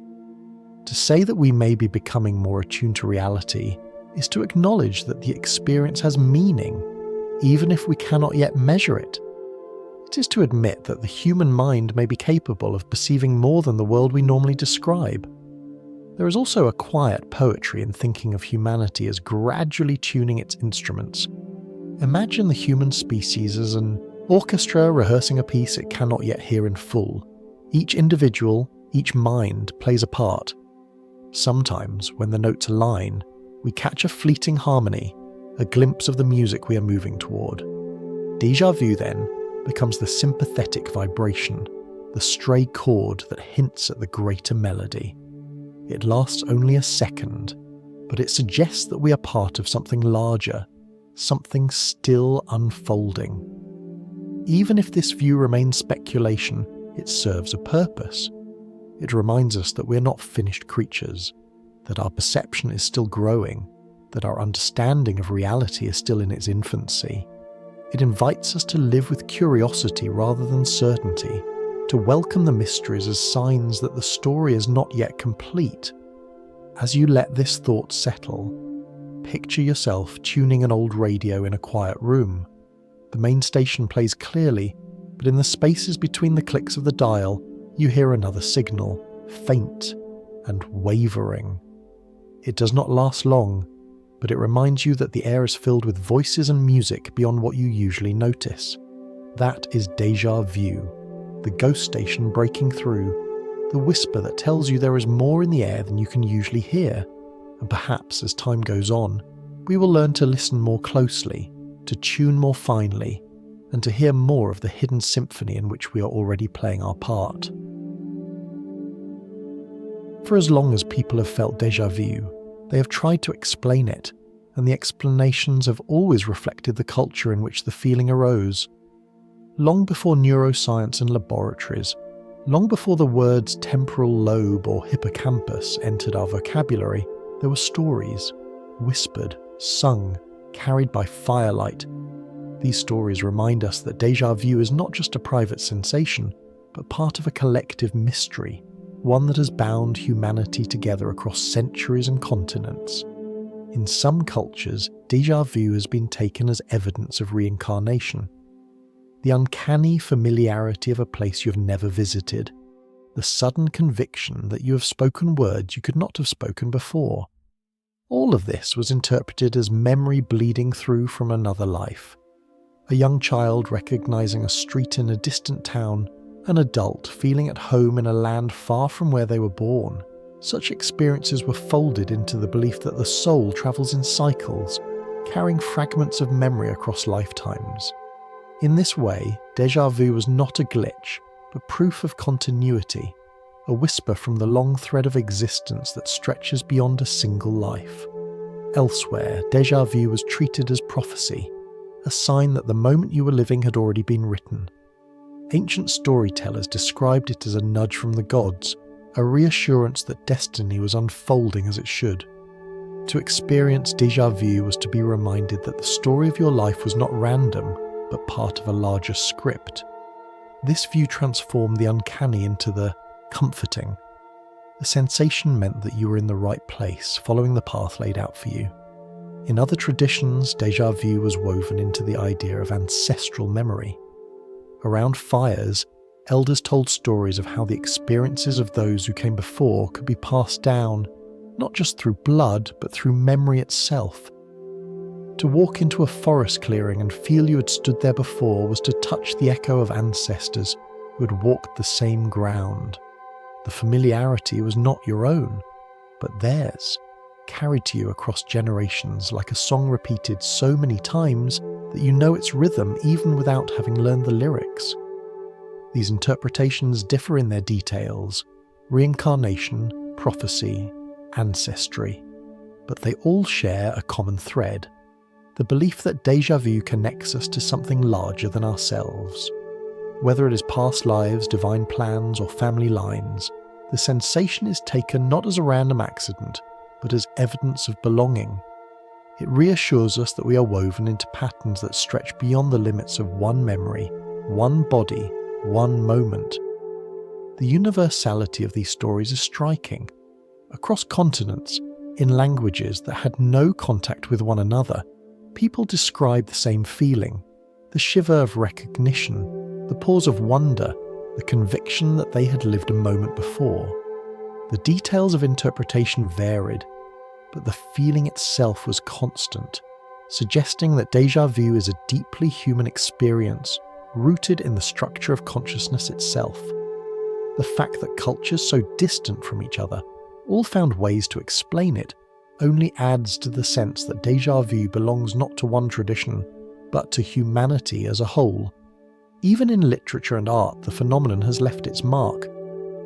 To say that we may be becoming more attuned to reality is to acknowledge that the experience has meaning, even if we cannot yet measure it. It is to admit that the human mind may be capable of perceiving more than the world we normally describe. There is also a quiet poetry in thinking of humanity as gradually tuning its instruments. Imagine the human species as an orchestra rehearsing a piece it cannot yet hear in full. Each individual, each mind plays a part. Sometimes, when the notes align, we catch a fleeting harmony, a glimpse of the music we are moving toward. Déjà vu, then, becomes the sympathetic vibration, the stray chord that hints at the greater melody. It lasts only a second, but it suggests that we are part of something larger, something still unfolding. Even if this view remains speculation, it serves a purpose. It reminds us that we're not finished creatures, that our perception is still growing, that our understanding of reality is still in its infancy. It invites us to live with curiosity rather than certainty, to welcome the mysteries as signs that the story is not yet complete. As you let this thought settle, picture yourself tuning an old radio in a quiet room. The main station plays clearly, but in the spaces between the clicks of the dial, you hear another signal, faint and wavering. It does not last long, but it reminds you that the air is filled with voices and music beyond what you usually notice. That is déjà vu, the ghost station breaking through, the whisper that tells you there is more in the air than you can usually hear. And perhaps as time goes on, we will learn to listen more closely, to tune more finely, and to hear more of the hidden symphony in which we are already playing our part. For as long as people have felt déjà vu, they have tried to explain it, and the explanations have always reflected the culture in which the feeling arose. Long before neuroscience and laboratories, long before the words temporal lobe or hippocampus entered our vocabulary, there were stories, whispered, sung, carried by firelight. These stories remind us that déjà vu is not just a private sensation, but part of a collective mystery, one that has bound humanity together across centuries and continents. In some cultures, déjà vu has been taken as evidence of reincarnation. The uncanny familiarity of a place you have never visited, the sudden conviction that you have spoken words you could not have spoken before. All of this was interpreted as memory bleeding through from another life. A young child recognizing a street in a distant town, an adult feeling at home in a land far from where they were born. Such experiences were folded into the belief that the soul travels in cycles, carrying fragments of memory across lifetimes. In this way, déjà vu was not a glitch, but proof of continuity, a whisper from the long thread of existence that stretches beyond a single life. Elsewhere, déjà vu was treated as prophecy, a sign that the moment you were living had already been written. Ancient storytellers described it as a nudge from the gods, a reassurance that destiny was unfolding as it should. To experience déjà vu was to be reminded that the story of your life was not random, but part of a larger script. This view transformed the uncanny into the comforting. The sensation meant that you were in the right place, following the path laid out for you. In other traditions, déjà vu was woven into the idea of ancestral memory. Around fires, elders told stories of how the experiences of those who came before could be passed down, not just through blood, but through memory itself. To walk into a forest clearing and feel you had stood there before was to touch the echo of ancestors who had walked the same ground. The familiarity was not your own, but theirs, carried to you across generations like a song repeated so many times that you know its rhythm even without having learned the lyrics. These interpretations differ in their details: reincarnation, prophecy, ancestry, but they all share a common thread: the belief that déjà vu connects us to something larger than ourselves. Whether it is past lives, divine plans, or family lines, the sensation is taken not as a random accident, but as evidence of belonging. It reassures us that we are woven into patterns that stretch beyond the limits of one memory, one body, one moment. The universality of these stories is striking. Across continents, in languages that had no contact with one another, people describe the same feeling: the shiver of recognition, the pause of wonder, the conviction that they had lived a moment before. The details of interpretation varied, but the feeling itself was constant, suggesting that déjà vu is a deeply human experience rooted in the structure of consciousness itself. The fact that cultures so distant from each other all found ways to explain it only adds to the sense that déjà vu belongs not to one tradition, but to humanity as a whole. Even in literature and art, the phenomenon has left its mark.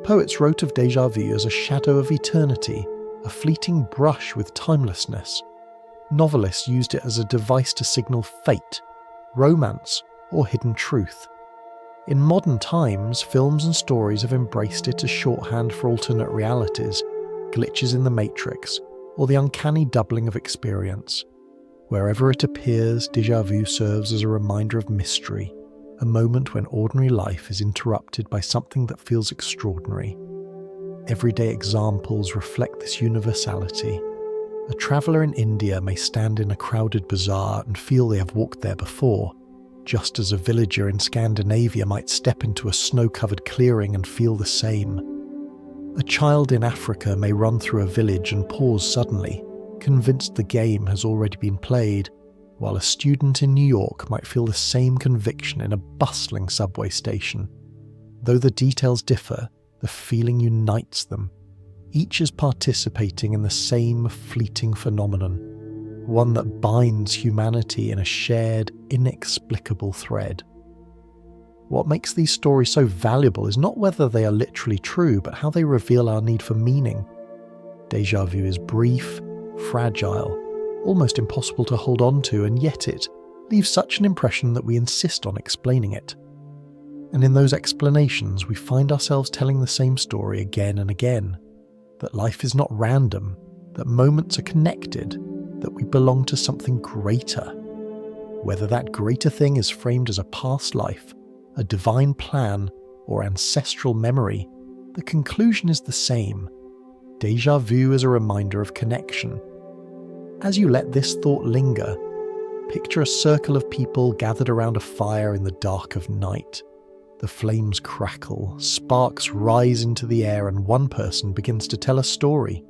Poets wrote of déjà vu as a shadow of eternity, a fleeting brush with timelessness. Novelists used it as a device to signal fate, romance, or hidden truth. In modern times, films and stories have embraced it as shorthand for alternate realities, glitches in the matrix, or the uncanny doubling of experience. Wherever it appears, déjà vu serves as a reminder of mystery, a moment when ordinary life is interrupted by something that feels extraordinary. Everyday examples reflect this universality. A traveller in India may stand in a crowded bazaar and feel they have walked there before, just as a villager in Scandinavia might step into a snow-covered clearing and feel the same. A child in Africa may run through a village and pause suddenly, convinced the game has already been played, while a student in New York might feel the same conviction in a bustling subway station. Though the details differ, the feeling unites them. Each is participating in the same fleeting phenomenon, one that binds humanity in a shared, inexplicable thread. What makes these stories so valuable is not whether they are literally true, but how they reveal our need for meaning. Déjà vu is brief, fragile, almost impossible to hold on to, and yet it leaves such an impression that we insist on explaining it. And in those explanations, we find ourselves telling the same story again and again, that life is not random, that moments are connected, that we belong to something greater. Whether that greater thing is framed as a past life, a divine plan, or ancestral memory, the conclusion is the same. Déjà vu is a reminder of connection. As you let this thought linger, picture a circle of people gathered around a fire in the dark of night. The flames crackle, sparks rise into the air, and one person begins to tell a story.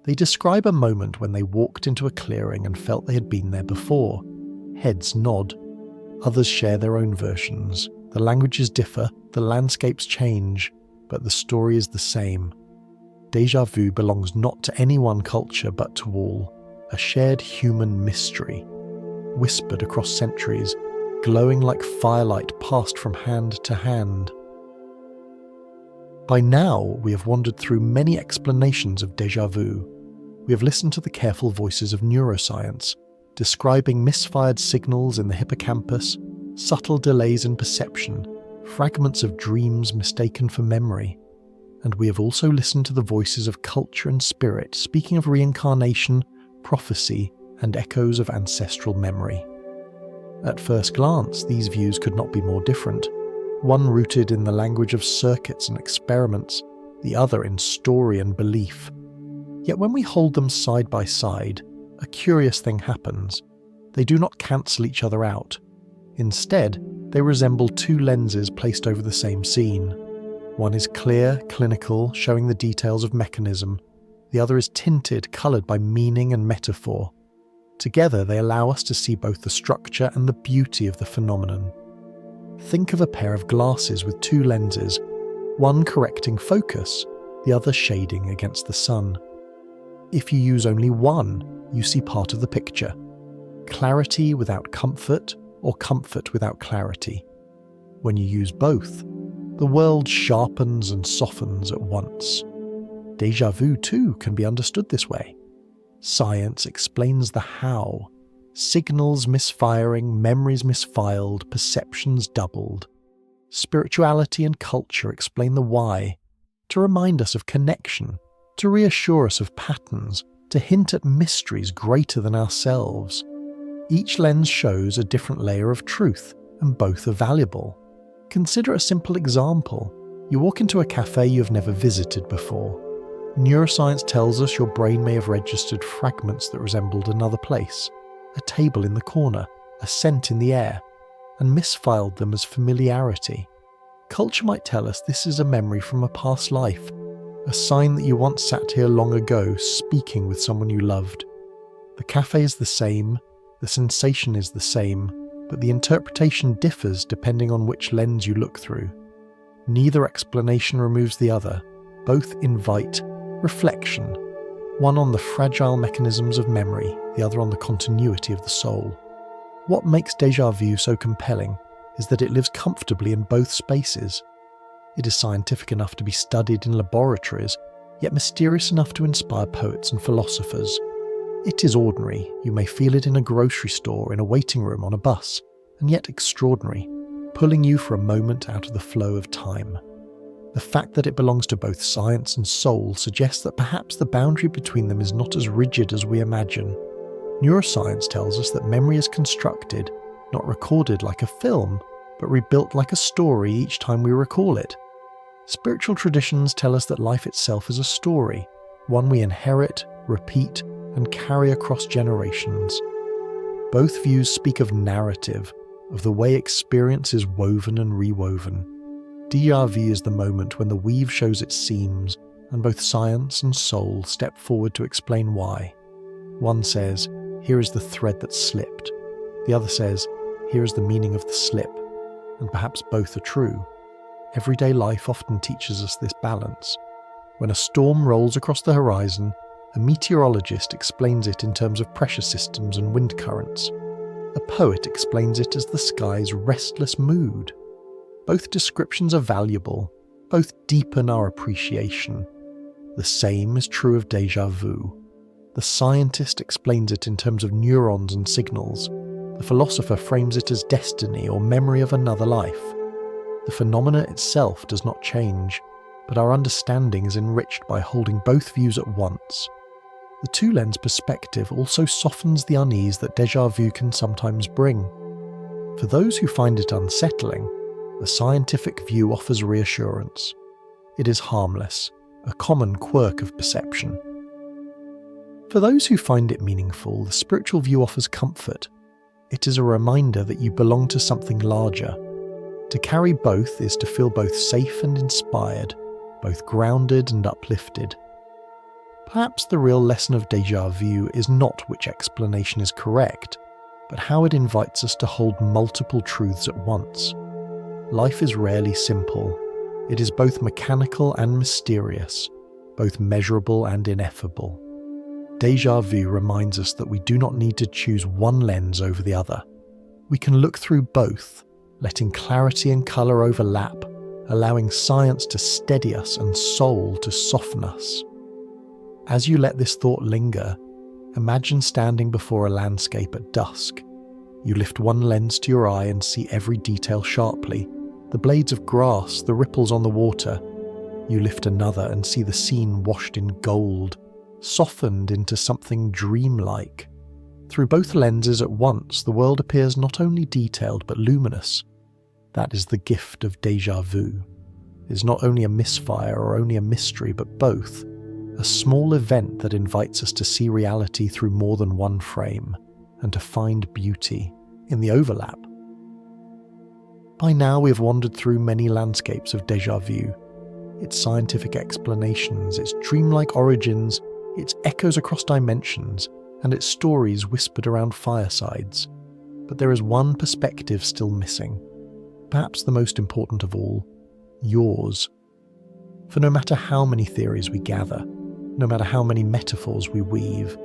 They describe a moment when they walked into a clearing and felt they had been there before. Heads nod. Others share their own versions. The languages differ, the landscapes change, but the story is the same. Déjà vu belongs not to any one culture but to all, a shared human mystery, whispered across centuries, glowing like firelight passed from hand to hand. By now, we have wandered through many explanations of déjà vu. We have listened to the careful voices of neuroscience, describing misfired signals in the hippocampus, subtle delays in perception, fragments of dreams mistaken for memory. And we have also listened to the voices of culture and spirit, speaking of reincarnation, prophecy, and echoes of ancestral memory. At first glance, these views could not be more different, one rooted in the language of circuits and experiments, the other in story and belief. Yet when we hold them side by side, a curious thing happens. They do not cancel each other out. Instead, they resemble two lenses placed over the same scene. One is clear, clinical, showing the details of mechanism. The other is tinted, coloured by meaning and metaphor. Together, they allow us to see both the structure and the beauty of the phenomenon. Think of a pair of glasses with two lenses, one correcting focus, the other shading against the sun. If you use only one, you see part of the picture. Clarity without comfort, or comfort without clarity. When you use both, the world sharpens and softens at once. Déjà vu, too, can be understood this way. Science explains the how. Signals misfiring, memories misfiled, perceptions doubled. Spirituality and culture explain the why, to remind us of connection, to reassure us of patterns, to hint at mysteries greater than ourselves. Each lens shows a different layer of truth, and both are valuable. Consider a simple example. You walk into a cafe you have never visited before. Neuroscience tells us your brain may have registered fragments that resembled another place, a table in the corner, a scent in the air, and misfiled them as familiarity. Culture might tell us this is a memory from a past life, a sign that you once sat here long ago speaking with someone you loved. The cafe is the same, the sensation is the same, but the interpretation differs depending on which lens you look through. Neither explanation removes the other. Both invite reflection, one on the fragile mechanisms of memory, the other on the continuity of the soul. What makes déjà vu so compelling is that it lives comfortably in both spaces. It is scientific enough to be studied in laboratories, yet mysterious enough to inspire poets and philosophers. It is ordinary. You may feel it in a grocery store, in a waiting room, on a bus, and yet extraordinary, pulling you for a moment out of the flow of time. The fact that it belongs to both science and soul suggests that perhaps the boundary between them is not as rigid as we imagine. Neuroscience tells us that memory is constructed, not recorded like a film, but rebuilt like a story each time we recall it. Spiritual traditions tell us that life itself is a story, one we inherit, repeat, and carry across generations. Both views speak of narrative, of the way experience is woven and rewoven. Déjà vu is the moment when the weave shows its seams, and both science and soul step forward to explain why. One says, here is the thread that slipped. The other says, here is the meaning of the slip. And perhaps both are true. Everyday life often teaches us this balance. When a storm rolls across the horizon, a meteorologist explains it in terms of pressure systems and wind currents. A poet explains it as the sky's restless mood. Both descriptions are valuable, both deepen our appreciation. The same is true of déjà vu. The scientist explains it in terms of neurons and signals. The philosopher frames it as destiny or memory of another life. The phenomena itself does not change, but our understanding is enriched by holding both views at once. The two-lens perspective also softens the unease that déjà vu can sometimes bring. For those who find it unsettling, the scientific view offers reassurance. It is harmless, a common quirk of perception. For those who find it meaningful, the spiritual view offers comfort. It is a reminder that you belong to something larger. To carry both is to feel both safe and inspired, both grounded and uplifted. Perhaps the real lesson of déjà vu is not which explanation is correct, but how it invites us to hold multiple truths at once. Life is rarely simple. It is both mechanical and mysterious, both measurable and ineffable. Déjà vu reminds us that we do not need to choose one lens over the other. We can look through both, letting clarity and colour overlap, allowing science to steady us and soul to soften us. As you let this thought linger, imagine standing before a landscape at dusk. You lift one lens to your eye and see every detail sharply, the blades of grass, the ripples on the water. You lift another and see the scene washed in gold, softened into something dreamlike. Through both lenses at once, the world appears not only detailed but luminous. That is the gift of déjà vu. It is not only a misfire or only a mystery, but both. A small event that invites us to see reality through more than one frame, and to find beauty in the overlap. By now we have wandered through many landscapes of déjà vu, its scientific explanations, its dreamlike origins, its echoes across dimensions, and its stories whispered around firesides. But there is one perspective still missing, perhaps the most important of all, yours. For no matter how many theories we gather, no matter how many metaphors we weave,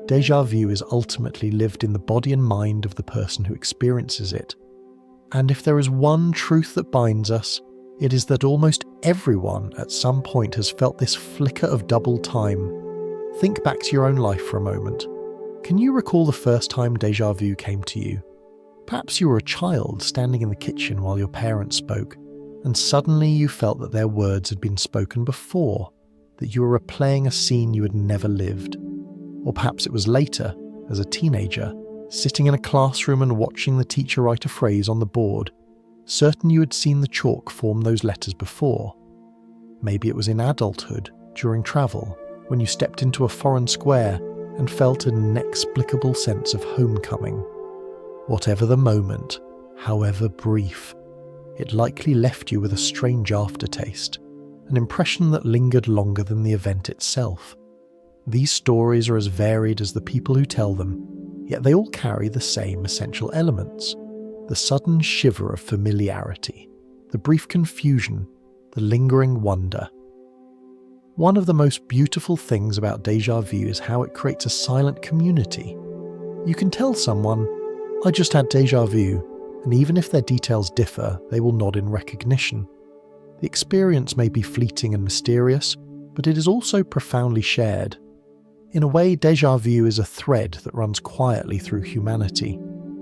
déjà vu is ultimately lived in the body and mind of the person who experiences it. And if there is one truth that binds us, it is that almost everyone at some point has felt this flicker of double time. Think back to your own life for a moment. Can you recall the first time déjà vu came to you? Perhaps you were a child standing in the kitchen while your parents spoke, and suddenly you felt that their words had been spoken before, that you were replaying a scene you had never lived. Or perhaps it was later, as a teenager, sitting in a classroom and watching the teacher write a phrase on the board, certain you had seen the chalk form those letters before. Maybe it was in adulthood, during travel, when you stepped into a foreign square and felt an inexplicable sense of homecoming. Whatever the moment, however brief, it likely left you with a strange aftertaste, an impression that lingered longer than the event itself. These stories are as varied as the people who tell them, yet they all carry the same essential elements: the sudden shiver of familiarity, the brief confusion, the lingering wonder. One of the most beautiful things about déjà vu is how it creates a silent community. You can tell someone, "I just had déjà vu," and even if their details differ, they will nod in recognition. The experience may be fleeting and mysterious, but it is also profoundly shared. In a way, déjà vu is a thread that runs quietly through humanity,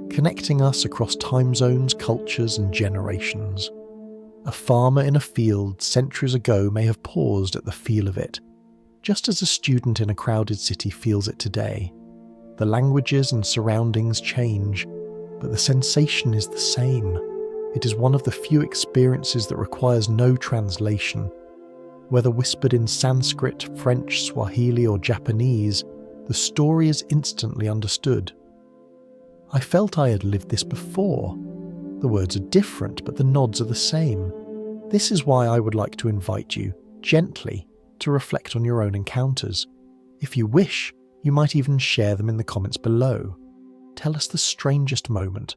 connecting us across time zones, cultures, and generations. A farmer in a field centuries ago may have paused at the feel of it, just as a student in a crowded city feels it today. The languages and surroundings change, but the sensation is the same. It is one of the few experiences that requires no translation. Whether whispered in Sanskrit, French, Swahili, or Japanese, the story is instantly understood. I felt I had lived this before. The words are different, but the nods are the same. This is why I would like to invite you, gently, to reflect on your own encounters. If you wish, you might even share them in the comments below. Tell us the strangest moment,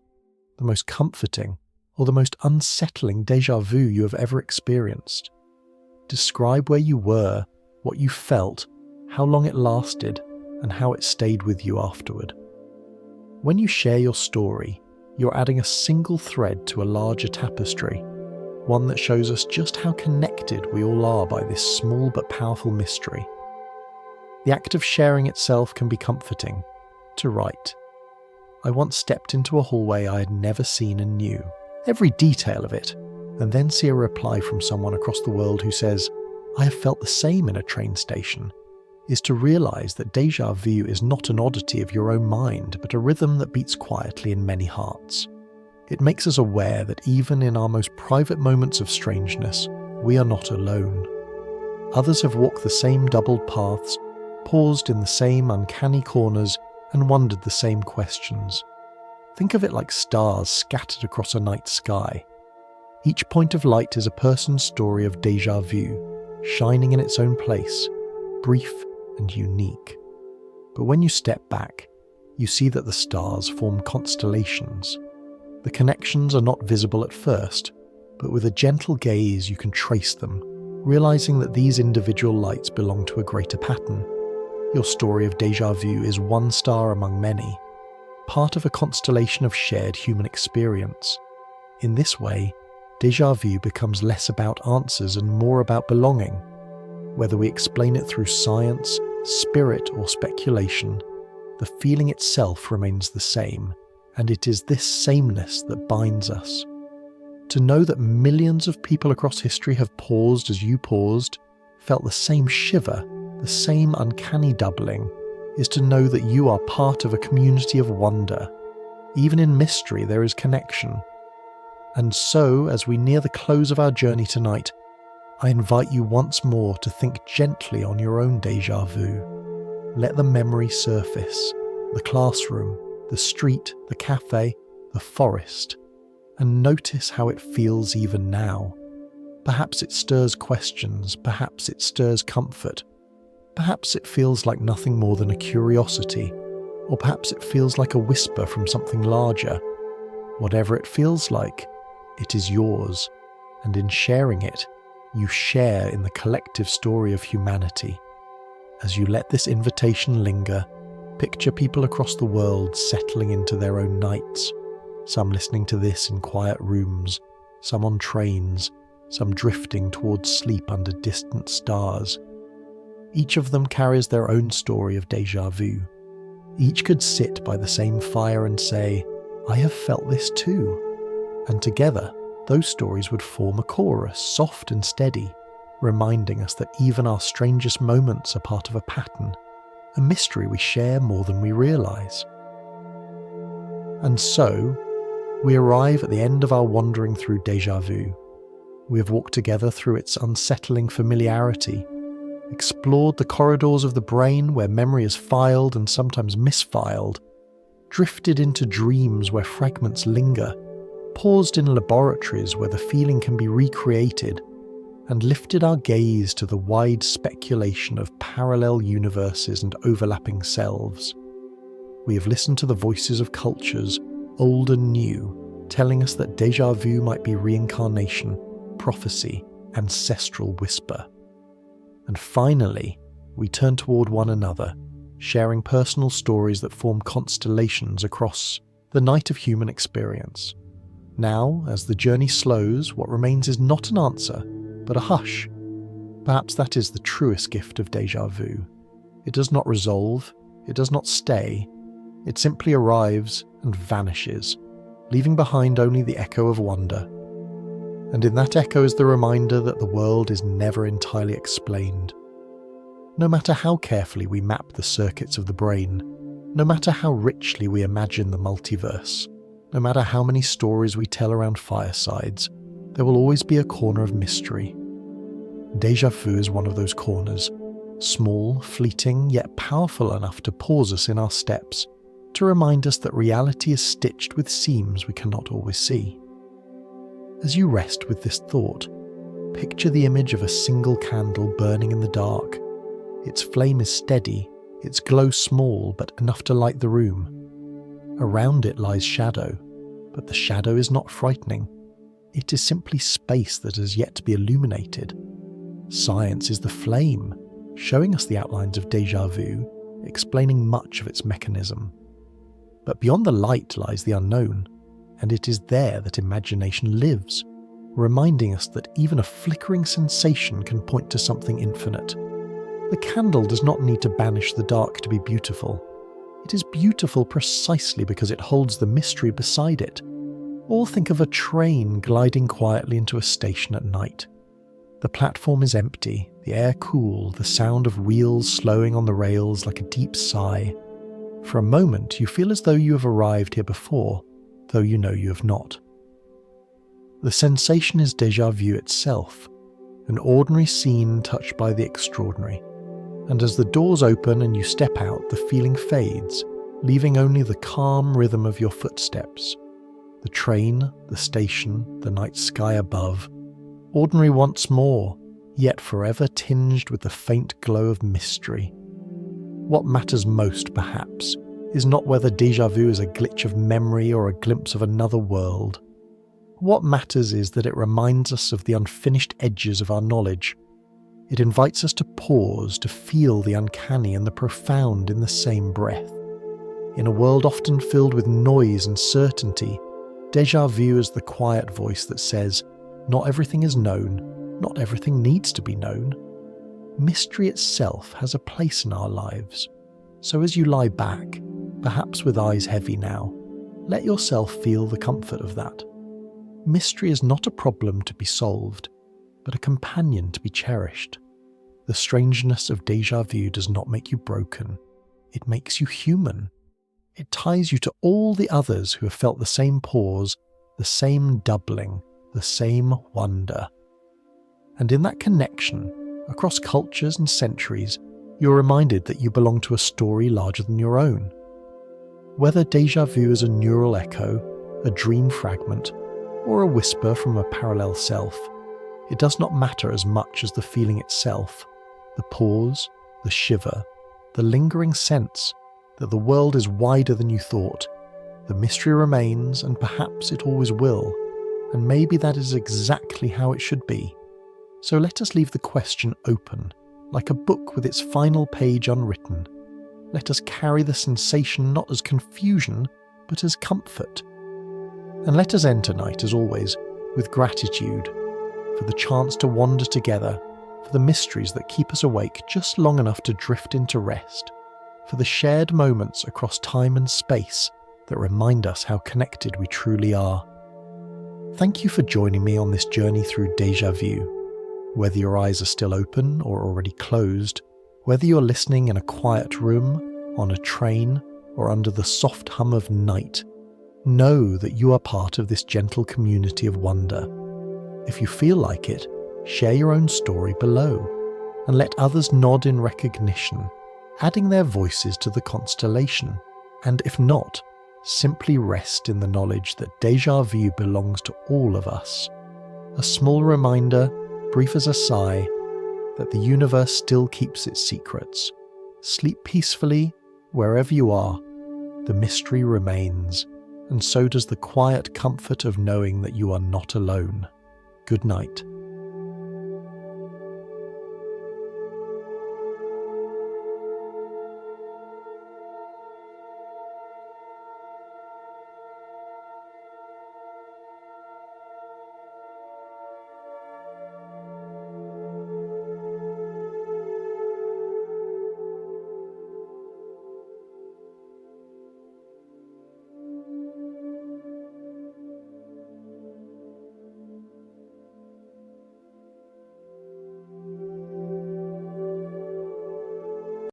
the most comforting, or the most unsettling déjà vu you have ever experienced. Describe where you were, what you felt, how long it lasted, and how it stayed with you afterward. When you share your story, you're adding a single thread to a larger tapestry, one that shows us just how connected we all are by this small but powerful mystery. The act of sharing itself can be comforting. To write, "I once stepped into a hallway I had never seen and knew every detail of it," and then see a reply from someone across the world who says, "I have felt the same in a train station," is to realise that déjà vu is not an oddity of your own mind, but a rhythm that beats quietly in many hearts. It makes us aware that even in our most private moments of strangeness, we are not alone. Others have walked the same doubled paths, paused in the same uncanny corners, and wondered the same questions. Think of it like stars scattered across a night sky. Each point of light is a person's story of déjà vu, shining in its own place, brief and unique. But when you step back, you see that the stars form constellations. The connections are not visible at first, but with a gentle gaze you can trace them, realizing that these individual lights belong to a greater pattern. Your story of déjà vu is one star among many, part of a constellation of shared human experience. In this way, déjà vu becomes less about answers and more about belonging. Whether we explain it through science, spirit, or speculation, the feeling itself remains the same, and it is this sameness that binds us. To know that millions of people across history have paused as you paused, felt the same shiver, the same uncanny doubling, is to know that you are part of a community of wonder. Even in mystery there is connection. And so, as we near the close of our journey tonight, I invite you once more to think gently on your own déjà vu. Let the memory surface, the classroom, the street, the cafe, the forest, and notice how it feels even now. Perhaps it stirs questions, perhaps it stirs comfort, perhaps it feels like nothing more than a curiosity, or perhaps it feels like a whisper from something larger. Whatever it feels like, it is yours, and in sharing it, you share in the collective story of humanity. As you let this invitation linger, picture people across the world settling into their own nights, some listening to this in quiet rooms, some on trains, some drifting towards sleep under distant stars. Each of them carries their own story of déjà vu. Each could sit by the same fire and say, "I have felt this too." And together, those stories would form a chorus, soft and steady, reminding us that even our strangest moments are part of a pattern, a mystery we share more than we realise. And so, we arrive at the end of our wandering through déjà vu. We have walked together through its unsettling familiarity, explored the corridors of the brain where memory is filed and sometimes misfiled, drifted into dreams where fragments linger, paused in laboratories where the feeling can be recreated, and lifted our gaze to the wide speculation of parallel universes and overlapping selves. We have listened to the voices of cultures, old and new, telling us that déjà vu might be reincarnation, prophecy, ancestral whisper. And finally, we turn toward one another, sharing personal stories that form constellations across the night of human experience. Now, as the journey slows, what remains is not an answer, but a hush. Perhaps that is the truest gift of déjà vu. It does not resolve, it does not stay, it simply arrives and vanishes, leaving behind only the echo of wonder. And in that echo is the reminder that the world is never entirely explained. No matter how carefully we map the circuits of the brain, no matter how richly we imagine the multiverse, no matter how many stories we tell around firesides, there will always be a corner of mystery. Déjà vu is one of those corners, small, fleeting, yet powerful enough to pause us in our steps, to remind us that reality is stitched with seams we cannot always see. As you rest with this thought, picture the image of a single candle burning in the dark. Its flame is steady, its glow small but enough to light the room. Around it lies shadow, but the shadow is not frightening. It is simply space that has yet to be illuminated. Science is the flame, showing us the outlines of déjà vu, explaining much of its mechanism. But beyond the light lies the unknown, and it is there that imagination lives, reminding us that even a flickering sensation can point to something infinite. The candle does not need to banish the dark to be beautiful. It is beautiful precisely because it holds the mystery beside it. Or think of a train gliding quietly into a station at night. The platform is empty, the air cool, the sound of wheels slowing on the rails like a deep sigh. For a moment you feel as though you have arrived here before, though you know you have not. The sensation is déjà vu itself, an ordinary scene touched by the extraordinary. And as the doors open and you step out, the feeling fades, leaving only the calm rhythm of your footsteps. The train, the station, the night sky above. Ordinary once more, yet forever tinged with the faint glow of mystery. What matters most, perhaps, is not whether déjà vu is a glitch of memory or a glimpse of another world. What matters is that it reminds us of the unfinished edges of our knowledge. It invites us to pause, to feel the uncanny and the profound in the same breath. In a world often filled with noise and certainty, déjà vu is the quiet voice that says, not everything is known, not everything needs to be known. Mystery itself has a place in our lives. So as you lie back, perhaps with eyes heavy now, let yourself feel the comfort of that. Mystery is not a problem to be solved, but a companion to be cherished. The strangeness of déjà vu does not make you broken. It makes you human. It ties you to all the others who have felt the same pause, the same doubling, the same wonder. And in that connection, across cultures and centuries, you're reminded that you belong to a story larger than your own. Whether déjà vu is a neural echo, a dream fragment, or a whisper from a parallel self, it does not matter as much as the feeling itself, the pause, the shiver, the lingering sense that the world is wider than you thought. The mystery remains, and perhaps it always will, and maybe that is exactly how it should be. So let us leave the question open, like a book with its final page unwritten. Let us carry the sensation not as confusion, but as comfort. And let us end tonight, as always, with gratitude for the chance to wander together, for the mysteries that keep us awake just long enough to drift into rest, for the shared moments across time and space that remind us how connected we truly are. Thank you for joining me on this journey through déjà vu. Whether your eyes are still open or already closed, whether you're listening in a quiet room, on a train, or under the soft hum of night, know that you are part of this gentle community of wonder. If you feel like it, share your own story below, and let others nod in recognition, adding their voices to the constellation. And if not, simply rest in the knowledge that déjà vu belongs to all of us. A small reminder, brief as a sigh, that the universe still keeps its secrets. Sleep peacefully, wherever you are. The mystery remains, and so does the quiet comfort of knowing that you are not alone. Good night.